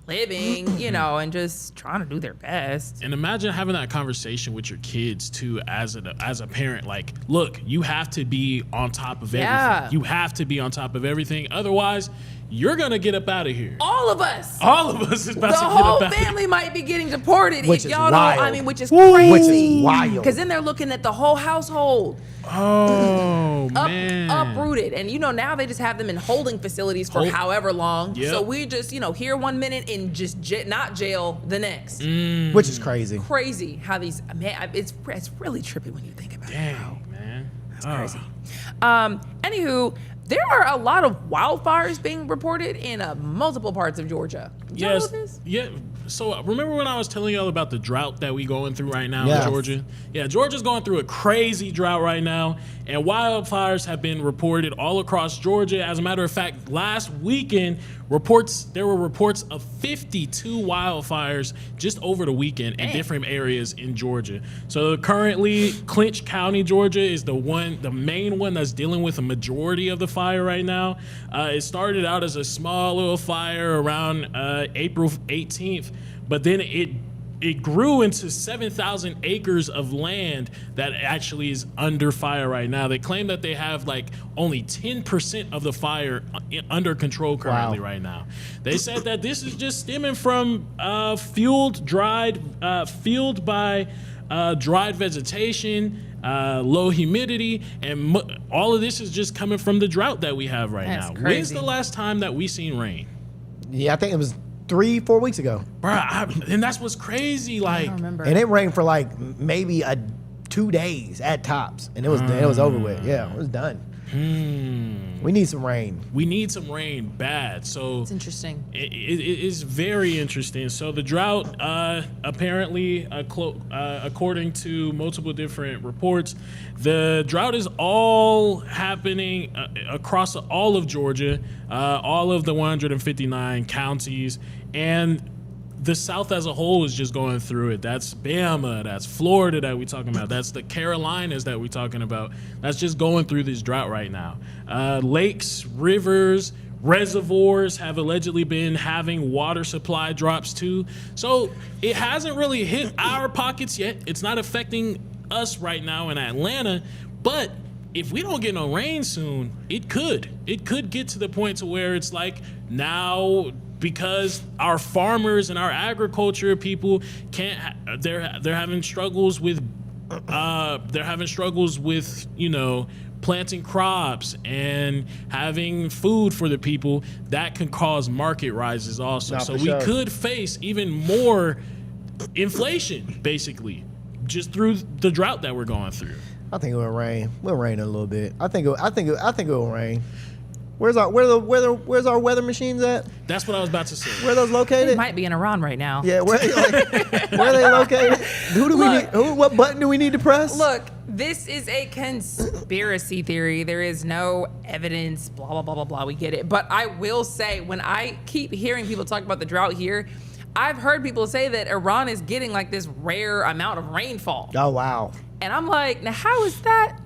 living, and just trying to do their best. And imagine having that conversation with your kids too, as a parent. Look, you have to be on top of everything. You have to be on top of everything. Otherwise, you're gonna get up out of here. All of us is about to get up out. The whole family might be getting deported which if is y'all wild. don't. I mean, which is crazy. Which is wild. Because then they're looking at the whole household. Oh man, uprooted. And now they just have them in holding facilities for however long. Yep. So we just here 1 minute and just not jail the next. Which is crazy. Crazy how these it's really trippy when you think about it. Dang, man, that's crazy. Anywho, there are a lot of wildfires being reported in multiple parts of Georgia. Yes. Yeah. So remember when I was telling y'all about the drought that we going through right now in Georgia? Yeah, Georgia's going through a crazy drought right now, and wildfires have been reported all across Georgia. As a matter of fact, last weekend, there were reports of 52 wildfires just over the weekend in different areas in Georgia. So currently, Clinch County, Georgia is the main one that's dealing with a majority of the fire right now. It started out as a small little fire around April 18th, but then it it grew into 7,000 acres of land that actually is under fire right now. They claim that they have like only 10% of the fire under control currently right now. They said that this is just stemming from fueled by dried vegetation, low humidity, and all of this is just coming from the drought that we have right now. Crazy. When's the last time that we seen rain? Yeah, I think it was 3-4 weeks ago. Bruh, and that's what's crazy. Like, I don't remember. And it rained for like maybe 2 days at tops, and it was over with. Yeah, it was done. We need some rain. We need some rain bad. So It's interesting. It is very interesting. So the drought, apparently, according to multiple different reports, the drought is all happening across all of Georgia, all of the 159 counties, and the South as a whole is just going through it. That's Bama, that's Florida that we're talking about, that's the Carolinas that we're talking about. That's just going through this drought right now. Lakes, rivers, reservoirs have allegedly been having water supply drops too. So it hasn't really hit our pockets yet. It's not affecting us right now in Atlanta, but if we don't get no rain soon, it could get to the point to where it's like now, because our farmers and our agriculture people can't, they're having struggles with planting crops and having food for the people. That can cause market rises also. So we could face even more inflation, basically, just through the drought that we're going through. I think it will rain. We'll rain a little bit. I think it will rain. Where's our weather machines at? That's what I was about to say. Where are those located? It might be in Iran right now. Yeah, where are they located? What button do we need to press? Look, this is a conspiracy theory. There is no evidence, blah, blah, blah, blah, blah. We get it. But I will say, when I keep hearing people talk about the drought here, I've heard people say that Iran is getting like this rare amount of rainfall. Oh, wow. And I'm like, now how is that?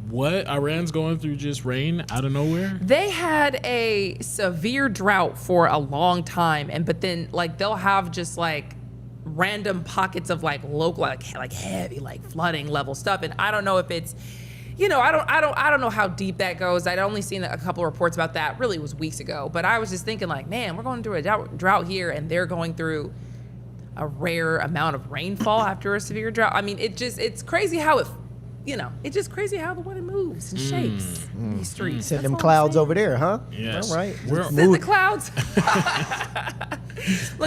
What? Iran's going through just rain out of nowhere? They had a severe drought for a long time, but then like they'll have just like random pockets of like local, like heavy like flooding level stuff. And I don't know if it's, I don't know how deep that goes. I'd only seen a couple of reports about that. Really, it was weeks ago. But I was just thinking like, man, we're going through a drought here, and they're going through a rare amount of rainfall after a severe drought. I mean, it's crazy how it's just crazy how the weather moves and shapes these streets. Send them clouds over there, huh? Yes. All right. Send the clouds. Look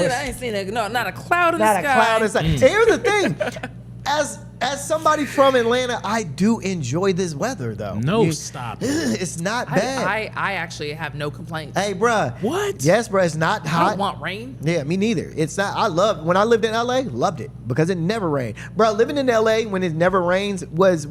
at that. I ain't seen not a cloud in the sky. Not a cloud in the sky. Here's the thing. As somebody from Atlanta, I do enjoy this weather, though. Stop. It's not bad. I actually have no complaints. Hey, bruh. What? Yes, bruh. It's not hot. I don't want rain. Yeah, me neither. It's not. When I lived in LA, loved it because it never rained. Bruh, living in LA when it never rains it was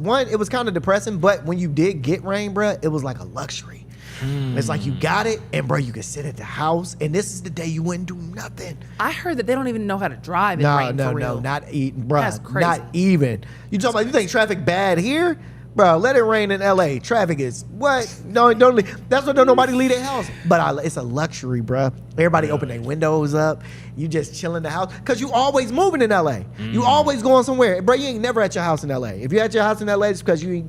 kind of depressing, but when you did get rain, bruh, it was like a luxury. It's like you got it, and bro, you can sit at the house, and this is the day you wouldn't do nothing. I heard that they don't even know how to drive in rain for real. No, not even, bro. That's crazy. Not even. You talking about? You think traffic bad here, bro? Let it rain in L.A. Traffic is what? No, don't. That's why don't nobody leave their house. But it's a luxury, bro. Everybody open their windows up. You just chill in the house because you always moving in L.A. You always going somewhere, bro. You ain't never at your house in L.A. If you're at your house in L.A., it's because you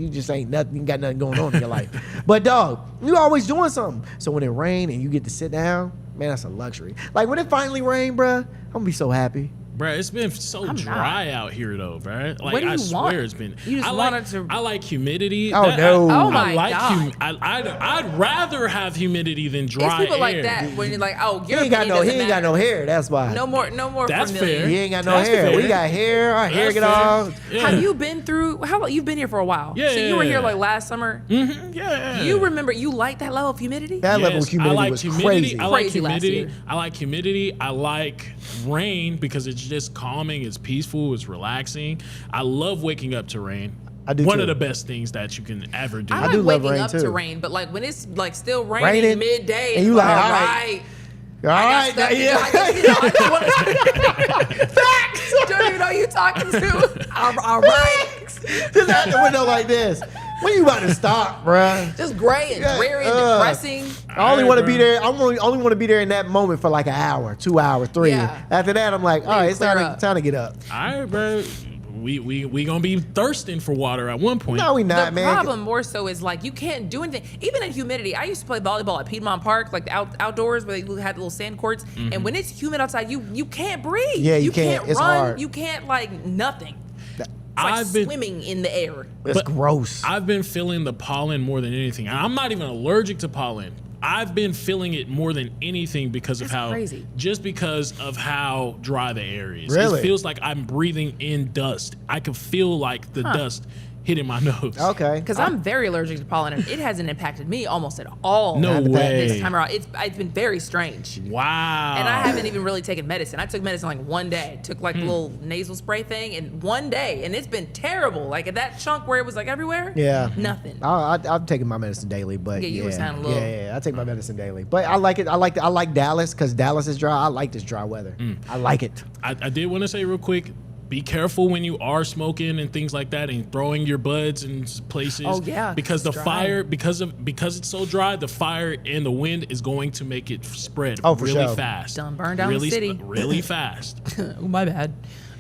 just ain't nothing. You got nothing going on in your life. But dog, you always doing something. So when it rain and you get to sit down, man, that's a luxury. Like when it finally rain, bro, I'm gonna be so happy. Bruh, it's been so dry out here though, bruh. Like what do you I swear want? it's been. You just wanted to. I like humidity. Oh no! Oh my God! I'd rather have humidity than dry it's people air. like that when you're like, oh, He ain't got no hair. That's why. No more. That's familiar. fair. He ain't got no That's hair. fair. We got hair. Our hair get off. Yeah. Have you been through? How long? You've been here for a while. Yeah. So you were here like last summer. Mm-hmm. Yeah. You remember? You like that level of humidity? That level of humidity was crazy. I like Crazy last humidity. year. I like humidity. I like rain because it's just calming. It's peaceful. It's relaxing. I love waking up to rain. I do One too. of the best things that you can ever do. I like do love waking rain, up too. to rain, but like when it's like still raining midday, and you like, all all right. All right, I don't even know who you talking to. All right. Just out the window like this. When you about to stop, bruh? Just gray and dreary and depressing. I only want to be there. I only want to be there in that moment for like an hour, 2 hours, 3. Yeah. After that, I'm like, all right, it's clear time to get up. All right, bro. We gonna be thirsting for water at one point. No, we not, The man. problem more so is like you can't do anything. Even in humidity, I used to play volleyball at Piedmont Park, like the outdoors where they had little sand courts. And when it's humid outside, you can't breathe. Yeah, you can't can't. It's run. hard. You can't like nothing. It's like I've been- swimming in the air. It's gross. I've been feeling the pollen more than anything. I'm not even allergic to pollen. I've been feeling it more than anything because of That's crazy. just because of how dry the air is. Really? It feels like I'm breathing in dust. I can feel like the dust hitting my nose. Okay. Because I'm very allergic to pollen, and it hasn't impacted me almost at all. No way. This time around, it's been very strange. Wow. And I haven't even really taken medicine. I took medicine like one day. Took like a little nasal spray thing, and one day, and it's been terrible. Like at that chunk where it was like everywhere. Yeah. Nothing. I'm taking my medicine daily, but Yeah, you were sounding a little- Yeah, I take my medicine daily, but I like it. I like Dallas because Dallas is dry. I like this dry weather. I like it. I did want to say real quick, be careful when you are smoking and things like that and throwing your buds in places. Oh, yeah, because the it's dry. fire, because it's so dry, the fire and the wind is going to make it spread Oh, for really sure. fast. Done burn down the really, city. really fast. Oh, my bad.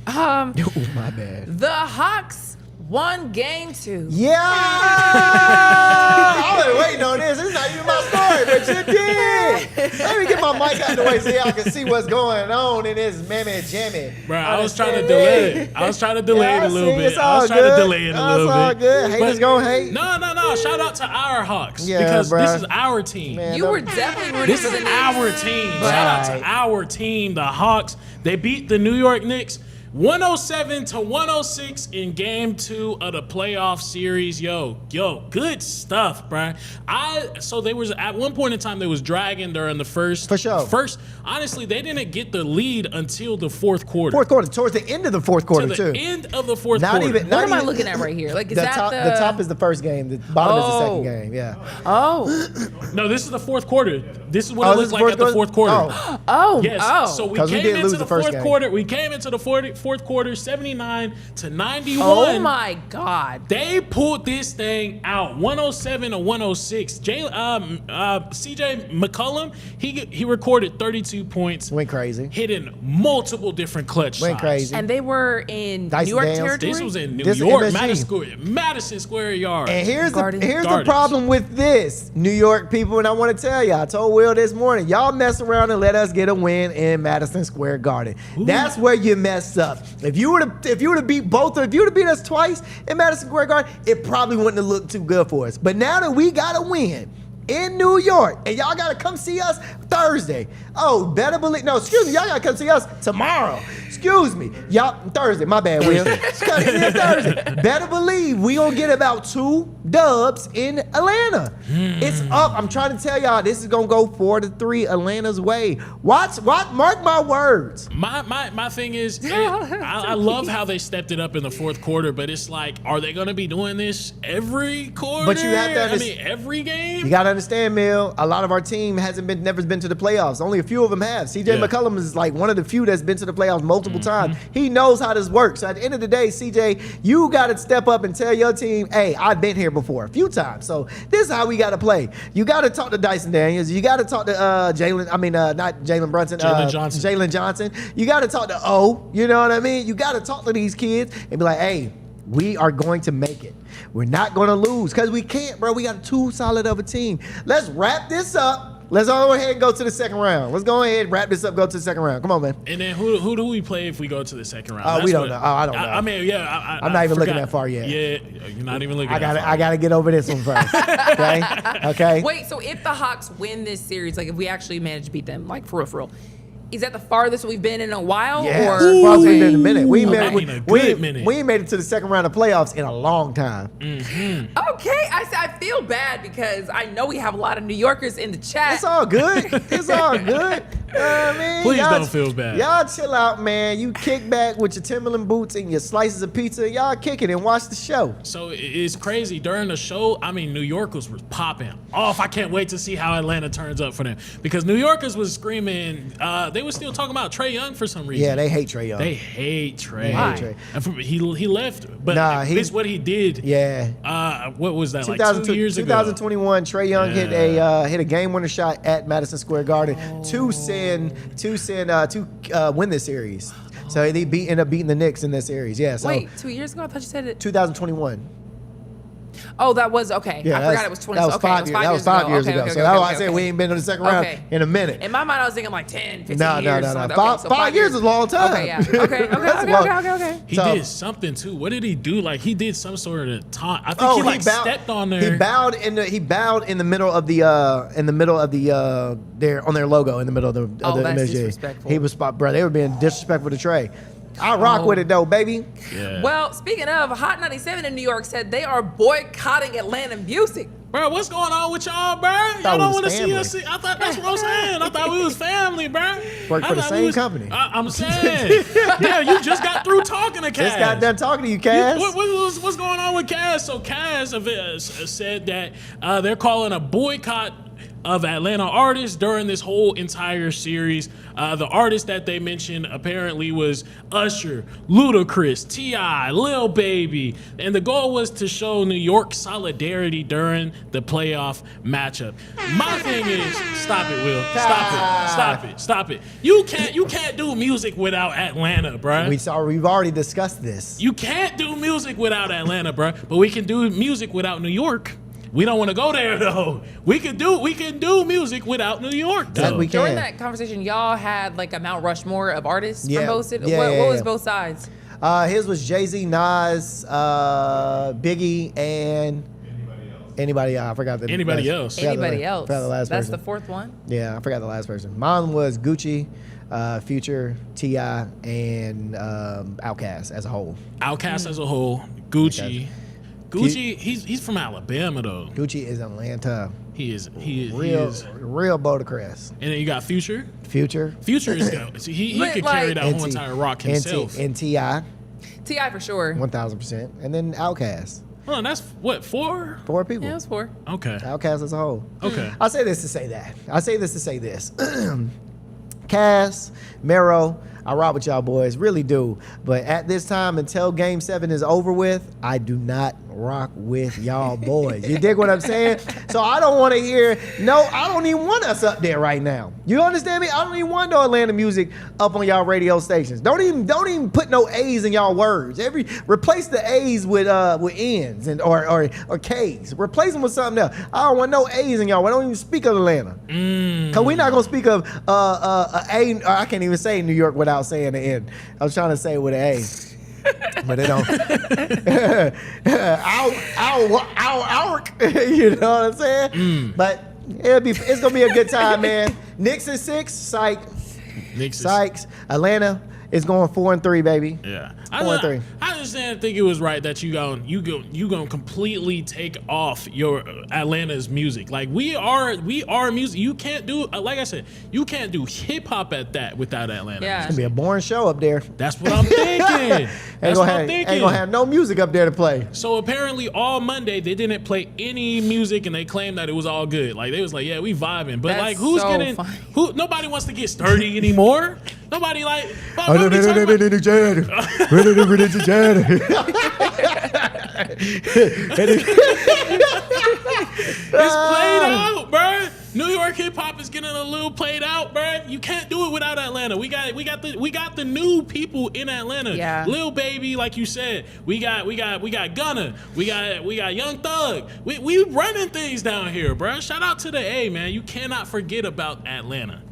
Oh my bad. The Hawks won game 2. Yeah! I was waiting on this. It's not even my story, but you did. Let me get my mic out the way so y'all can see what's going on in this mammy jammy. Bro, I was trying to delay it. I was trying to delay it a little bit. I was trying to delay it a little bit. It's all good. Haters But- gonna hate. No. Shout out to our Hawks Yeah, because bruh. this is our team. Man, You were definitely rooting This for is the Knicks. our team. Shout out to Right. our team, the Hawks. They beat the New York Knicks 107-106 in game 2 of the playoff series. Yo, good stuff, bruh. So they was at one point in time they was dragging during the first. For sure. Honestly, they didn't get the lead until the fourth quarter. Fourth quarter, towards the end of the fourth quarter, To too. the end of the fourth Not quarter. even. What not am I even- looking at right here? Like, is the that top? the... The top is the first game. The bottom is the Oh. second game. Yeah. Oh. No, this is the fourth quarter. This is what Oh, it this looked is like at the fourth quarter. Oh. Oh. Yes. Oh. So we 'Cause we came did into lose the the first fourth game. quarter. We came into the fourth quarter 79-91. Oh, my God. They pulled this thing out 107-106. CJ McCollum, he recorded 32 points, Went crazy. hitting multiple different clutch Went shots. crazy. And they were in Dyson New York Dales. territory? This was in New This York, MSG. Madison Square Yard. And here's Garden. the Gardens. problem with this, New York people, and I want to tell y'all. I told Will this morning, y'all mess around and let us get a win in Madison Square Garden. That's where you mess up. If you were to beat us twice in Madison Square Garden, it probably wouldn't have looked too good for us. But now that we got a win in New York, and y'all gotta come see us Thursday. Oh, better believe. No, excuse me. Y'all gotta come see us tomorrow. Excuse me. Y'all, Thursday. My bad, Will. Come see us Thursday. Better believe we gonna get about 2 dubs in Atlanta. It's up. I'm trying to tell y'all, this is gonna go 4-3 Atlanta's way. Watch, mark my words. My thing is, I love how they stepped it up in the fourth quarter, but it's like, are they going to be doing this every quarter? But you have to I mean, every game? You gotta understand, Mill. A lot of our team never been to the playoffs. Only a few of them have. CJ Yeah. McCollum is like one of the few that's been to the playoffs multiple times. He knows how this works. So at the end of the day, CJ, you gotta step up and tell your team, hey, I've been here before a few times. So this is how we gotta play. You gotta talk to Dyson Daniels. You gotta talk to not Jalen Brunson. Jalen Johnson. Jalen Johnson. You gotta talk to O. You know what I mean? You gotta talk to these kids and be like, hey, we are going to make it. We're not going to lose because we can't, bro. We got too solid of a team. Let's wrap this up. Let's go ahead and go to the second round. Let's go ahead, wrap this up, go to the second round. Come on, man. And then who do we play if we go to the second round? Oh, we don't know. Oh, I don't know. I mean, yeah. I'm not even looking forgot. that far yet. Yeah, you're not even looking I that far. gotta get over this one first. Okay? Okay? Wait, so if the Hawks win this series, like if we actually manage to beat them, like for real, is that the farthest we've been in a while? Yeah, Or probably been a minute. We Ooh, made that ain't a good minute. we ain't made it to the second round of playoffs in a long time. Okay, I feel bad because I know we have a lot of New Yorkers in the chat. It's all good. It's all good. I mean, Please don't feel bad. Y'all chill out, man. You kick back with your Timberland boots and your slices of pizza. Y'all kick it and watch the show. So it's crazy. During the show, I mean, New Yorkers was popping off. I can't wait to see how Atlanta turns up for them. Because New Yorkers was screaming, they were still talking about Trae Young for some reason. Yeah, they hate Trae Young. They hate Trae. Why? And he left, but it's what he did. Yeah. What was that, like 2 years ago? 2021, Trae Young hit a game-winner shot at Madison Square Garden to win this series. So they ended up beating the Knicks in this series. Yeah. So Wait, 2 years ago? I thought you said it. 2021. Oh, that was okay. Yeah, I forgot it was 20. That was 5 years. That was 5 years ago. Okay, So that's why I said we ain't been in the second round in a minute. In my mind, I was thinking like 10, 15 No. years. Five years is a long time. Okay, yeah. Okay. He did something too. What did he do? Like he did some sort of taunt. I think he stepped on there. He bowed in the middle of the on their logo in the middle of the that's image. disrespectful. He was bro. They were being disrespectful to Trae. I rock with it though, baby. Yeah. Well, speaking of, Hot 97 in New York said they are boycotting Atlanta music. Bro, what's going on with y'all, bro? Y'all don't want to see us. I thought that's what I'm saying. I thought we was family, bro. Work for the same company. I'm saying. Yeah, you just got through talking to Kaz. Just got done talking to you, Kaz. What's going on with Kaz? So Kaz said that they're calling a boycott of Atlanta artists during this whole entire series. The artists that they mentioned apparently was Usher, Ludacris, T.I., Lil Baby, and the goal was to show New York solidarity during the playoff matchup. My thing is, stop it, Will. Stop it. You can't do music without Atlanta, bruh. We've already discussed this. You can't do music without Atlanta, bruh, but we can do music without New York. We don't want to go there though. We can do music without New York though. That we can. During that conversation, y'all had like a Mount Rushmore of artists from both. What was both sides? His was Jay-Z, Nas, Biggie, and anybody else. I forgot the Anybody else. Anybody else. Forgot the last That's person. the fourth one. Yeah, I forgot the last person. Mine was Gucci, Future, T.I., and Outkast as a whole. Outkast as a whole. Gucci, he's from Alabama though. Gucci is Atlanta. He is real Bodacrest. And then you got Future. Future is good. See, he could carry that whole entire rock himself. And T.I. T.I. for sure. 1000%. And then Outkast. Hold on, that's what, 4? 4 people. Yeah, it was 4. Okay. Outkast as a whole. Okay. I say this to say that. I say this to say this. Cass, Mero, I rock with y'all boys, really do. But at this time, until Game 7 is over with, I do not rock with y'all boys. You dig what I'm saying? So I don't want to hear, I don't even want us up there right now. You understand me? I don't even want no Atlanta music up on y'all radio stations. Don't even put no A's in y'all words. Replace the A's with N's and or K's. Replace them with something else. I don't want no A's in y'all. We don't even speak of Atlanta. Cause we're not gonna speak of A. I can't even say New York without saying the N. I was trying to say it with an A. But they don't. You know what I'm saying? But it's gonna be a good time, man. Knicks is 6, Sykes. Atlanta is going 4-3, baby. Yeah, 4-3. I understand. Think it was right that you gonna completely take off your Atlanta's music. Like we are music. You can't do like I said. You can't do hip hop at that without Atlanta. Yeah. It's gonna be a boring show up there. That's what I'm thinking. Ain't gonna have no music up there to play. So apparently all Monday they didn't play any music and they claimed that it was all good. Like they was like, yeah, we vibing. But That's like who's so getting funny. nobody wants to get sturdy anymore. Nobody like It's played out, bro. New York hip hop is getting a little played out, bro. You can't do it without Atlanta. We got the new people in Atlanta. Yeah. Lil Baby, like you said. We got Gunna. We got Young Thug. We running things down here, bro. Shout out to the A, man. You cannot forget about Atlanta.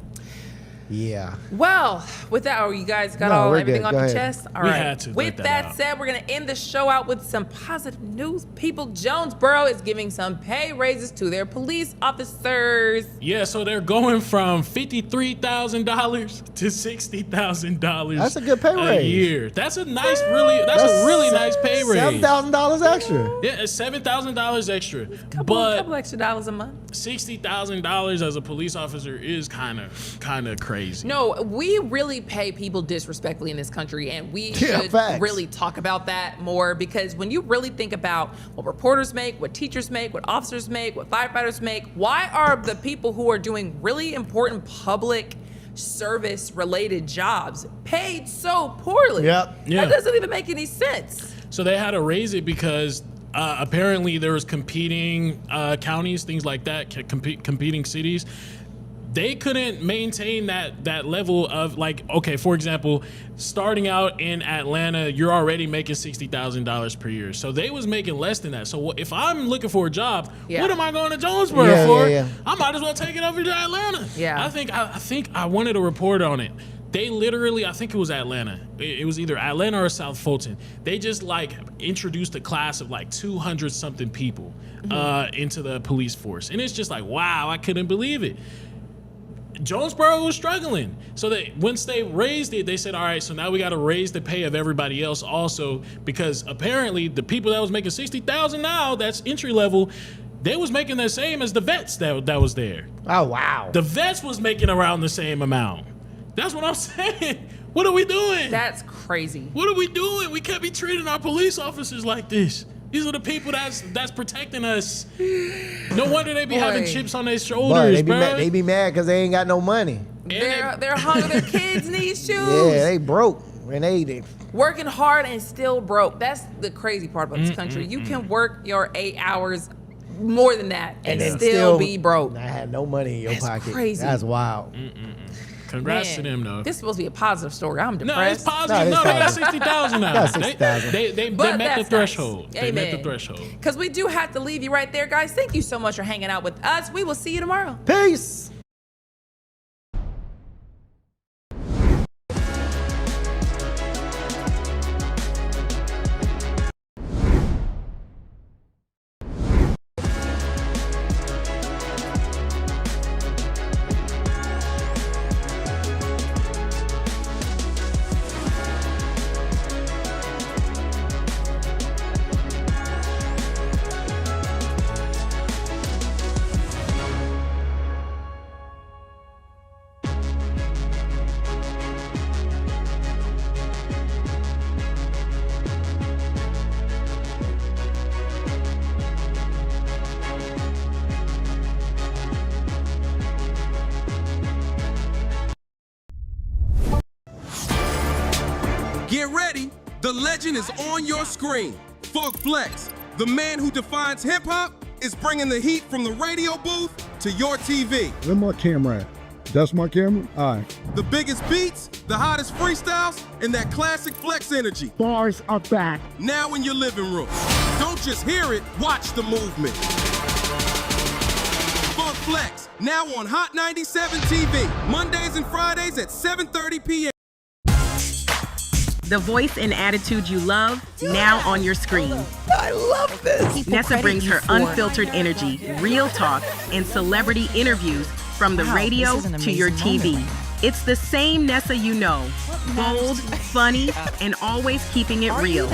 Yeah. Well, with that, you guys got everything off your chest? All We right. had to With let that that out. said, we're going to end the show out with some positive news. People, Jonesboro is giving some pay raises to their police officers. Yeah, so they're going from $53,000 to $60,000. That's a good pay raise. A year. That's a really nice pay raise. $7,000 extra. Yeah, it's $7,000 extra. Couple extra dollars a month. $60,000 as a police officer is kind of crazy. crazy. No, we really pay people disrespectfully in this country, and we should facts. really talk about that more, because when you really think about what reporters make, what teachers make, what officers make, what firefighters make, why are the people who are doing really important public service related jobs paid so poorly? Yep. Yeah. That doesn't even make any sense. So they had to raise it because apparently there was competing counties, things like that, competing cities. They couldn't maintain that level of, like, okay, for example, starting out in Atlanta, you're already making $60,000 per year. So they was making less than that. So if I'm looking for a job, what am I going to Jonesboro for? I might as well take it over to Atlanta. Yeah. I think I wanted a report on it. They literally, I think it was Atlanta. It was either Atlanta or South Fulton. They just like introduced a class of like 200 something people into the police force. And it's just like, wow, I couldn't believe it. Jonesboro was struggling. So once they raised it, they said, all right, so now we got to raise the pay of everybody else also, because apparently the people that was making $60,000 now, that's entry level, they was making the same as the vets that was there. Oh, wow. The vets was making around the same amount. That's what I'm saying. What are we doing? That's crazy. What are we doing? We can't be treating our police officers like this. These are the people that's protecting us. No wonder they be having chips on their shoulders, bro. They be mad because they ain't got no money. They're hungry. Their kids need shoes. Yeah, they broke. And they working hard and still broke. That's the crazy part about this country. You can work your 8 hours more than that and still be broke. I had no money in your pocket. Crazy. That's wild. Congrats to them, though. This is supposed to be a positive story. I'm depressed. No, it's positive. No, they got 60,000 now. Got 60,000. They met the threshold. Nice. They met the threshold. Because we do have to leave you right there, guys. Thank you so much for hanging out with us. We will see you tomorrow. Peace. Get ready, the legend is on your screen. Funk Flex, the man who defines hip-hop, is bringing the heat from the radio booth to your TV. Where my camera at? That's my camera? All right. The biggest beats, the hottest freestyles, and that classic Flex energy. Bars are back. Now in your living room. Don't just hear it, watch the movement. Funk Flex, now on Hot 97 TV, Mondays and Fridays at 7:30 p.m. The voice and attitude you love, now on your screen. I love this. Nessa brings her unfiltered energy, real talk, and celebrity interviews from the radio to your TV. It's the same Nessa you know. Bold, funny, and always keeping it real.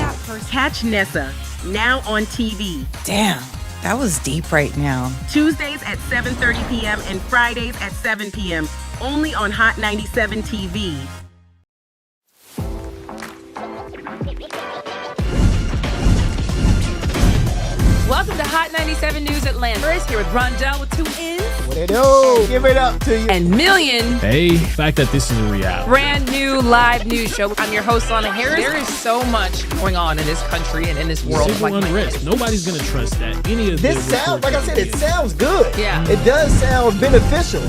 Catch Nessa, now on TV. Damn, that was deep right now. Tuesdays at 7:30 p.m. and Fridays at 7 p.m. Only on Hot 97 TV. Welcome to Hot 97 News Atlanta. Chris here with Rondell with 2 N's. What it do? Give it up to you. And Million. Hey, the fact that this is a reality. Brand new live news show. I'm your host, Lana Harris. There is so much going on in this country and in this world. Civil unrest. Nobody's going to trust that. Any of this sounds, like I said, it sounds good. Yeah. It does sound beneficial.